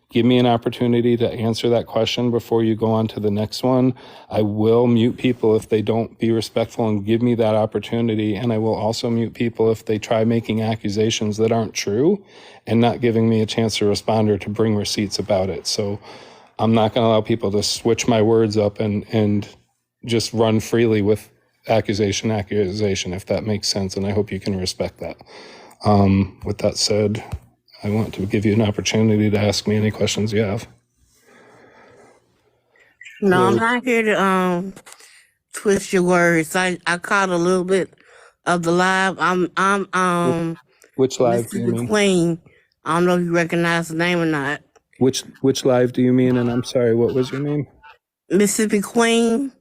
give me an opportunity to answer that question before you go on to the next one. I will mute people if they don't be respectful and give me that opportunity. And I will also mute people if they try making accusations that aren't true and not giving me a chance to respond or to bring receipts about it. So I'm not going to allow people to switch my words up and just run freely with accusation, if that makes sense. And I hope you can respect that. With that said, I want to give you an opportunity to ask me any questions you have. No, I'm not here to twist your words. I caught a little bit of the live. I'm Which live do you Mississippi mean? Queen. I don't know if you recognize the name or not. Which live do you mean? And I'm sorry, what was your name? Mississippi Queen.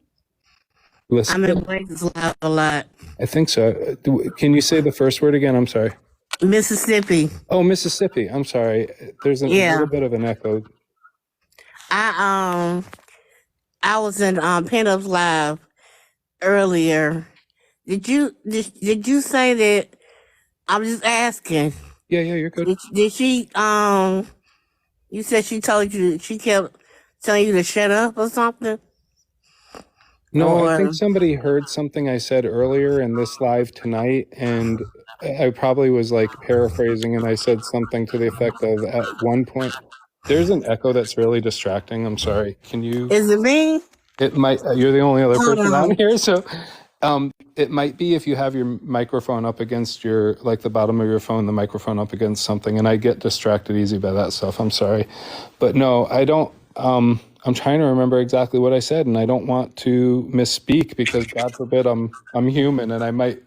Listen, I'm in Blake's live a lot. I think so. Can you say the first word again? I'm sorry. Mississippi. Oh, Mississippi. I'm sorry. There's a little bit of an echo. I was in Pinups Live earlier. Did you say that? I'm just asking. Yeah, you're good. Did she you said she told you, she kept telling you to shut up or something? No, I think somebody heard something I said earlier in this live tonight, and I probably was like paraphrasing, and I said something to the effect of, at one point, there's an echo that's really distracting. I'm sorry. Can you? Is it me? It might. You're the only other person on here, so it might be if you have your microphone up against your, like the bottom of your phone, the microphone up against something, and I get distracted easy by that stuff. I'm sorry, but no, I don't. I'm trying to remember exactly what I said, and I don't want to misspeak because God forbid I'm human and I might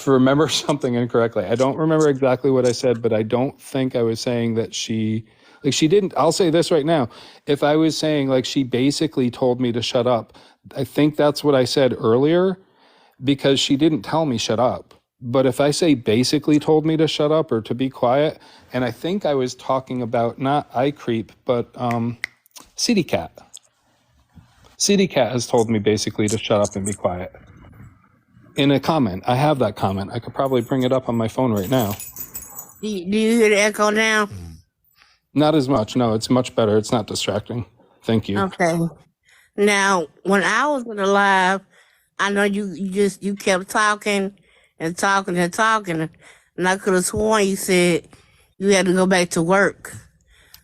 remember something incorrectly. I don't remember exactly what I said, but I don't think I was saying that she didn't. I'll say this right now. If I was saying like she basically told me to shut up, I think that's what I said earlier because she didn't tell me shut up. But if I say basically told me to shut up or to be quiet, and I think I was talking about not iCreep, but CD Cat. CD Cat has told me basically to shut up and be quiet. In a comment, I have that comment. I could probably bring it up on my phone right now. Do you hear the echo now? Not as much. No, it's much better. It's not distracting. Thank you. Okay. Now, when I was in the live, I know you kept talking and talking and talking, and I could have sworn you said you had to go back to work.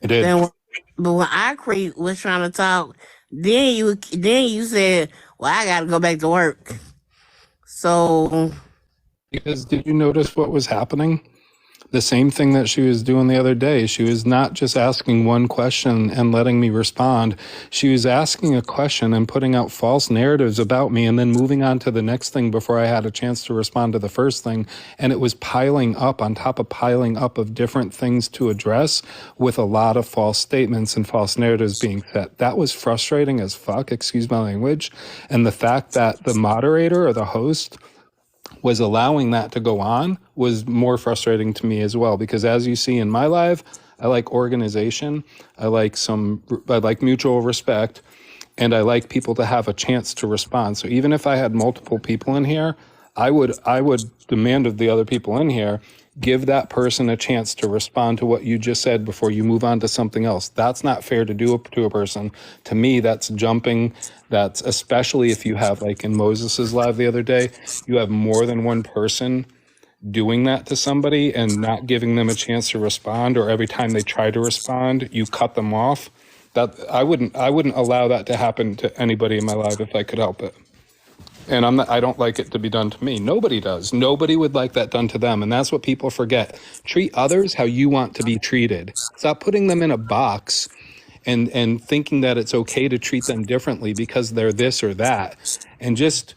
I did. But when iCreep was trying to talk, then you said, "Well, I got to go back to work." So, because did you notice what was happening? The same thing that she was doing the other day. She was not just asking one question and letting me respond. She was asking a question and putting out false narratives about me and then moving on to the next thing before I had a chance to respond to the first thing. And it was piling up on top of piling up of different things to address with a lot of false statements and false narratives being set. That was frustrating as fuck, excuse my language. And the fact that the moderator or the host was allowing that to go on was more frustrating to me as well, because as you see in my live, I like organization, I like mutual respect, and I like people to have a chance to respond. So even if I had multiple people in here, I would demand of the other people in here, give that person a chance to respond to what you just said before you move on to something else. That's not fair to do to a person. To me, that's jumping. That's especially if you have, like in Moses's live the other day, you have more than one person doing that to somebody and not giving them a chance to respond, or every time they try to respond, you cut them off. That I wouldn't allow that to happen to anybody in my life if I could help it. And I don't like it to be done to me. Nobody does. Nobody would like that done to them. And that's what people forget. Treat others how you want to be treated. Stop putting them in a box and thinking that it's okay to treat them differently because they're this or that. And just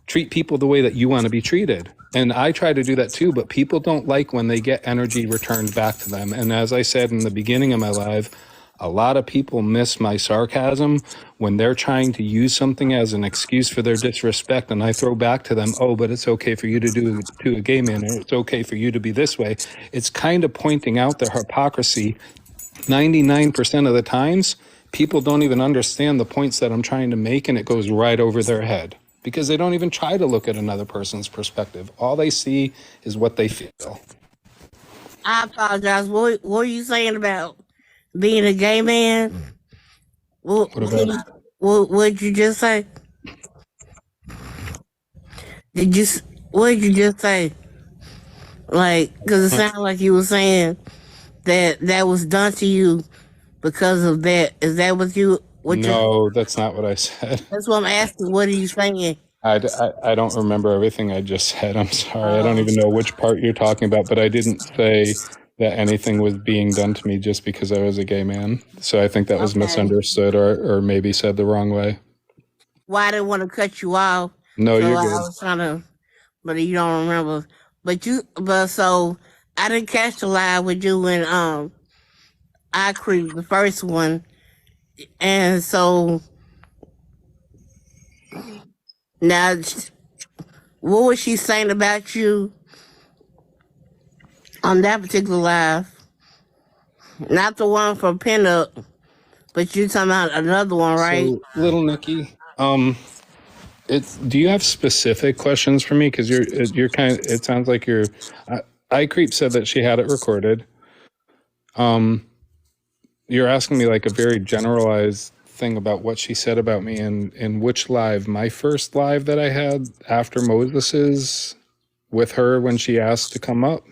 treat people the way that you want to be treated. And I try to do that too, but people don't like when they get energy returned back to them. And as I said in the beginning of my live, a lot of people miss my sarcasm when they're trying to use something as an excuse for their disrespect. And I throw back to them, oh, but it's okay for you to do to a gay man, or it's okay for you to be this way. It's kind of pointing out their hypocrisy. 99% of the times, people don't even understand the points that I'm trying to make, and it goes right over their head because they don't even try to look at another person's perspective. All they see is what they feel. I apologize. What were you saying about being a gay man. What, What about it? what'd you just say? Did you? What did you just say? Like, because it sounded like you were saying that was done to you because of that. Is that what you? What you? No, that's not what I said. That's what I'm asking. What are you saying? I don't remember everything I just said. I'm sorry. I don't Oh, even know which part you're talking about, but I didn't say that anything was being done to me just because I was a gay man. So I think that was okay. misunderstood or maybe said the wrong way. Well, I didn't want to cut you off, No, so you're I good. was trying to, but you don't remember. But so I didn't catch the live with you when I creeped the first one, and so now what was she saying about you on that particular live? Not the one for pinup, but you talking about another one, right? So, little Nikki, do you have specific questions for me? Because you're kind of, it sounds like I Creep said that she had it recorded. You're asking me like a very generalized thing about what she said about me in which live? My first live that I had after Moses's with her when she asked to come up?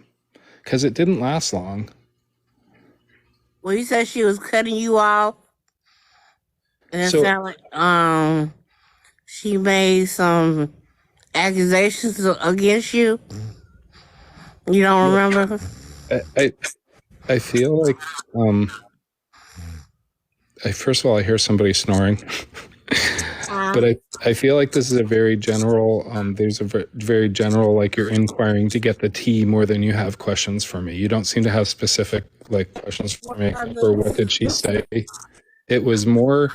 Because it didn't last long. Well, you said she was cutting you off, and it So, sounded like she made some accusations against you. You don't yeah, remember? I, I feel like, first of all, I hear somebody snoring. Uh, But I feel like this is a very general, there's a very general, like you're inquiring to get the tea more than you have questions for me. You don't seem to have specific like questions for me or what did she say? It was more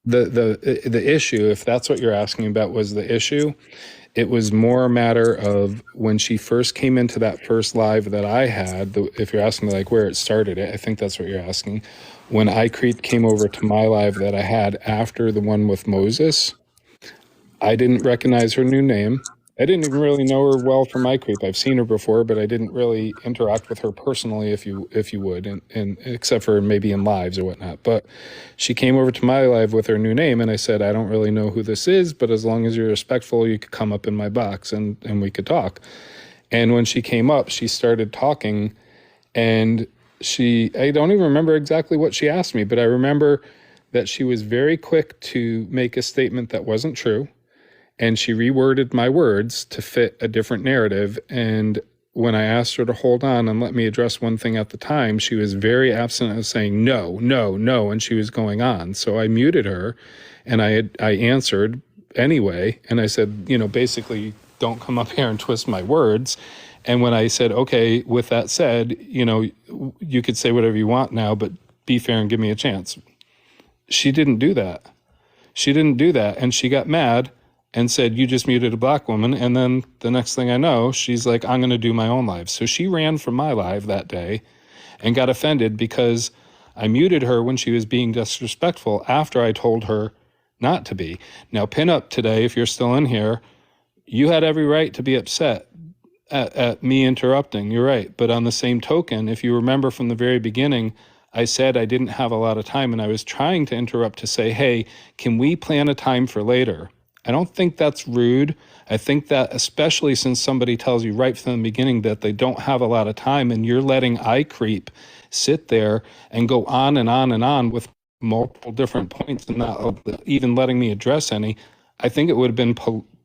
the issue, if that's what you're asking about was the issue. It was more a matter of when she first came into that first live that I had, if you're asking me like where it started, I think that's what you're asking. When came over to my live that I had after the one with Moses, I didn't recognize her new name. I didn't even really know her well from iCreep. I've seen her before, but I didn't really interact with her personally, if you would, and except for maybe in lives or whatnot. But she came over to my live with her new name, and I said, I don't really know who this is, but as long as you're respectful, you could come up in my box and we could talk. And when she came up, she started talking, and I don't even remember exactly what she asked me, but I remember that she was very quick to make a statement that wasn't true. And she reworded my words to fit a different narrative. And when I asked her to hold on and let me address one thing at the time, she was very absent of saying no, no, no, and she was going on. So I muted her, and I answered anyway, and I said, basically, don't come up here and twist my words. And when I said, okay, with that said, you could say whatever you want now, but be fair and give me a chance. She didn't do that. And she got mad and said, you just muted a black woman. And then the next thing I know, she's like, I'm going to do my own live. So she ran from my live that day and got offended because I muted her when she was being disrespectful after I told her not to be. Now, pin up today, if you're still in here, you had every right to be upset at me interrupting. You're right. But on the same token, if you remember from the very beginning, I said I didn't have a lot of time and I was trying to interrupt to say, hey, can we plan a time for later? I don't think that's rude. I think that especially since somebody tells you right from the beginning that they don't have a lot of time and you're letting iCreep sit there and go on and on and on with multiple different points and not even letting me address any, I think it would have been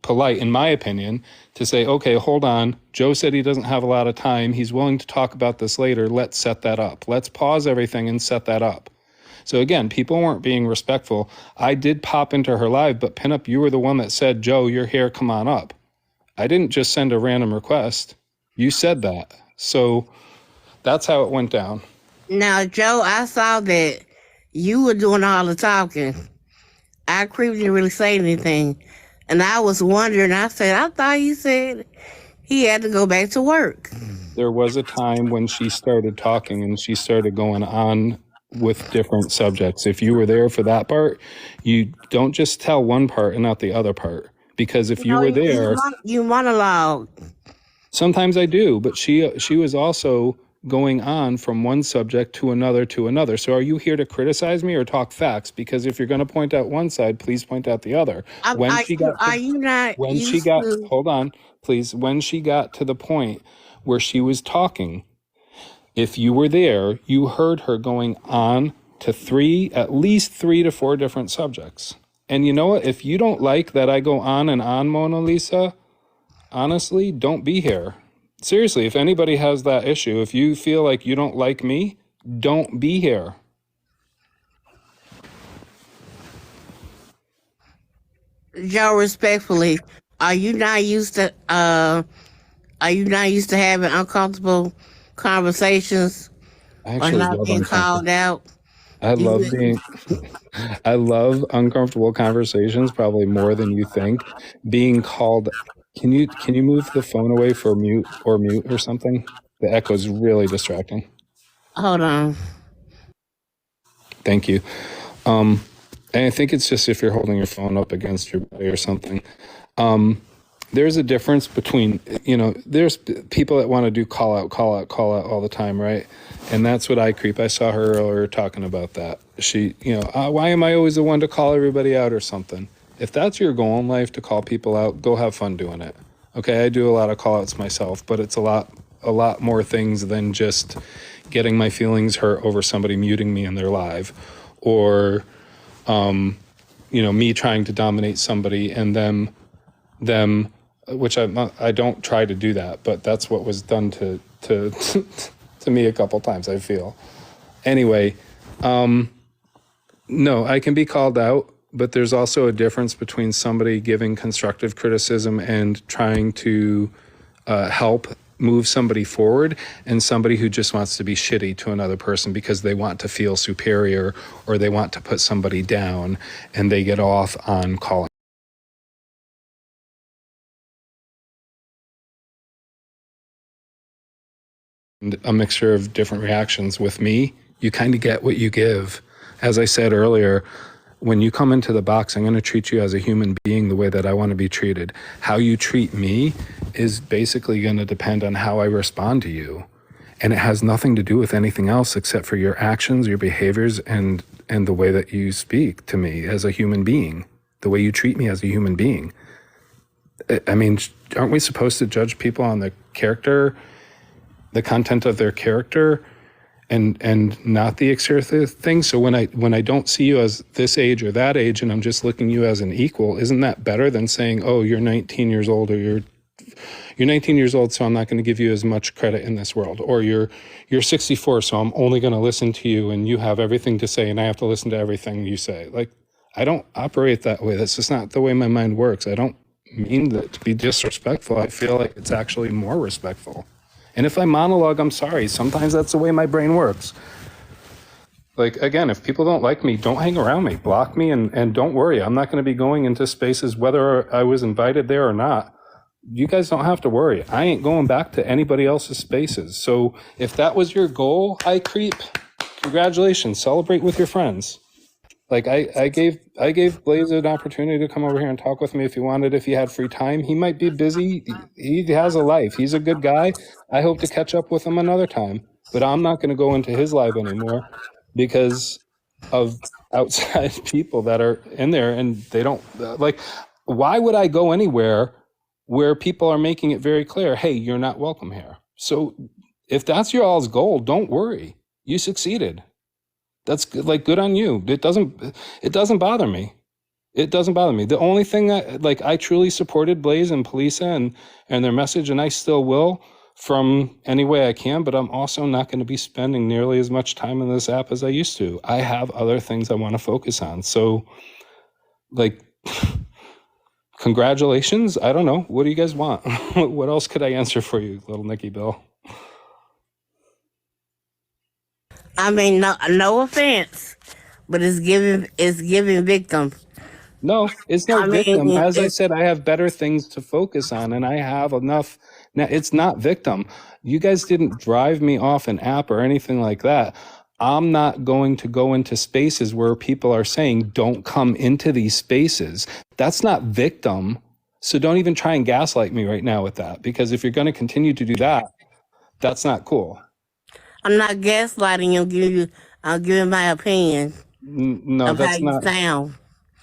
polite, in my opinion, to say, okay, hold on. Joe said he doesn't have a lot of time. He's willing to talk about this later. Let's set that up. Let's pause everything and set that up. So again, people weren't being respectful. I did pop into her live, but Pinup, you were the one that said, Joe, you're here, come on up. I didn't just send a random request. You said that. So that's how it went down. Now, Joe, I saw that you were doing all the talking. iCreep didn't really say anything. And I was wondering, I thought you said he had to go back to work. There was a time when she started talking and she started going on with different subjects. If you were there for that part, you don't just tell one part and not the other part. Because if you were there, you monologue. sometimes I do, but she was also going on from one subject to another. So are you here to criticize me or talk facts? Because if you're going to point out one side, please point out the other. Are you not used to? Hold on, please. When she got to the point where she was talking, if you were there, you heard her going on to at least 3 to 4 different subjects. And you know what? If you don't like that I go on and on, Mona Lisa, honestly, don't be here. Seriously, if anybody has that issue, if you feel like you don't like me, don't be here. Joe, respectfully, are you not used to having uncomfortable conversations I or actually not love being uncomfortable. called out? I love You, being I love uncomfortable conversations probably more than you think. Being called, can you move the phone away for mute or something? The echo is really distracting. hold on. Thank you. And I think it's just if you're holding your phone up against your body or something. There's a difference between, there's people that want to do call out all the time, right? And that's what I creep. I saw her earlier talking about that. She, why am I always the one to call everybody out or something? If that's your goal in life, to call people out, go have fun doing it. Okay, I do a lot of call outs myself, but it's a lot more things than just getting my feelings hurt over somebody muting me in their live, or me trying to dominate somebody and them, which I don't try to do that, but that's what was done to to me a couple times, I feel. Anyway, no, I can be called out, but there's also a difference between somebody giving constructive criticism and trying to help move somebody forward, and somebody who just wants to be shitty to another person because they want to feel superior or they want to put somebody down, and they get off on calling. And a mixture of different reactions. With me, you kind of get what you give. As I said earlier, when you come into the box, I'm going to treat you as a human being the way that I want to be treated. How you treat me is basically going to depend on how I respond to you. And it has nothing to do with anything else except for your actions, your behaviors, and the way that you speak to me as a human being, the way you treat me as a human being. I mean, aren't we supposed to judge people on the character, the content of their character, and not the exterior thing? So when I don't see you as this age or that age, and I'm just looking at you as an equal, isn't that better than saying, oh, you're 19 years old, or you're 19 years old, so I'm not going to give you as much credit in this world, or you're 64, so I'm only going to listen to you, and you have everything to say, and I have to listen to everything you say. Like, I don't operate that way. That's just not the way my mind works. I don't mean that to be disrespectful. I feel like it's actually more respectful. And if I monologue, I'm sorry. Sometimes that's the way my brain works. Like, again, if people don't like me, don't hang around me. Block me, and don't worry. I'm not going to be going into spaces whether I was invited there or not. You guys don't have to worry. I ain't going back to anybody else's spaces. So if that was your goal, I creep, congratulations. Celebrate with your friends. Like, I gave Blaze an opportunity to come over here and talk with me if he wanted, if he had free time. He might be busy. He has a life. He's a good guy. I hope to catch up with him another time. But I'm not going to go into his live anymore because of outside people that are in there, and they don't, like, why would I go anywhere where people are making it very clear, hey, you're not welcome here? So if that's your all's goal, don't worry. You succeeded. That's good, like, good on you. It doesn't bother me. It doesn't bother me. The only thing that, like, I truly supported Blaze and Polisa and their message, and I still will from any way I can, but I'm also not going to be spending nearly as much time in this app as I used to. I have other things I want to focus on. So, like, congratulations. I don't know. What do you guys want? What else could I answer for you, little Nikki Bill? I mean, no offense, but it's giving victim. No, it's no I victim. mean, As I said, I have better things to focus on, and I have enough. Now, it's not victim. You guys didn't drive me off an app or anything like that. I'm not going to go into spaces where people are saying, don't come into these spaces. That's not victim. So don't even try and gaslight me right now with that, because if you're going to continue to do that, that's not cool. I'm not gaslighting you. I'm giving my opinion No, of how that's you not. sound.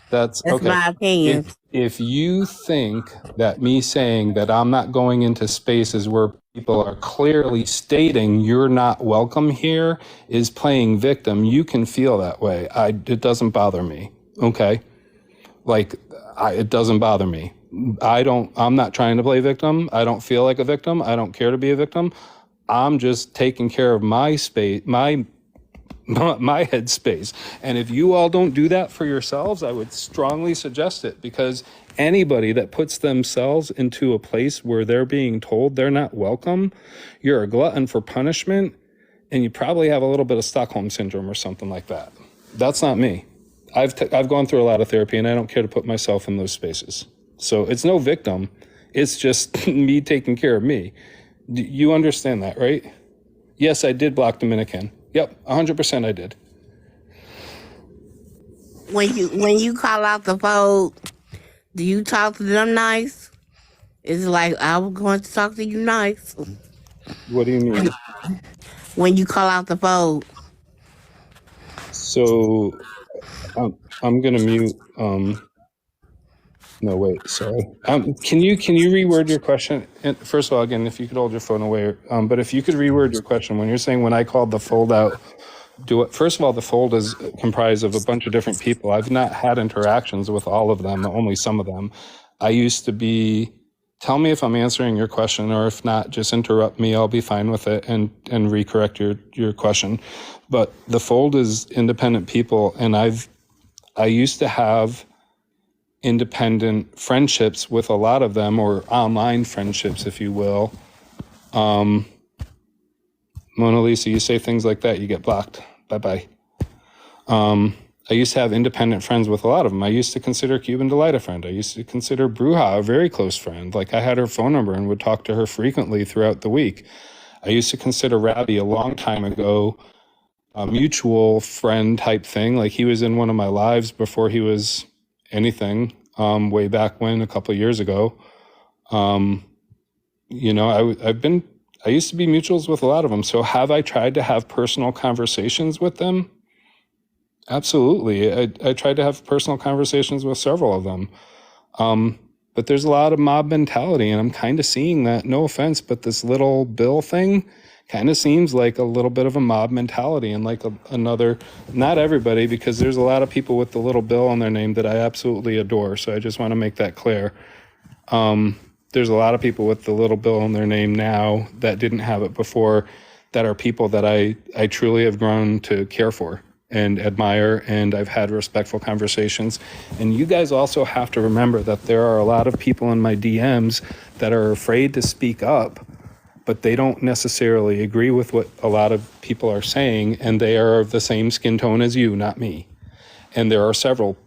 That's That's okay. my opinion. If you think that me saying that I'm not going into spaces where people are clearly stating you're not welcome here is playing victim, you can feel that way. It doesn't bother me. Okay, like it doesn't bother me. I'm not trying to play victim. I don't feel like a victim. I don't care to be a victim. I'm just taking care of my space, my headspace. And if you all don't do that for yourselves, I would strongly suggest it, because anybody that puts themselves into a place where they're being told they're not welcome, you're a glutton for punishment, and you probably have a little bit of Stockholm syndrome or something like that. That's not me. I've gone through a lot of therapy, and I don't care to put myself in those spaces. So it's no victim. It's just me taking care of me. You understand that, right? Yes, I did block Dominican. Yep, 100% I did. When you call out the fold, do you talk to them nice? It's like, I was going to talk to you nice. What do you mean? When you call out the fold. So I'm gonna mute. No, wait, sorry. Can you reword your question? And first of all, again, if you could hold your phone away, but if you could reword your question, when you're saying when I called the fold out, first of all, the fold is comprised of a bunch of different people. I've not had interactions with all of them, only some of them. I used to be, tell me if I'm answering your question, or if not, just interrupt me. I'll be fine with it and recorrect your question. But the fold is independent people, and I used to have independent friendships with a lot of them, or online friendships, if you will. Mona Lisa, you say things like that, you get blocked. Bye-bye. I used to have independent friends with a lot of them. I used to consider Cuban Delight a friend. I used to consider Bruja a very close friend. Like, I had her phone number and would talk to her frequently throughout the week. I used to consider Ravi a long time ago a mutual friend type thing. Like, he was in one of my lives before he was anything, way back when, a couple of years ago. You know, I used to be mutuals with a lot of them. So have I tried to have personal conversations with them? Absolutely. I tried to have personal conversations with several of them. But there's a lot of mob mentality, and I'm kind of seeing that, no offense, but this little Bill thing kind of seems like a little bit of a mob mentality, and like another, not everybody, because there's a lot of people with the little Bill on their name that I absolutely adore. So I just want to make that clear. There's a lot of people with the little Bill on their name now that didn't have it before, that are people that I truly have grown to care for and admire, and I've had respectful conversations. And you guys also have to remember that there are a lot of people in my DMs that are afraid to speak up, but they don't necessarily agree with what a lot of people are saying, and they are of the same skin tone as you, not me. And there are several,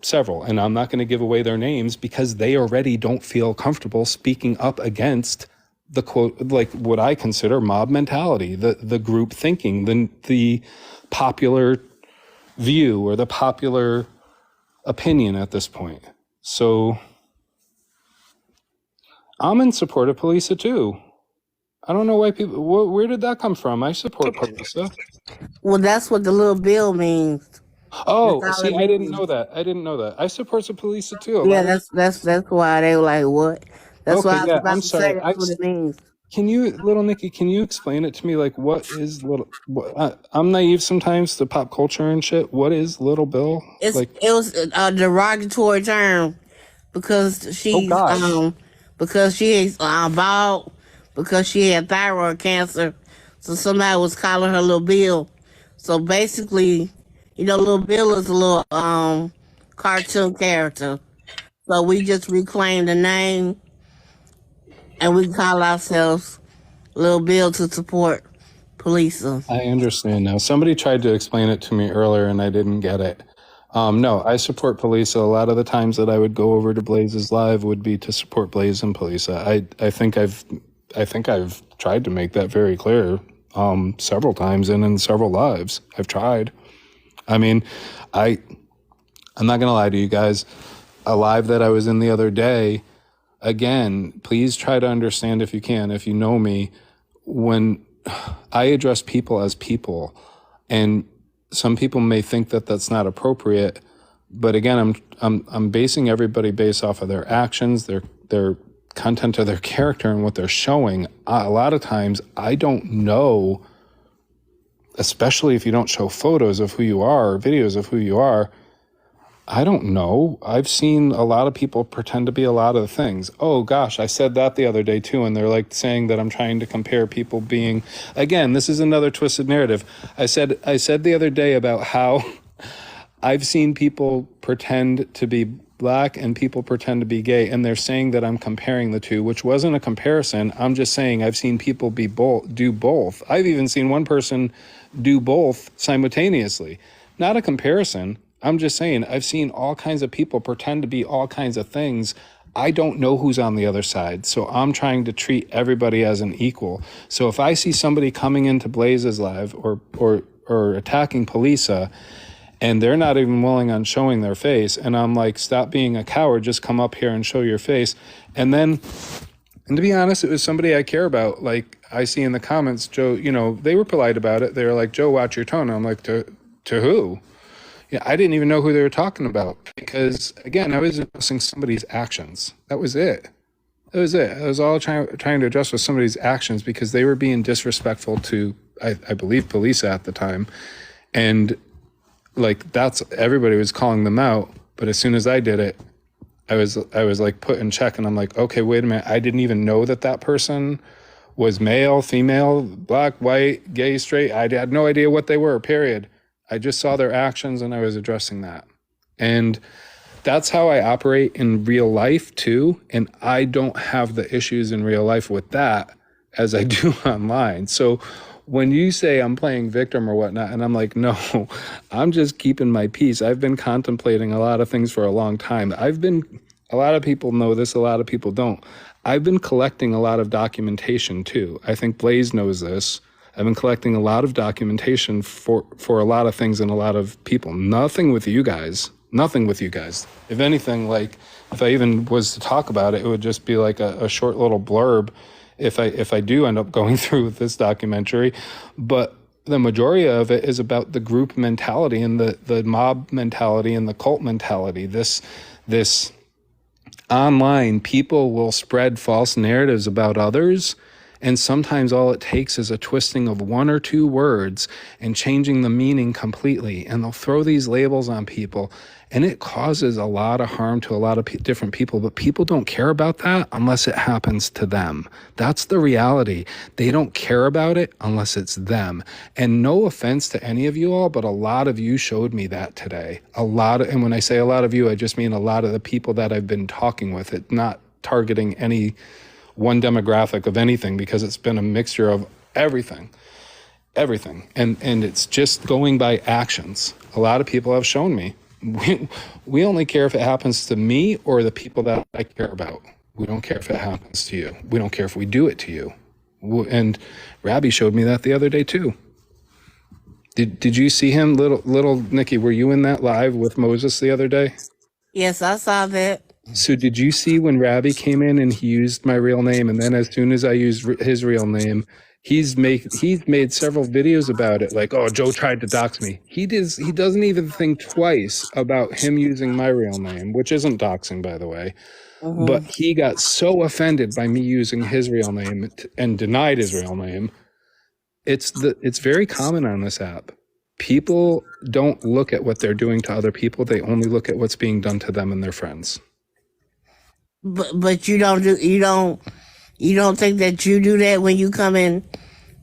and I'm not going to give away their names because they already don't feel comfortable speaking up against the quote, like what I consider mob mentality, the group thinking, the popular view or the popular opinion at this point. So I'm in support of Polisa too. I don't know why people, where did that come from? I support Polisa. Well, that's what the little bill means. Oh, That's all see, it I didn't means. know that. I support the Polisa too. A Yeah, lot of, that's why they were like, what? That's okay, what I was yeah, about I'm to say. sorry. That's what it means. Can you, little Nikki, can you explain it to me? Like, what is I'm naive sometimes to pop culture and shit. What is Little Bill? It Like, was a derogatory term because oh God. because she's bald, because she had thyroid cancer, so somebody was calling her Little Bill. So basically, Little Bill is a little cartoon character. So we just reclaimed the name, and we call ourselves Little Bill to support police. I understand now. Somebody tried to explain it to me earlier and I didn't get it. No, I support Polisa. A lot of the times that I would go over to Blaze's live would be to support Blaze and Polisa. I think I've tried to make that very clear several times and in several lives. I've tried. I mean, I'm not gonna lie to you guys. A live that I was in the other day, again, please try to understand if you can, if you know me, when I address people as people, and some people may think that that's not appropriate, but again, I'm basing everybody based off of their actions, their content of their character and what they're showing. A lot of times I don't know, especially if you don't show photos of who you are or videos of who you are, I don't know. I've seen a lot of people pretend to be a lot of things. Oh gosh, I said that the other day too, and they're like saying that I'm trying to compare people being, again, this is another twisted narrative. I said the other day about how I've seen people pretend to be black and people pretend to be gay, and they're saying that I'm comparing the two, which wasn't a comparison. I'm just saying I've seen people do both. I've even seen one person do both simultaneously. Not a comparison. I'm just saying I've seen all kinds of people pretend to be all kinds of things. I don't know who's on the other side, so I'm trying to treat everybody as an equal. So if I see somebody coming into Blaze's live or attacking Polisa, and they're not even willing on showing their face, and I'm like, stop being a coward, just come up here and show your face. And to be honest, it was somebody I care about. Like I see in the comments, Joe, they were polite about it. They were like, Joe, watch your tone. I'm like, to who? Yeah, I didn't even know who they were talking about because, again, I was addressing somebody's actions. That was it. That was it. I was all trying to address with somebody's actions because they were being disrespectful to, I believe, police at the time. And, everybody was calling them out. But as soon as I did it, I was like put in check. And I'm like, okay, wait a minute. I didn't even know that person was male, female, black, white, gay, straight. I had no idea what they were, period. I just saw their actions and I was addressing that. And that's how I operate in real life too. And I don't have the issues in real life with that as I do online. So when you say I'm playing victim or whatnot, and I'm like, no, I'm just keeping my peace. I've been contemplating a lot of things for a long time. A lot of people know this, a lot of people don't. I've been collecting a lot of documentation too. I think Blaze knows this. I've been collecting a lot of documentation for a lot of things and a lot of people. Nothing with you guys. If anything, if I even was to talk about it, it would just be like a short little blurb if I do end up going through with this documentary. But the majority of it is about the group mentality and the mob mentality and the cult mentality. This online, people will spread false narratives about others. And sometimes all it takes is a twisting of one or two words and changing the meaning completely. And they'll throw these labels on people. And it causes a lot of harm to a lot of different people. But people don't care about that unless it happens to them. That's the reality. They don't care about it unless it's them. And no offense to any of you all, but a lot of you showed me that today. And when I say a lot of you, I just mean a lot of the people that I've been talking with. It not targeting any one demographic of anything because it's been a mixture of everything. And it's just going by actions. A lot of people have shown me. We only care if it happens to me or the people that I care about. We don't care if it happens to you. We don't care if we do it to you. And Rabbi showed me that the other day too. Did you see him, little Nikki? Were you in that live with Moses the other day? Yes, I saw that. So did you see when Rabbi came in and he used my real name, and then as soon as I used his real name, he's made several videos about it, like, oh, Joe tried to dox me. He doesn't even think twice about him using my real name, which isn't doxing, by the way. Mm-hmm. But he got so offended by me using his real name and denied his real name. It's very common on this app. People don't look at what they're doing to other people. They only look at what's being done to them and their friends. But you don't think that you do that when you come in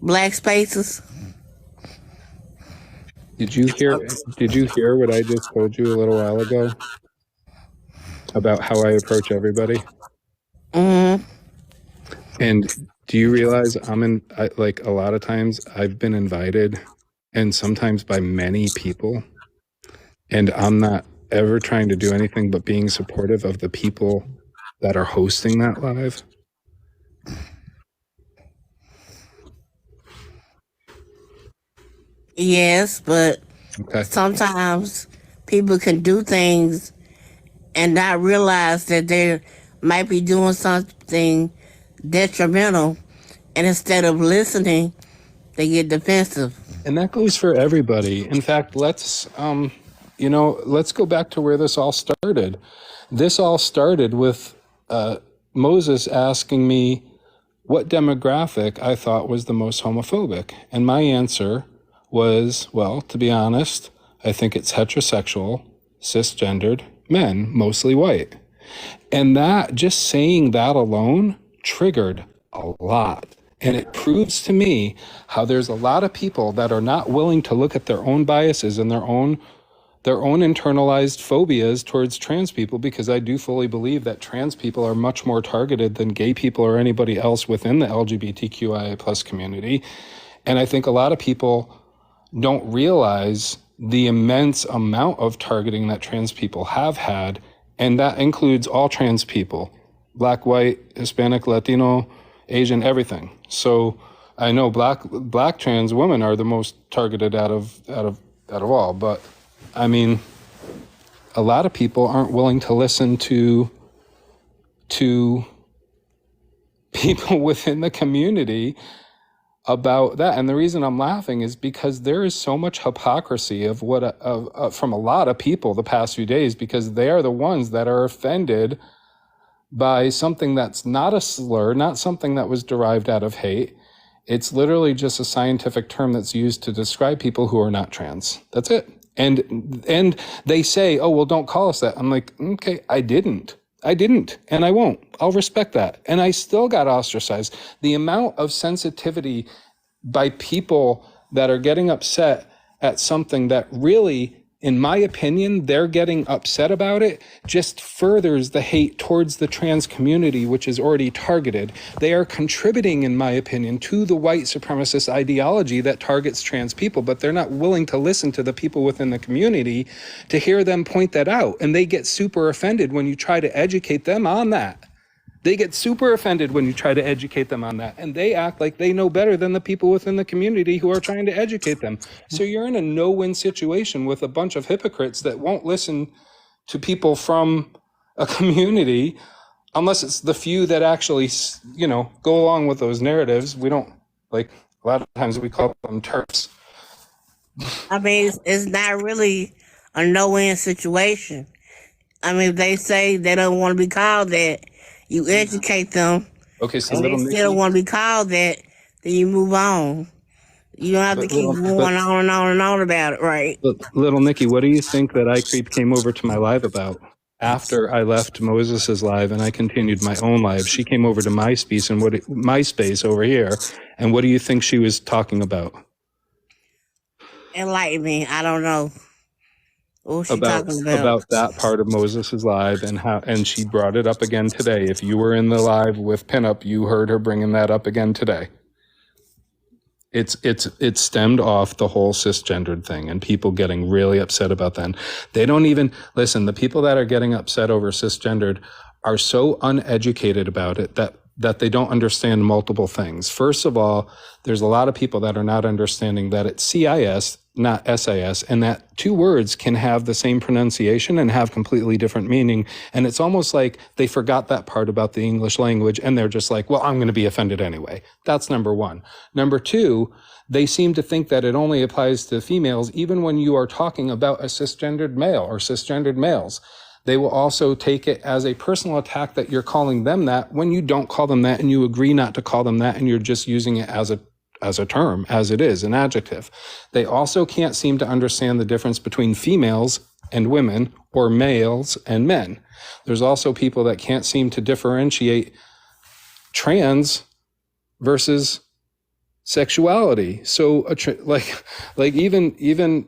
black spaces? Did you hear what I just told you a little while ago about how I approach everybody? Mm-hmm. And do you realize a lot of times I've been invited, and sometimes by many people, and I'm not ever trying to do anything but being supportive of the people that are hosting that live? Yes, but okay. Sometimes people can do things and not realize that they might be doing something detrimental, and instead of listening, they get defensive. And that goes for everybody. In fact, let's go back to where this all started. This all started with Moses asking me what demographic I thought was the most homophobic. And my answer was, well, to be honest, I think it's heterosexual, cisgendered men, mostly white. And that, just saying that alone, triggered a lot. And it proves to me how there's a lot of people that are not willing to look at their own biases and their own internalized phobias towards trans people, because I do fully believe that trans people are much more targeted than gay people or anybody else within the LGBTQIA plus community. And I think a lot of people don't realize the immense amount of targeting that trans people have had, and that includes all trans people, Black, white, Hispanic, Latino, Asian, everything. So I know black trans women are the most targeted out of all, but I mean, a lot of people aren't willing to listen to people within the community about that. And the reason I'm laughing is because there is so much hypocrisy from a lot of people the past few days, because they are the ones that are offended by something that's not a slur, not something that was derived out of hate. It's literally just a scientific term that's used to describe people who are not trans. That's it. And they say, oh, well, don't call us that. I'm like, okay, I didn't, and I won't. I'll respect that. And I still got ostracized. The amount of sensitivity by people that are getting upset at something that really, in my opinion, they're getting upset about it, just furthers the hate towards the trans community, which is already targeted. They are contributing, in my opinion, to the white supremacist ideology that targets trans people, but they're not willing to listen to the people within the community to hear them point that out. And they get super offended when you try to educate them on that. They get super offended when you try to educate them on that, and they act like they know better than the people within the community who are trying to educate them. So you're in a no-win situation with a bunch of hypocrites that won't listen to people from a community unless it's the few that actually, go along with those narratives. We don't, a lot of times we call them TERFs. I mean, it's not really a no-win situation. I mean, they say they don't want to be called that. You educate them. Okay, so and they still want to be called that, then you move on. You don't have to keep going on and on and on about it, right? Little Nikki, what do you think that iCreep came over to my live about? After I left Moses's live and I continued my own live, she came over to MySpace over here, and what do you think she was talking about? Enlighten me. I don't know. What was she talking about? About that part of Moses's live, and she brought it up again today. If you were in the live with Pinup, you heard her bringing that up again today. It stemmed off the whole cisgendered thing and people getting really upset about that. They don't even listen. The people that are getting upset over cisgendered are so uneducated about it that they don't understand multiple things. First of all, there's a lot of people that are not understanding that it's CIS, not SIS, and that two words can have the same pronunciation and have completely different meaning. And it's almost like they forgot that part about the English language, and they're just like, well, I'm going to be offended anyway. That's number one. Number two, they seem to think that it only applies to females, even when you are talking about a cisgendered male or cisgendered males. They will also take it as a personal attack that you're calling them that when you don't call them that and you agree not to call them that and you're just using it as a term, as it is, an adjective. They also can't seem to understand the difference between females and women or males and men. There's also people that can't seem to differentiate trans versus sexuality. So even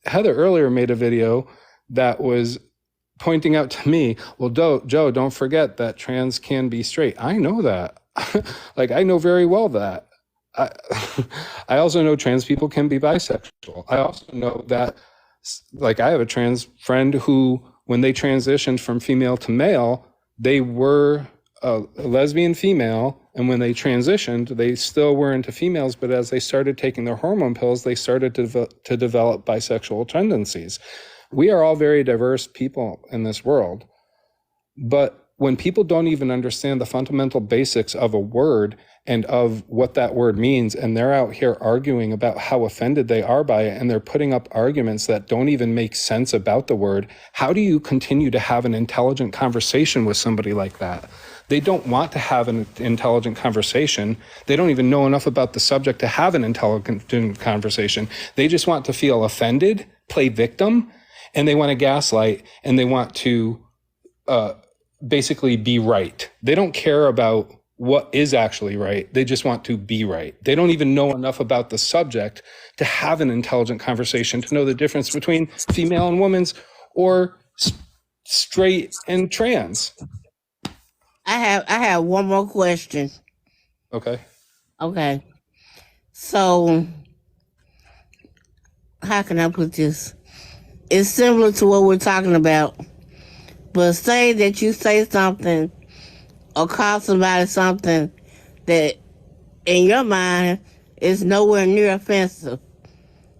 Heather earlier made a video that was pointing out to me, well, Joe, don't forget that trans can be straight. I know that. I know very well that. I also know trans people can be bisexual. I also know that, I have a trans friend who, when they transitioned from female to male, they were a lesbian female, and when they transitioned, they still were into females, but as they started taking their hormone pills, they started to develop bisexual tendencies. We are all very diverse people in this world, but when people don't even understand the fundamental basics of a word and of what that word means, and they're out here arguing about how offended they are by it, and they're putting up arguments that don't even make sense about the word, how do you continue to have an intelligent conversation with somebody like that? They don't want to have an intelligent conversation. They don't even know enough about the subject to have an intelligent conversation. They just want to feel offended, play victim, and they want to gaslight, and they want to basically be right. They don't care about what is actually right. They just want to be right. They don't even know enough about the subject to have an intelligent conversation, to know the difference between female and women's, or straight and trans. I have one more question. Okay. Okay. So how can I put this? It's similar to what we're talking about. But say that you say something or call somebody something that in your mind is nowhere near offensive,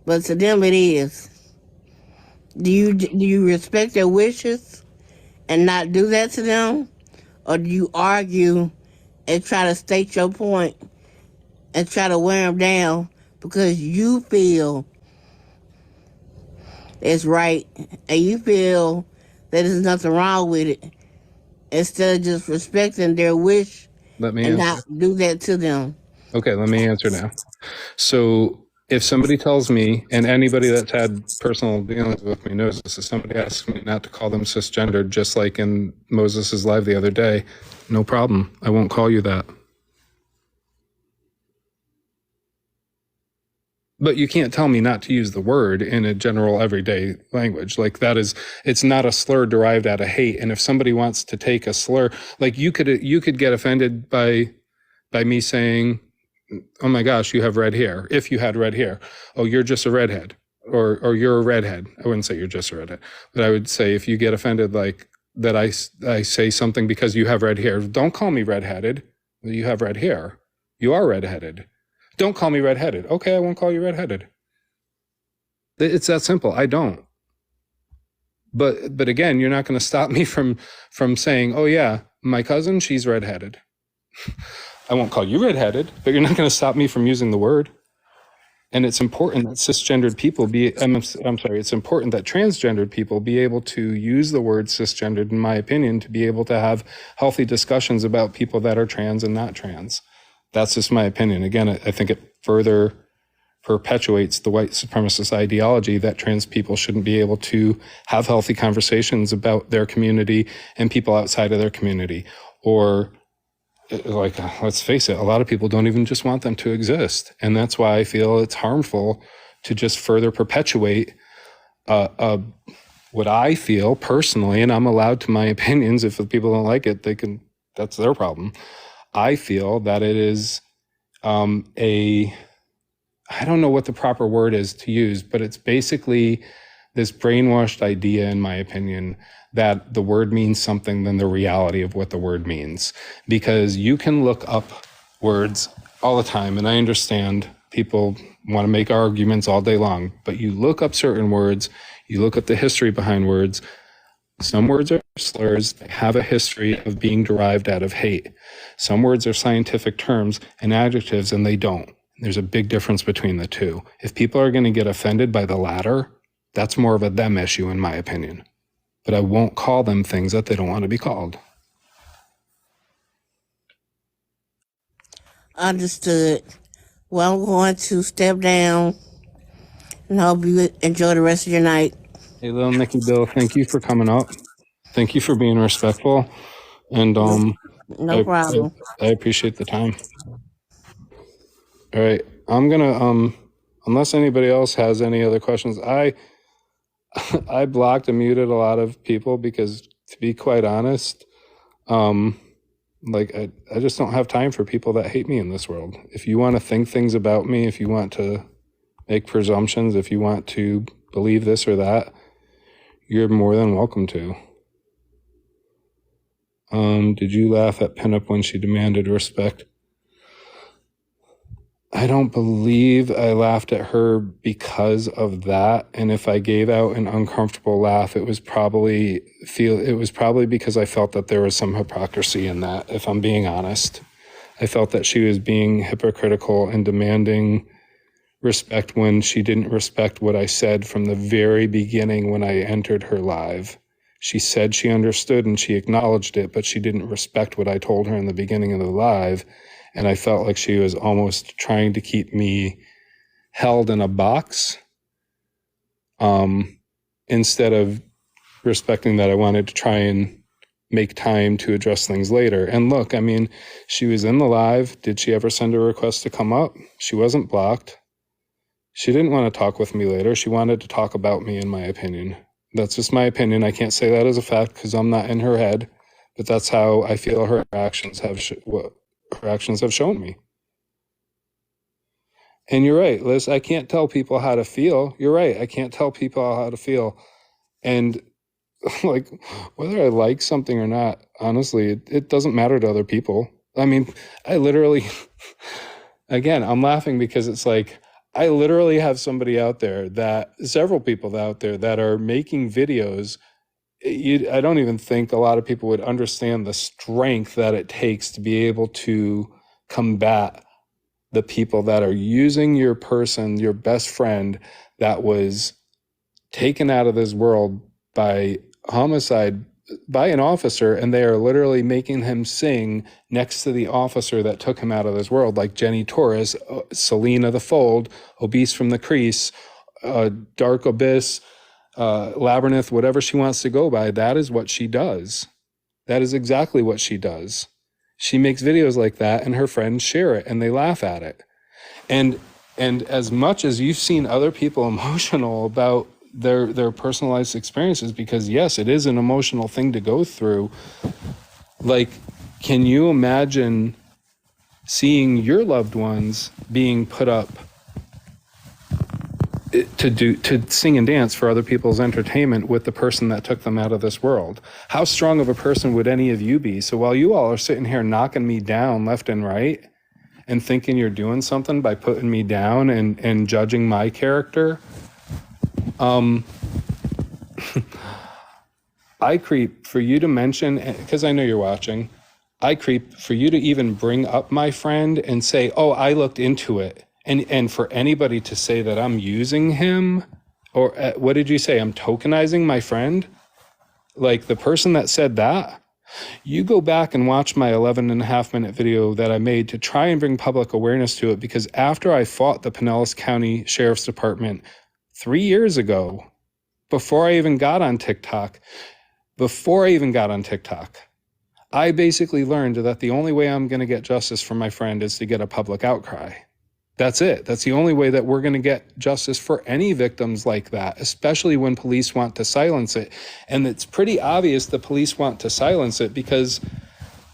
but to them it is. Do you respect their wishes and not do that to them? Or do you argue and try to state your point and try to wear them down because you feel it's right and you feel that there's nothing wrong with it, instead of just respecting their wish and not do that to them? Okay, let me answer now. So if somebody tells me, and anybody that's had personal dealings with me knows this, if somebody asks me not to call them cisgendered, just like in Moses' live the other day, no problem. I won't call you that. But you can't tell me not to use the word in a general everyday language. Like that is, it's not a slur derived out of hate. And if somebody wants to take a slur, like you could get offended by me saying, oh my gosh, you have red hair. If you had red hair, oh, you're just a redhead, or you're a redhead. I wouldn't say you're just a redhead, but I would say if you get offended like that, I say something because you have red hair. Don't call me redheaded. You have red hair. You are redheaded. Don't call me redheaded. Okay, I won't call you redheaded. It's that simple. I don't. But again, you're not going to stop me from saying, oh yeah, my cousin, she's redheaded. I won't call you redheaded, but you're not going to stop me from using the word. And it's important that cisgendered people it's important that transgendered people be able to use the word cisgendered, in my opinion, to be able to have healthy discussions about people that are trans and not trans. That's just my opinion. Again, I think it further perpetuates the white supremacist ideology that trans people shouldn't be able to have healthy conversations about their community and people outside of their community. Or, like, let's face it, a lot of people don't even just want them to exist. And that's why I feel it's harmful to just further perpetuate what I feel personally, and I'm allowed to my opinions. If the people don't like it, that's their problem. I feel that it is I don't know what the proper word is to use, but it's basically this brainwashed idea, in my opinion, that the word means something than the reality of what the word means. Because you can look up words all the time, and I understand people want to make arguments all day long, but you look up certain words, you look at the history behind words. Some words are slurs, they have a history of being derived out of hate. Some words are scientific terms and adjectives, and they don't. There's a big difference between the two. If people are going to get offended by the latter, that's more of a them issue, in my opinion. But I won't call them things that they don't want to be called. Understood. Well, I'm going to step down and hope you enjoy the rest of your night. Hey, little Nicky Bill, thank you for coming up. Thank you for being respectful. And no problem. I appreciate the time. All right. I'm gonna unless anybody else has any other questions, I blocked and muted a lot of people because, to be quite honest, like I just don't have time for people that hate me in this world. If you want to think things about me, if you want to make presumptions, if you want to believe this or that, you're more than welcome to. Did you laugh at Pinup when she demanded respect? I don't believe I laughed at her because of that. And if I gave out an uncomfortable laugh, it was probably because I felt that there was some hypocrisy in that, if I'm being honest. I felt that she was being hypocritical and demanding respect when she didn't respect what I said from the very beginning when I entered her live. She said she understood and she acknowledged it, but she didn't respect what I told her in the beginning of the live. And I felt like she was almost trying to keep me held in a box, instead of respecting that I wanted to try and make time to address things later. And look, I mean, she was in the live. Did she ever send a request to come up? She wasn't blocked. She didn't want to talk with me later. She wanted to talk about me, in my opinion. That's just my opinion. I can't say that as a fact because I'm not in her head, but that's how I feel her actions have shown me. And you're right, Liz, I can't tell people how to feel. You're right, I can't tell people how to feel. And like, whether I like something or not, honestly, it doesn't matter to other people. I mean, I literally, again, I'm laughing because it's like, I literally have several people out there that are making videos. I don't even think a lot of people would understand the strength that it takes to be able to combat the people that are using your person, your best friend, that was taken out of this world by homicide by an officer, and they are literally making him sing next to the officer that took him out of this world, like Jenny Torres, Selena the Fold, Obese from the Crease, Dark Abyss, Labyrinth, whatever she wants to go by. That is what she does. That is exactly what she does. She makes videos like that and her friends share it and they laugh at it. And as much as you've seen other people emotional about their personalized experiences, because yes, it is an emotional thing to go through. Like, can you imagine seeing your loved ones being put up to sing and dance for other people's entertainment with the person that took them out of this world? How strong of a person would any of you be? So while you all are sitting here knocking me down left and right and thinking you're doing something by putting me down and judging my character, I creep for you to mention, because I know you're watching, I creep for you to even bring up my friend and say, oh, I looked into it. And for anybody to say that I'm using him, or what did you say? I'm tokenizing my friend? Like, the person that said that, you go back and watch my 11.5-minute video that I made to try and bring public awareness to it, because after I fought the Pinellas County Sheriff's Department 3 years ago, before I even got on TikTok, I basically learned that the only way I'm going to get justice for my friend is to get a public outcry. That's it. That's the only way that we're going to get justice for any victims like that, especially when police want to silence it. And it's pretty obvious the police want to silence it because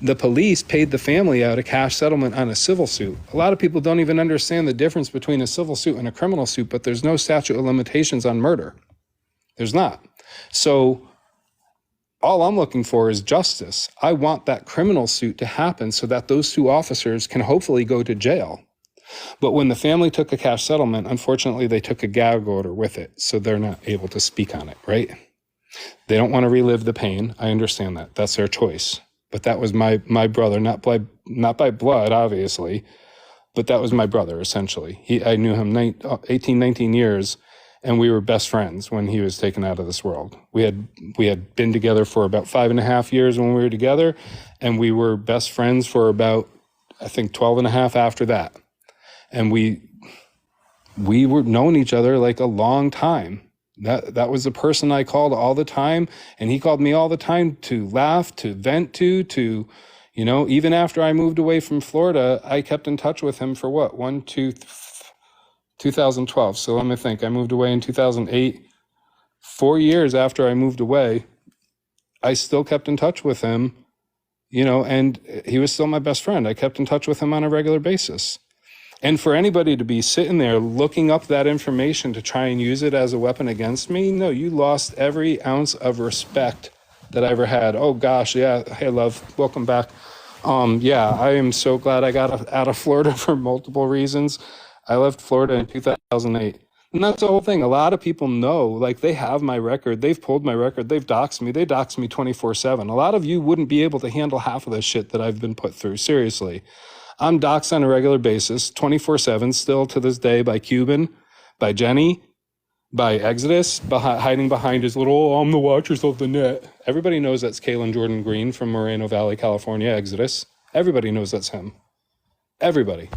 the police paid the family out a cash settlement on a civil suit. A lot of people don't even understand the difference between a civil suit and a criminal suit, but there's no statute of limitations on murder. There's not. So all I'm looking for is justice. I want that criminal suit to happen so that those two officers can hopefully go to jail. But when the family took a cash settlement, unfortunately, they took a gag order with it, so they're not able to speak on it, right? They don't want to relive the pain. I understand that. That's their choice. But that was my brother, not by blood, obviously, but that was my brother, essentially. I knew him 18, 19 years, and we were best friends when he was taken out of this world. We had been together for about 5.5 years when we were together, and we were best friends for about, I think, 12.5 after that. And we were known each other like a long time. That was the person I called all the time, and he called me all the time to laugh, to vent to, even after I moved away from Florida, I kept in touch with him for 2012. So let me think. I moved away in 2008. 4 years after I moved away, I still kept in touch with him, and he was still my best friend. I kept in touch with him on a regular basis. And for anybody to be sitting there looking up that information to try and use it as a weapon against me, no, you lost every ounce of respect that I ever had. Oh gosh, yeah, hey love, welcome back. Yeah, I am so glad I got out of Florida for multiple reasons. I left Florida in 2008. And that's the whole thing. A lot of people know, like, they have my record. They've pulled my record. They've doxed me. They dox me 24/7. A lot of you wouldn't be able to handle half of the shit that I've been put through. Seriously. I'm doxed on a regular basis, 24/7, still to this day, by Cuban, by Jenny, by Exodus, hiding behind his little, oh, I'm the watchers of the net. Everybody knows that's Kalen Jordan Green from Moreno Valley, California, Exodus. Everybody knows that's him. Everybody.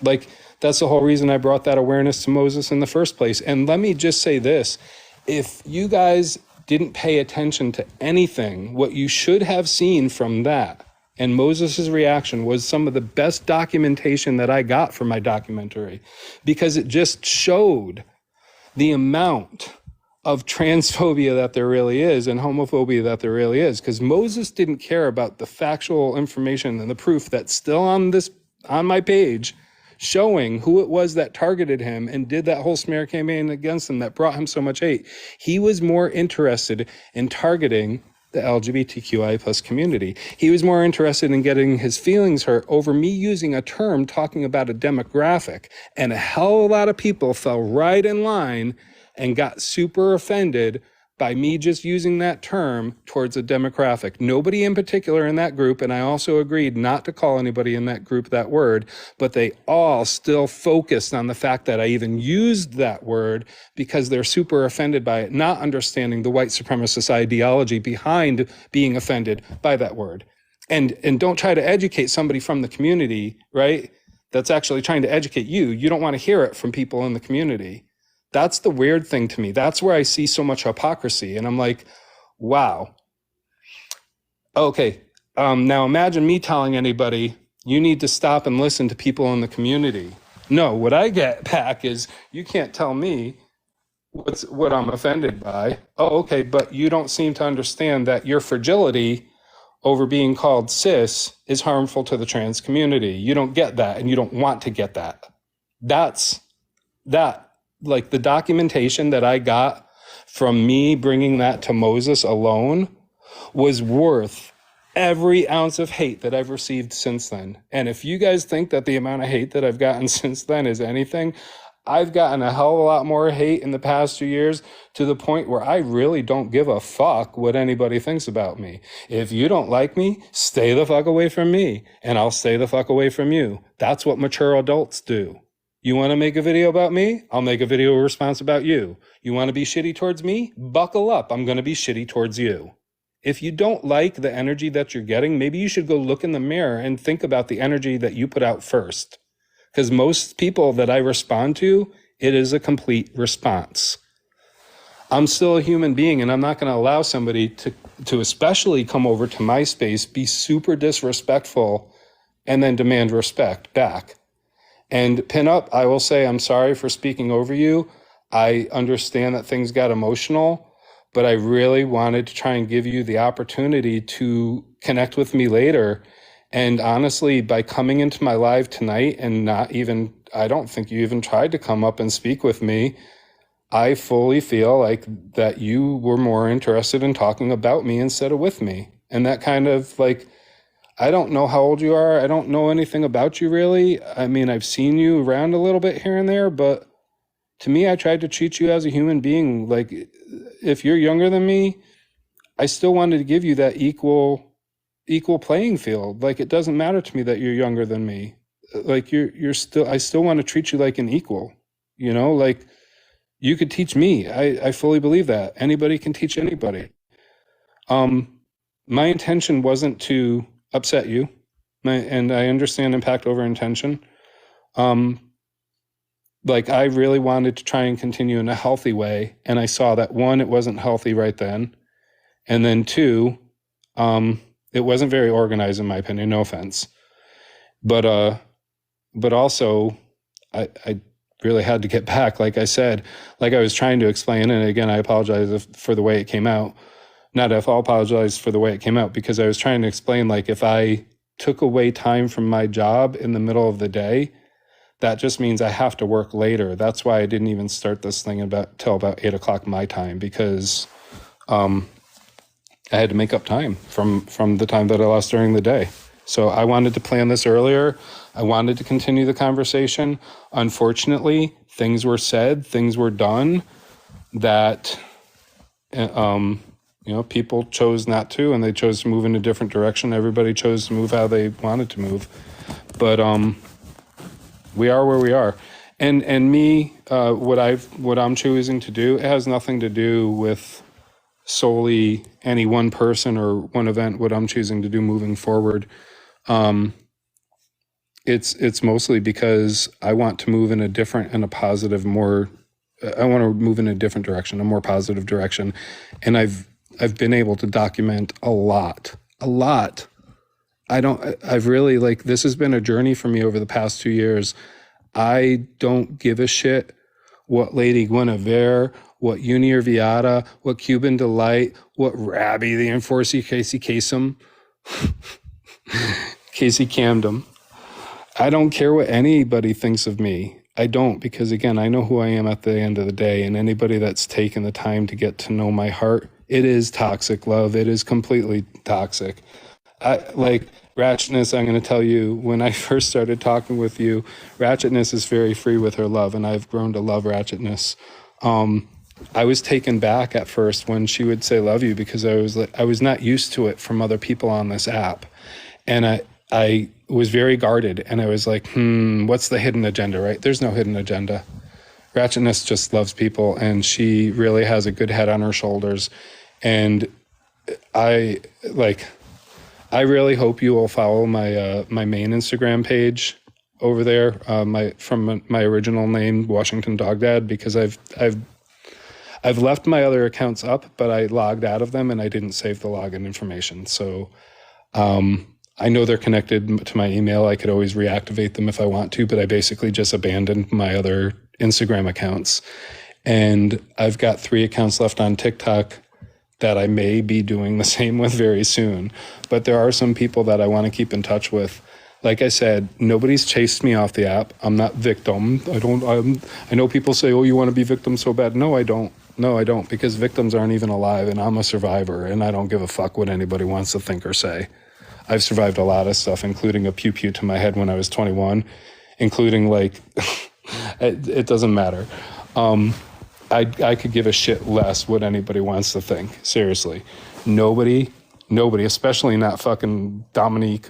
Like, that's the whole reason I brought that awareness to Moses in the first place. And let me just say this. If you guys didn't pay attention to anything, what you should have seen from that and Moses' reaction was some of the best documentation that I got from my documentary, because it just showed the amount of transphobia that there really is and homophobia that there really is. Because Moses didn't care about the factual information and the proof that's still on my page, showing who it was that targeted him and did that whole smear campaign against him that brought him so much hate. He was more interested in targeting the LGBTQI plus community. He was more interested in getting his feelings hurt over me using a term talking about a demographic. And a hell of a lot of people fell right in line and got super offended by me just using that term towards a demographic. Nobody in particular in that group, and I also agreed not to call anybody in that group that word, but they all still focused on the fact that I even used that word because they're super offended by it, not understanding the white supremacist ideology behind being offended by that word. And don't try to educate somebody from the community, right? That's actually trying to educate you. You don't want to hear it from people in the community. That's the weird thing to me. That's where I see so much hypocrisy. And I'm like, wow. Okay, now imagine me telling anybody, you need to stop and listen to people in the community. No, what I get back is, you can't tell me what I'm offended by. Oh, okay, but you don't seem to understand that your fragility over being called cis is harmful to the trans community. You don't get that, and you don't want to get that. Like, the documentation that I got from me bringing that to Moses alone was worth every ounce of hate that I've received since then. And if you guys think that the amount of hate that I've gotten since then is anything, I've gotten a hell of a lot more hate in the past 2 years, to the point where I really don't give a fuck what anybody thinks about me. If you don't like me, stay the fuck away from me, and I'll stay the fuck away from you. That's what mature adults do. You want to make a video about me? I'll make a video response about you. You want to be shitty towards me? Buckle up. I'm going to be shitty towards you. If you don't like the energy that you're getting, maybe you should go look in the mirror and think about the energy that you put out first. Because most people that I respond to, it is a complete response. I'm still a human being, and I'm not going to allow somebody to especially come over to my space, be super disrespectful, and then demand respect back. And Pin Up, I will say, I'm sorry for speaking over you. I understand that things got emotional, but I really wanted to try and give you the opportunity to connect with me later. And honestly, by coming into my live tonight and I don't think you even tried to come up and speak with me, I fully feel like that you were more interested in talking about me instead of with me. And that kind of, like, I don't know how old you are. I don't know anything about you really. I mean, I've seen you around a little bit here and there, but to me, I tried to treat you as a human being. Like, if you're younger than me, I still wanted to give you that equal playing field. Like, it doesn't matter to me that you're younger than me. Like, I still want to treat you like an equal, you know, like you could teach me. I fully believe that anybody can teach anybody. My intention wasn't to upset you, and I understand impact over intention. Like, I really wanted to try and continue in a healthy way, and I saw that, one, it wasn't healthy right then, and then two, it wasn't very organized in my opinion, no offense, but also I really had to get back. Like I said, like I was trying to explain, and again, I apologize for the way it came out. Not if I'll apologize for the way it came out, because I was trying to explain, like, if I took away time from my job in the middle of the day, that just means I have to work later. That's why I didn't even start this thing till about 8 o'clock my time, because I had to make up time from the time that I lost during the day. So I wanted to plan this earlier. I wanted to continue the conversation. Unfortunately, things were said, things were done that, people chose not to, and they chose to move in a different direction. Everybody chose to move how they wanted to move. But we are where we are. And me, what I'm choosing to do, it has nothing to do with solely any one person or one event. What I'm choosing to do moving forward, it's mostly because I want to move in a different and a positive, I want to move in a different direction, a more positive direction. And I've been able to document a lot. I've really, this has been a journey for me over the past 2 years. I don't give a shit what Lady Guinevere, what Unir Viata, what Cuban Delight, what Rabbi the Enforcer, Casey Kasem, Casey Camden. I don't care what anybody thinks of me. I don't, because again, I know who I am at the end of the day, and anybody that's taken the time to get to know my heart, it is toxic love. It is completely toxic. Ratchetness, I'm going to tell you, when I first started talking with you, Ratchetness is very free with her love, and I've grown to love Ratchetness. I was taken back at first when she would say love you, because I was not used to it from other people on this app. And I was very guarded, and I was like, what's the hidden agenda, right? There's no hidden agenda. Ratchetness just loves people, and she really has a good head on her shoulders. And I really hope you will follow my my main Instagram page over there, from my original name, Washington Dog Dad, because I've left my other accounts up, but I logged out of them and I didn't save the login information. So I know they're connected to my email. I could always reactivate them if I want to, but I basically just abandoned my other Instagram accounts. And I've got 3 accounts left on TikTok that I may be doing the same with very soon. But there are some people that I want to keep in touch with. Like I said, nobody's chased me off the app. I'm not victim. I know people say, oh, you want to be victim so bad. No, I don't. No, I don't, because victims aren't even alive, and I'm a survivor, and I don't give a fuck what anybody wants to think or say. I've survived a lot of stuff, including a pew-pew to my head when I was 21, including it doesn't matter. I could give a shit less what anybody wants to think. Seriously. Nobody, especially not fucking Dominique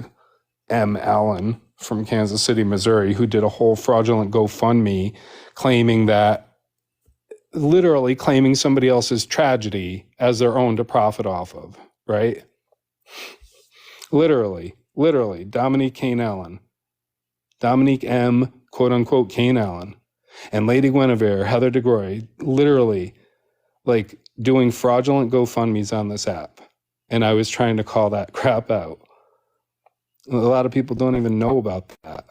M. Allen from Kansas City, Missouri, who did a whole fraudulent GoFundMe literally claiming somebody else's tragedy as their own to profit off of, right? Literally, Dominique Kane Allen. Dominique M., quote unquote, Kane Allen. And Lady Guinevere, Heather DeGroy, literally doing fraudulent GoFundMes on this app. And I was trying to call that crap out. A lot of people don't even know about that.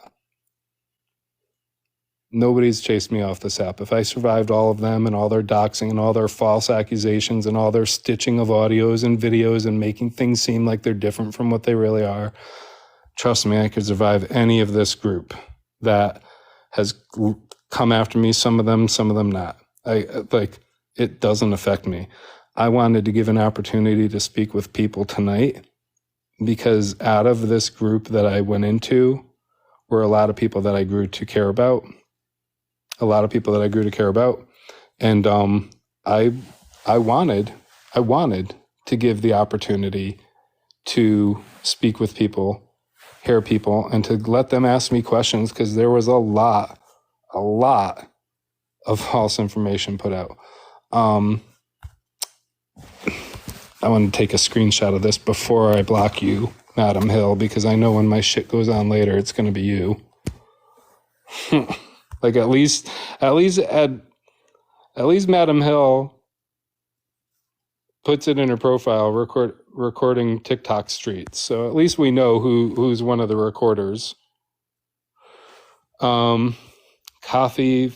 Nobody's chased me off this app. If I survived all of them and all their doxing and all their false accusations and all their stitching of audios and videos and making things seem like they're different from what they really are, trust me, I could survive any of this group that has come after me, some of them not. It doesn't affect me. I wanted to give an opportunity to speak with people tonight, because out of this group that I went into were a lot of people that I grew to care about. And I wanted to give the opportunity to speak with people, hear people, and to let them ask me questions, because there was a lot of false information put out. I want to take a screenshot of this before I block you, Madam Hill, because I know when my shit goes on later, it's going to be you. At least Madam Hill puts it in her profile, recording TikTok streets. So at least we know who's one of the recorders. Kathy,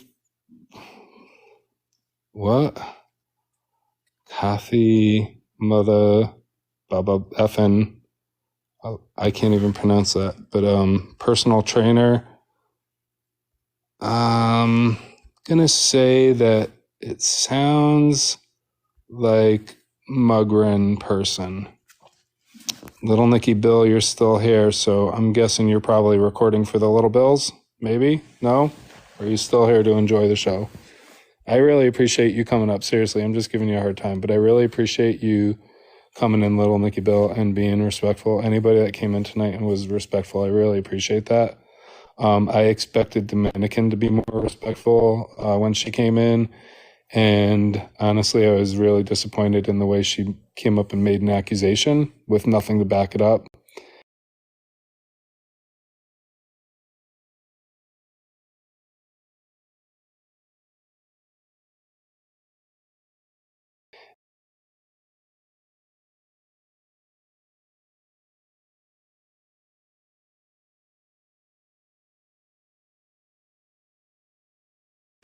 what? Kathy, mother, Baba effin', I can't even pronounce that, but personal trainer. Gonna say that it sounds like Mugren person. Little Nicky Bill, you're still here, so I'm guessing you're probably recording for the Little Bills. Maybe? No? Or are you still here to enjoy the show? I really appreciate you coming up. Seriously, I'm just giving you a hard time, but I really appreciate you coming in, Little Nicky Bill, and being respectful. Anybody that came in tonight and was respectful, I really appreciate that. I expected Dominican to be more respectful when she came in, and honestly, I was really disappointed in the way she came up and made an accusation with nothing to back it up.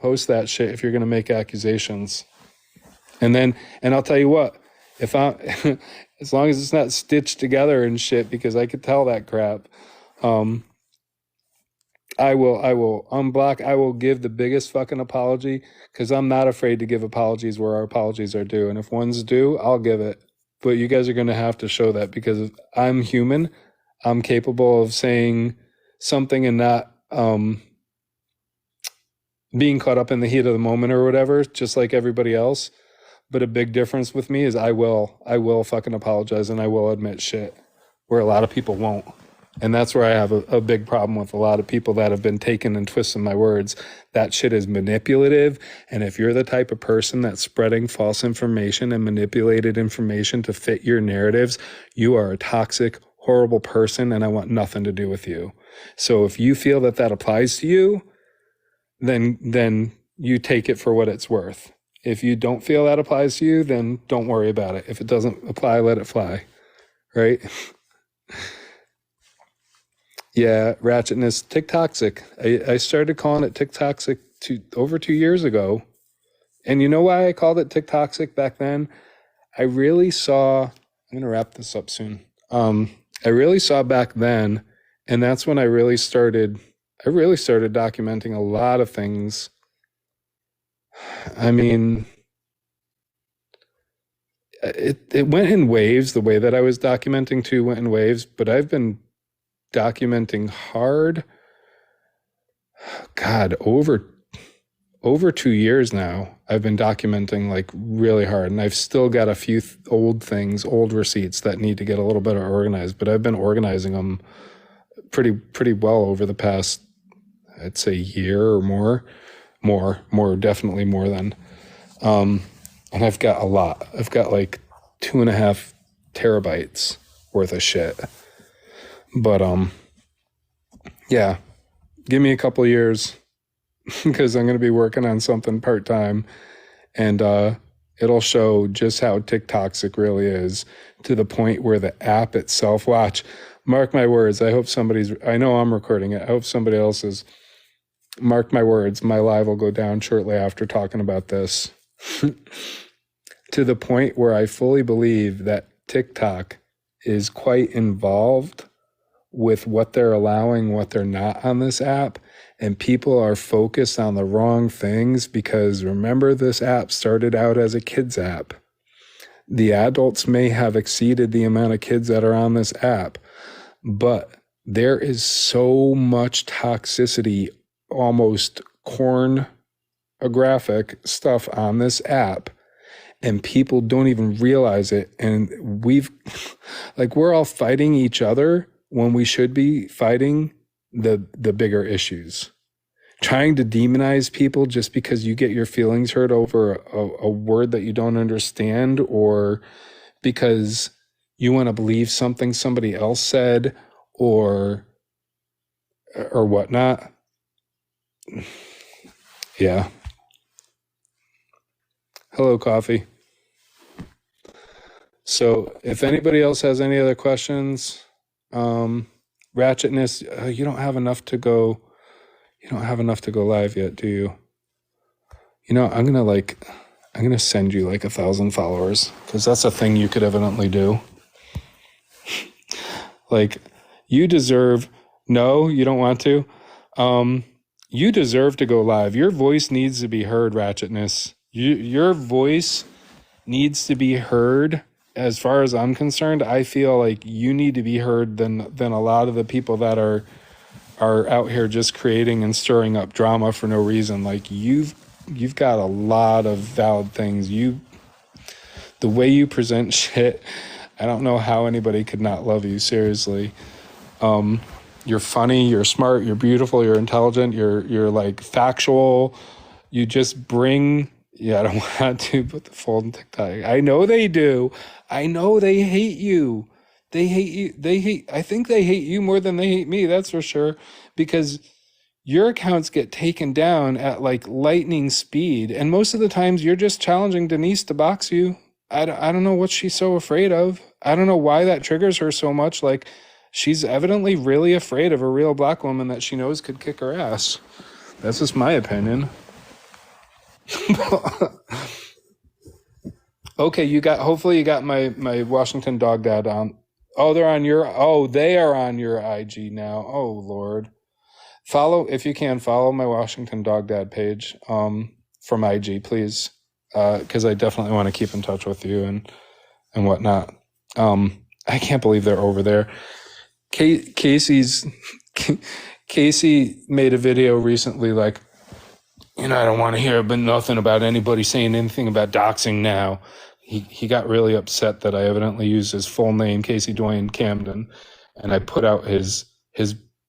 Post that shit if you're going to make accusations. And I'll tell you what, if I, as long as it's not stitched together and shit, because I could tell that crap, I will unblock. I will give the biggest fucking apology, because I'm not afraid to give apologies where our apologies are due. And if one's due, I'll give it. But you guys are going to have to show that, because I'm human. I'm capable of saying something and not being caught up in the heat of the moment or whatever, just like everybody else. But a big difference with me is I will fucking apologize, and I will admit shit where a lot of people won't. And that's where I have a big problem with a lot of people that have been taken and twisting my words. That shit is manipulative. And if you're the type of person that's spreading false information and manipulated information to fit your narratives, you are a toxic, horrible person, and I want nothing to do with you. So if you feel that that applies to you, then you take it for what it's worth. If you don't feel that applies to you, then don't worry about it. If it doesn't apply, let it fly, right? Yeah, ratchetness, tick-toxic. I started calling it tick-toxic over 2 years ago. And you know why I called it tick-toxic back then? I really saw, I'm going to wrap this up soon. I really saw back then, and that's when I really started documenting a lot of things. I mean, it went in waves. The way that I was documenting too went in waves, but I've been documenting hard, God, over 2 years now. I've been documenting like really hard, and I've still got a few old receipts that need to get a little better organized, but I've been organizing them pretty well over the past, I'd say, year or more, definitely more than, and I've got a lot. I've got like 2.5 terabytes worth of shit. But yeah, give me a couple years, because I'm going to be working on something part-time, and it'll show just how tick-toxic really is, to the point where the app itself, watch, mark my words, I know I'm recording it, I hope somebody else is. Mark my words, my live will go down shortly after talking about this. To the point where I fully believe that TikTok is quite involved with what they're allowing, what they're not on this app. And people are focused on the wrong things, because remember, this app started out as a kids app. The adults may have exceeded the amount of kids that are on this app, but there is so much toxicity, almost pornographic stuff on this app, and people don't even realize it. And we're all fighting each other when we should be fighting the bigger issues. Trying to demonize people just because you get your feelings hurt over a word that you don't understand, or because you want to believe something somebody else said, or whatnot. Yeah. Hello, Coffee. So if anybody else has any other questions, ratchetness, you don't have enough to go live yet, do you? You know, I'm gonna send you like 1,000 followers, because that's a thing you could evidently do. Like, you deserve, no, you don't want to. You deserve to go live. Your voice needs to be heard, ratchetness. Your voice needs to be heard as far as I'm concerned, I feel like you need to be heard than a lot of the people that are out here just creating and stirring up drama for no reason. Like you've got a lot of valid things. The way you present shit, I don't know how anybody could not love you, seriously. You're funny, you're smart, you're beautiful, you're intelligent, you're like factual. You just bring, yeah, I don't want to put the fold in TikTok. I know they do. I know they hate you. They hate you. I think they hate you more than they hate me, that's for sure. Because your accounts get taken down at like lightning speed. And most of the times you're just challenging Denise to box you. I don't know what she's so afraid of. I don't know why that triggers her so much. Like, she's evidently really afraid of a real black woman that she knows could kick her ass. That's just my opinion. Okay, hopefully you got my Washington Dog Dad on. Oh, they are on your IG now. Oh Lord. If you can, follow my Washington Dog Dad page from IG, please. Because I definitely want to keep in touch with you and whatnot. I can't believe they're over there. Casey made a video recently like, I don't want to hear nothing about anybody saying anything about doxing now. He got really upset that I evidently used his full name, Casey Dwayne Camden, and I put out his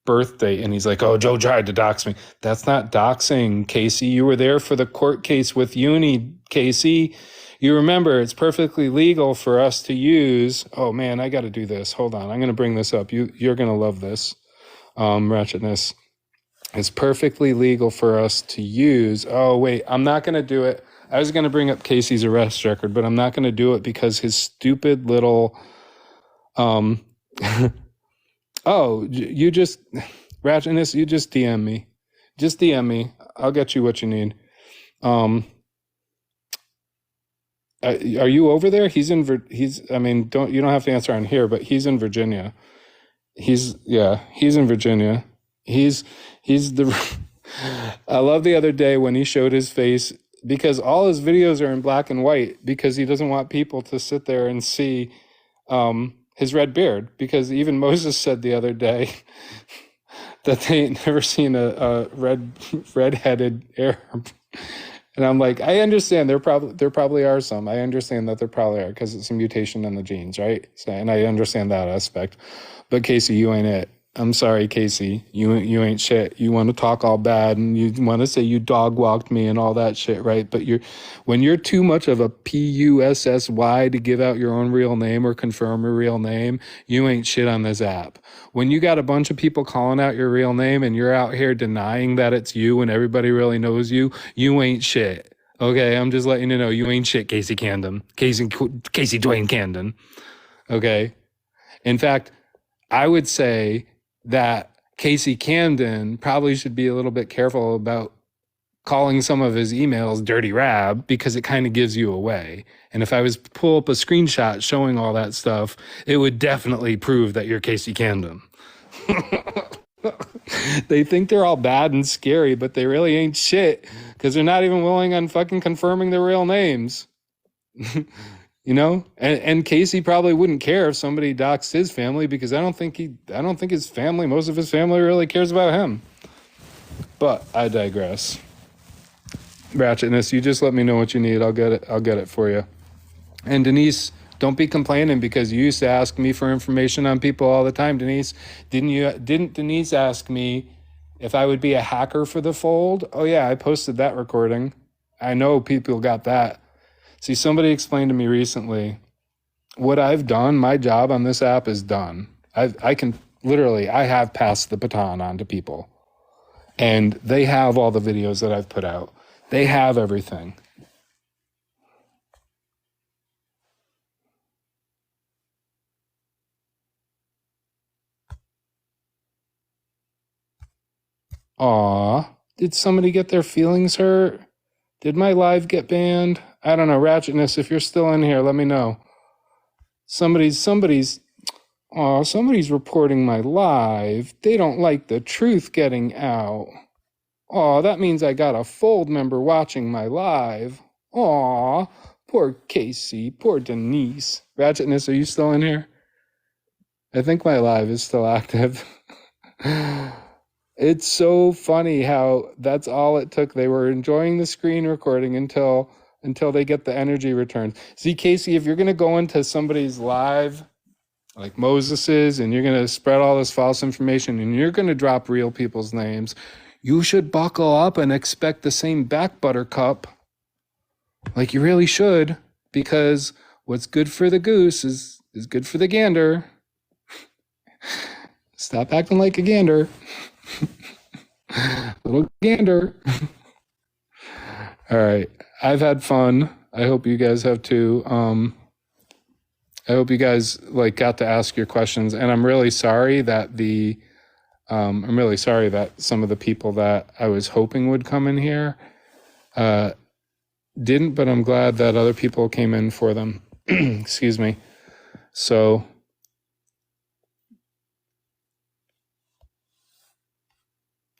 birthday, and he's like, oh, Joe tried to dox me. That's not doxing, Casey. You were there for the court case with Uni, Casey. You remember, it's perfectly legal for us to use, oh man, I got to do this. Hold on, I'm going to bring this up. You're going to love this, Ratchetness. It's perfectly legal for us to use, oh wait, I'm not going to do it. I was going to bring up Casey's arrest record, but I'm not going to do it because his stupid little, oh, you just, Ratchetness, you just DM me. Just DM me. I'll get you what you need. Are you over there? You don't have to answer on here, but he's in Virginia. He's in Virginia. He's the, I love the other day when he showed his face, because all his videos are in black and white because he doesn't want people to sit there and see, his red beard, because even Moses said the other day that they ain't never seen a red-headed Arab. And I'm like, I understand there probably are some. I understand that there probably are because it's a mutation in the genes, right? So, and I understand that aspect. But Casey, you ain't it. I'm sorry, Casey. You ain't shit. You want to talk all bad and you want to say you dog walked me and all that shit, right? But when you're too much of a PUSSY to give out your own real name or confirm your real name, you ain't shit on this app. When you got a bunch of people calling out your real name and you're out here denying that it's you and everybody really knows you, you ain't shit. Okay, I'm just letting you know you ain't shit, Casey Camden. Casey Dwayne Camden. Okay. In fact, I would say that Casey Camden probably should be a little bit careful about calling some of his emails dirty rab, because it kind of gives you away. And if I was to pull up a screenshot showing all that stuff, it would definitely prove that you're Casey Camden. They think they're all bad and scary, but they really ain't shit because they're not even willing on fucking confirming their real names. And Casey probably wouldn't care if somebody doxed his family, because I don't think his family, most of his family really cares about him. But I digress. Ratchetness, you just let me know what you need. I'll get it for you. And Denise, don't be complaining, because you used to ask me for information on people all the time, Denise. Didn't Denise ask me if I would be a hacker for the fold? Oh yeah, I posted that recording. I know people got that. See, somebody explained to me recently, what I've done, my job on this app is done. I have passed the baton on to people. And they have all the videos that I've put out. They have everything. Aw, did somebody get their feelings hurt? Did my live get banned? I don't know. Ratchetness, if you're still in here, let me know. Somebody's reporting my live. They don't like the truth getting out. Aw, that means I got a fold member watching my live. Aw, Poor Casey. Poor Denise. Ratchetness, are you still in here? I think my live is still active. It's so funny how that's all it took. They were enjoying the screen recording until they get the energy returns. See, Casey, if you're going to go into somebody's live, like Moses's, and you're going to spread all this false information and you're going to drop real people's names, you should buckle up and expect the same back buttercup. Like you really should, because what's good for the goose is good for the gander. Stop acting like a gander. Little gander. All right. I've had fun. I hope you guys have too. I hope you guys got to ask your questions, and I'm really sorry that some of the people that I was hoping would come in here didn't, but I'm glad that other people came in for them. Excuse me. So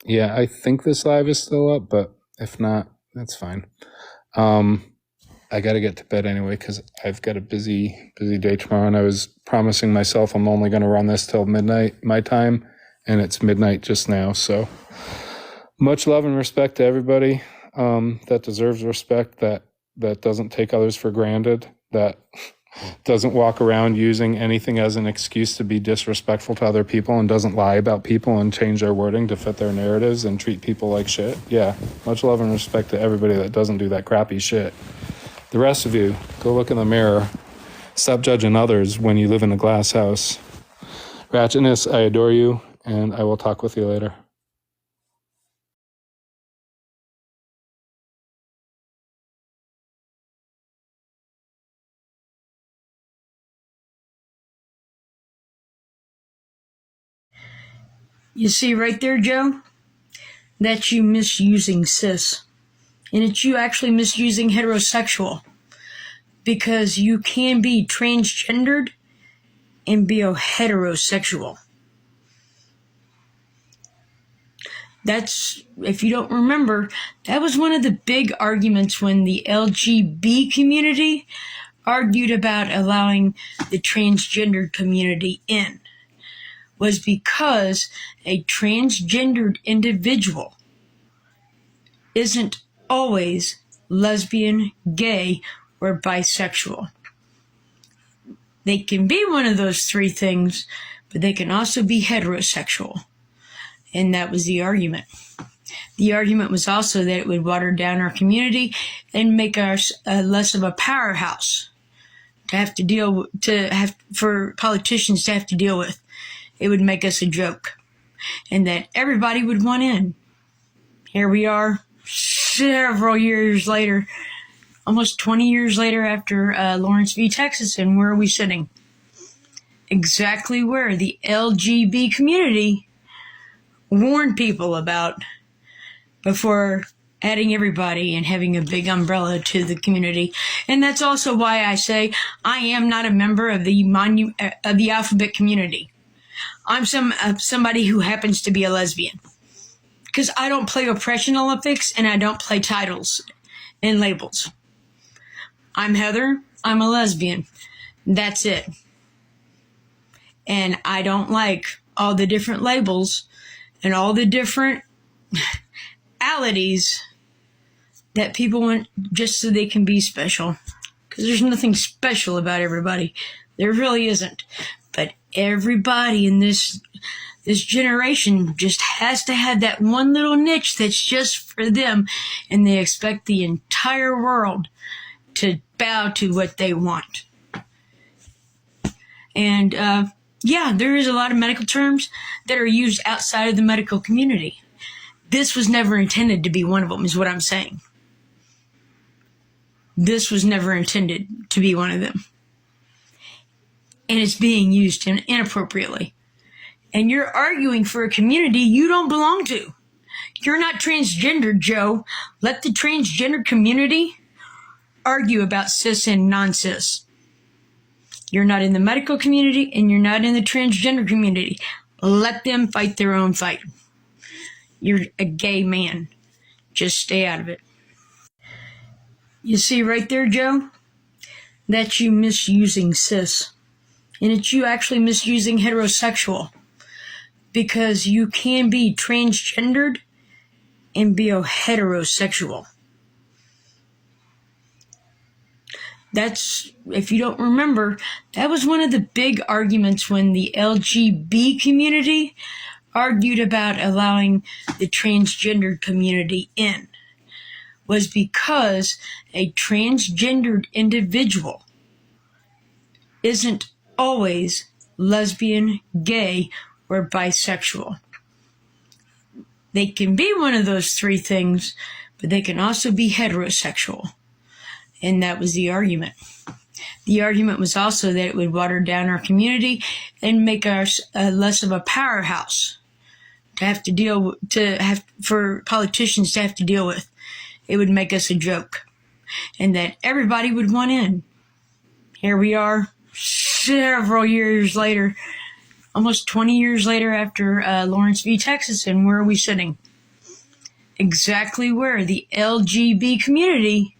yeah, I think this live is still up, but if not, that's fine. I got to get to bed anyway because I've got a busy day tomorrow, and I was promising myself I'm only going to run this till midnight my time, and it's midnight just now. So much love and respect to everybody that deserves respect, that doesn't take others for granted, that doesn't walk around using anything as an excuse to be disrespectful to other people, and doesn't lie about people and change their wording to fit their narratives and treat people like shit. Yeah, much love and respect to everybody that doesn't do that crappy shit. The rest of you, go look in the mirror. Stop judging others when you live in a glass house. Ratchetness, I adore you, and I will talk with you later. You see right there, Joe? That's you misusing cis. And it's you actually misusing heterosexual. Because you can be transgendered and be a heterosexual. That's, if you don't remember, that was one of the big arguments when the LGBT community argued about allowing the transgendered community in. Was because a transgendered individual isn't always lesbian, gay, or bisexual. They can be one of those three things, but they can also be heterosexual. And that was the argument. The argument was also that it would water down our community and make us less of a powerhouse for politicians to have to deal with. It would make us a joke, and that everybody would want in. Here we are, several years later, almost 20 years later after Lawrence v. Texas, and where are we sitting? Exactly where the LGBT community warned people about before adding everybody and having a big umbrella to the community. And that's also why I say I am not a member of the alphabet community. I'm somebody who happens to be a lesbian. Because I don't play Oppression Olympics and I don't play titles and labels. I'm Heather. I'm a lesbian. That's it. And I don't like all the different labels and all the different alities that people want just so they can be special. Because there's nothing special about everybody. There really isn't. But everybody in this generation just has to have that one little niche that's just for them, and they expect the entire world to bow to what they want. And there is a lot of medical terms that are used outside of the medical community. This was never intended to be one of them, is what I'm saying. This was never intended to be one of them. And it's being used inappropriately. And you're arguing for a community you don't belong to. You're not transgender, Joe. Let the transgender community argue about cis and non-cis. You're not in the medical community and you're not in the transgender community. Let them fight their own fight. You're a gay man. Just stay out of it. You see right there, Joe? that's you misusing cis. And it's you actually misusing heterosexual. Because you can be transgendered and be a heterosexual. That's, if you don't remember, that was one of the big arguments when the LGBT community argued about allowing the transgendered community in, was because a transgendered individual isn't always lesbian, gay, or bisexual. They can be one of those three things, but they can also be heterosexual. And that was the argument. The argument was also that it would water down our community and make us less of a powerhouse for politicians to have to deal with. It would make us a joke. And that everybody would want in. Here we are, several years later, almost 20 years later after Lawrence v. Texas, and where are we sitting? Exactly where the LGBT community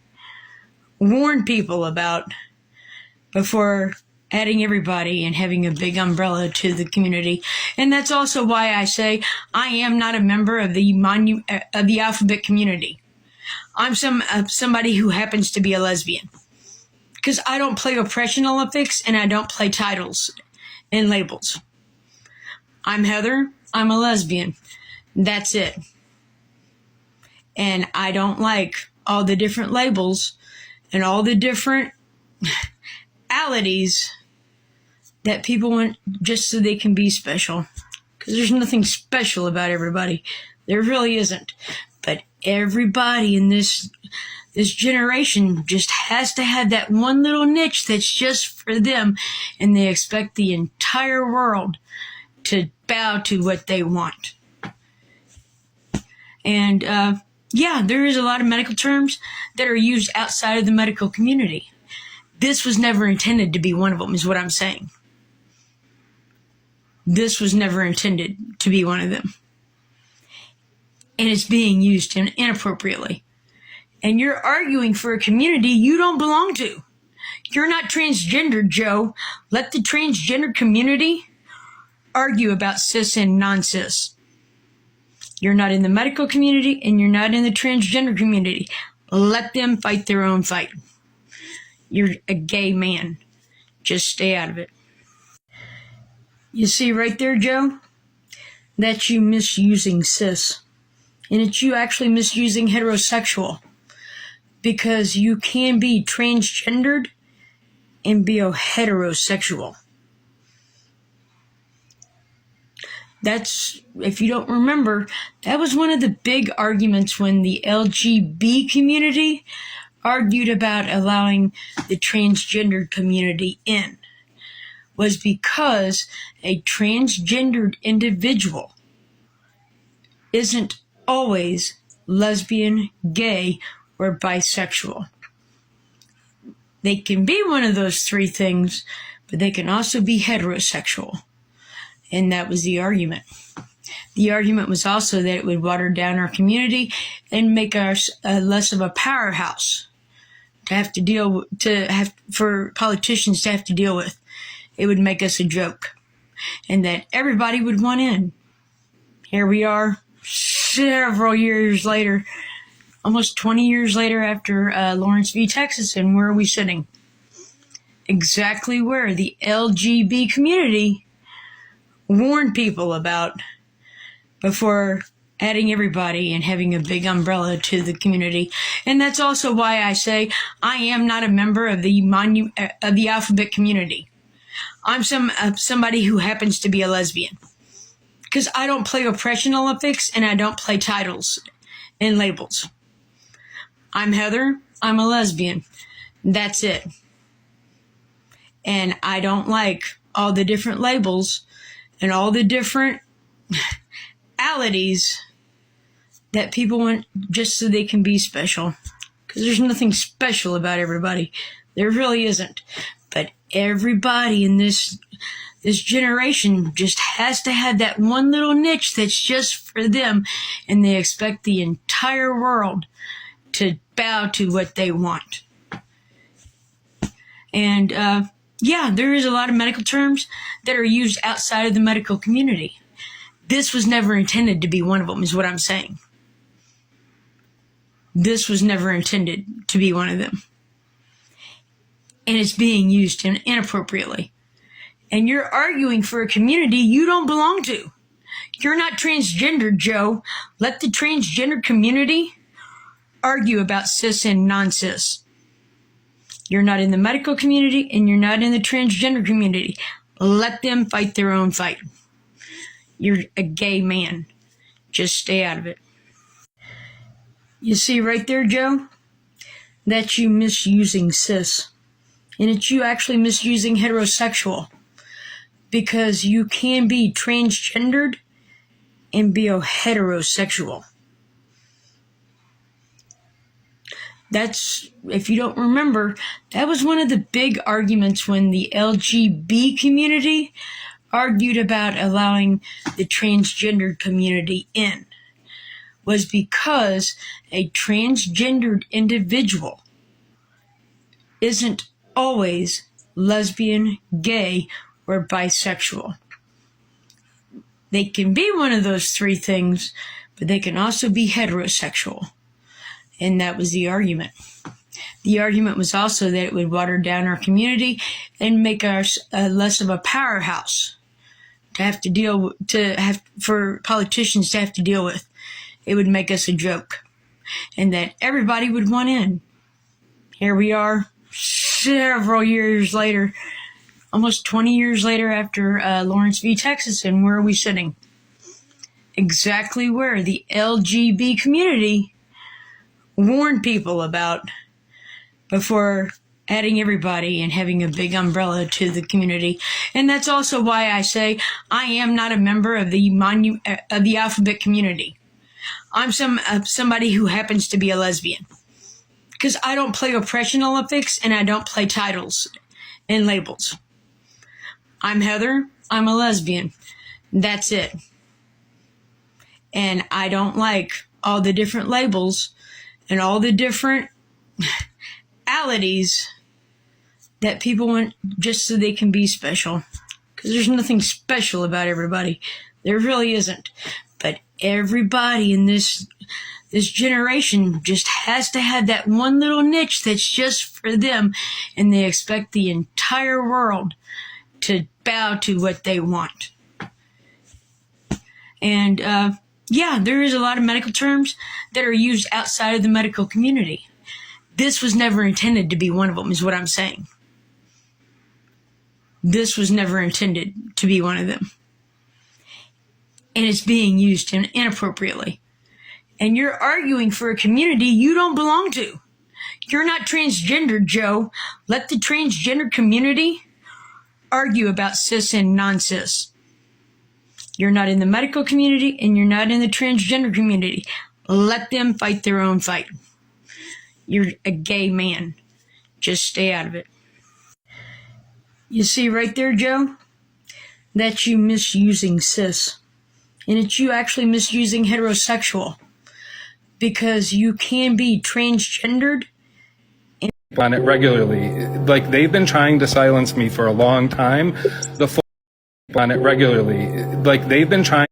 warned people about before adding everybody and having a big umbrella to the community. And that's also why I say I am not a member of the alphabet community. I'm somebody who happens to be a lesbian. Because I don't play Oppression Olympics and I don't play titles and labels. I'm Heather. I'm a lesbian. That's it. And I don't like all the different labels and all the different alities that people want just so they can be special. Because there's nothing special about everybody. There really isn't. But everybody in this generation just has to have that one little niche that's just for them. And they expect the entire world to bow to what they want. And there is a lot of medical terms that are used outside of the medical community. This was never intended to be one of them, is what I'm saying. This was never intended to be one of them. And it's being used inappropriately. And you're arguing for a community you don't belong to. You're not transgender, Joe. Let the transgender community argue about cis and non-cis. You're not in the medical community and you're not in the transgender community. Let them fight their own fight. You're a gay man. Just stay out of it. You see right there, Joe? That's you misusing cis. And it's you actually misusing heterosexual. Because you can be transgendered and be a heterosexual. That's, if you don't remember, that was one of the big arguments when the LGBT community argued about allowing the transgendered community in, was because a transgendered individual isn't always lesbian, gay, or bisexual. They can be one of those three things, but they can also be heterosexual. And that was the argument. The argument was also that it would water down our community and make us less of a powerhouse for politicians to have to deal with. It would make us a joke. And that everybody would want in. Here we are, several years later, almost 20 years later after Lawrence v. Texas, and where are we sitting? Exactly where the LGBT community warned people about before adding everybody and having a big umbrella to the community. And that's also why I say I am not a member of the alphabet community. I'm somebody who happens to be a lesbian. Because I don't play Oppression Olympics and I don't play titles and labels. I'm Heather. I'm a lesbian. That's it. And I don't like all the different labels and all the different alities that people want just so they can be special. Because there's nothing special about everybody. There really isn't. But everybody in this generation just has to have that one little niche that's just for them. And they expect the entire world to bow to what they want. And yeah, there is a lot of medical terms that are used outside of the medical community. This was never intended to be one of them, is what I'm saying. This was never intended to be one of them. And it's being used inappropriately. And you're arguing for a community you don't belong to. You're not transgender, Joe. Let the transgender community argue about cis and non-cis. You're not in the medical community and you're not in the transgender community. Let them fight their own fight. You're a gay man. Just stay out of it. You see right there, Joe? That's you misusing cis. And it's you actually misusing heterosexual. Because you can be transgendered and be a heterosexual. That's, if you don't remember, that was one of the big arguments when the LGBT community argued about allowing the transgender community in, was because a transgendered individual isn't always lesbian, gay, or bisexual. They can be one of those three things, but they can also be heterosexual. And that was the argument. The argument was also that it would water down our community and make us less of a powerhouse for politicians to have to deal with. It would make us a joke. And that everybody would want in. Here we are, several years later, almost 20 years later after Lawrence v. Texas, and where are we sitting? Exactly where the LGBT community warned people about before adding everybody and having a big umbrella to the community. And that's also why I say I am not a member of the alphabet community. I'm somebody who happens to be a lesbian. Because I don't play oppression Olympics and I don't play titles and labels. I'm Heather. I'm a lesbian. That's it. And I don't like all the different labels and all the different alities that people want just so they can be special. Because there's nothing special about everybody. There really isn't. But everybody in this generation just has to have that one little niche that's just for them. And they expect the entire world to bow to what they want. And yeah, there is a lot of medical terms that are used outside of the medical community. This was never intended to be one of them, is what I'm saying. This was never intended to be one of them. And it's being used inappropriately. And you're arguing for a community you don't belong to. You're not transgender, Joe. Let the transgender community argue about cis and non-cis. You're not in the medical community and you're not in the transgender community. Let them fight their own fight. You're a gay man. Just stay out of it. You see right there, Joe? That's you misusing cis. And it's you actually misusing heterosexual. Because you can be transgendered. On it regularly. Like, they've been trying to silence me for a long time. On it regularly. Like, they've been trying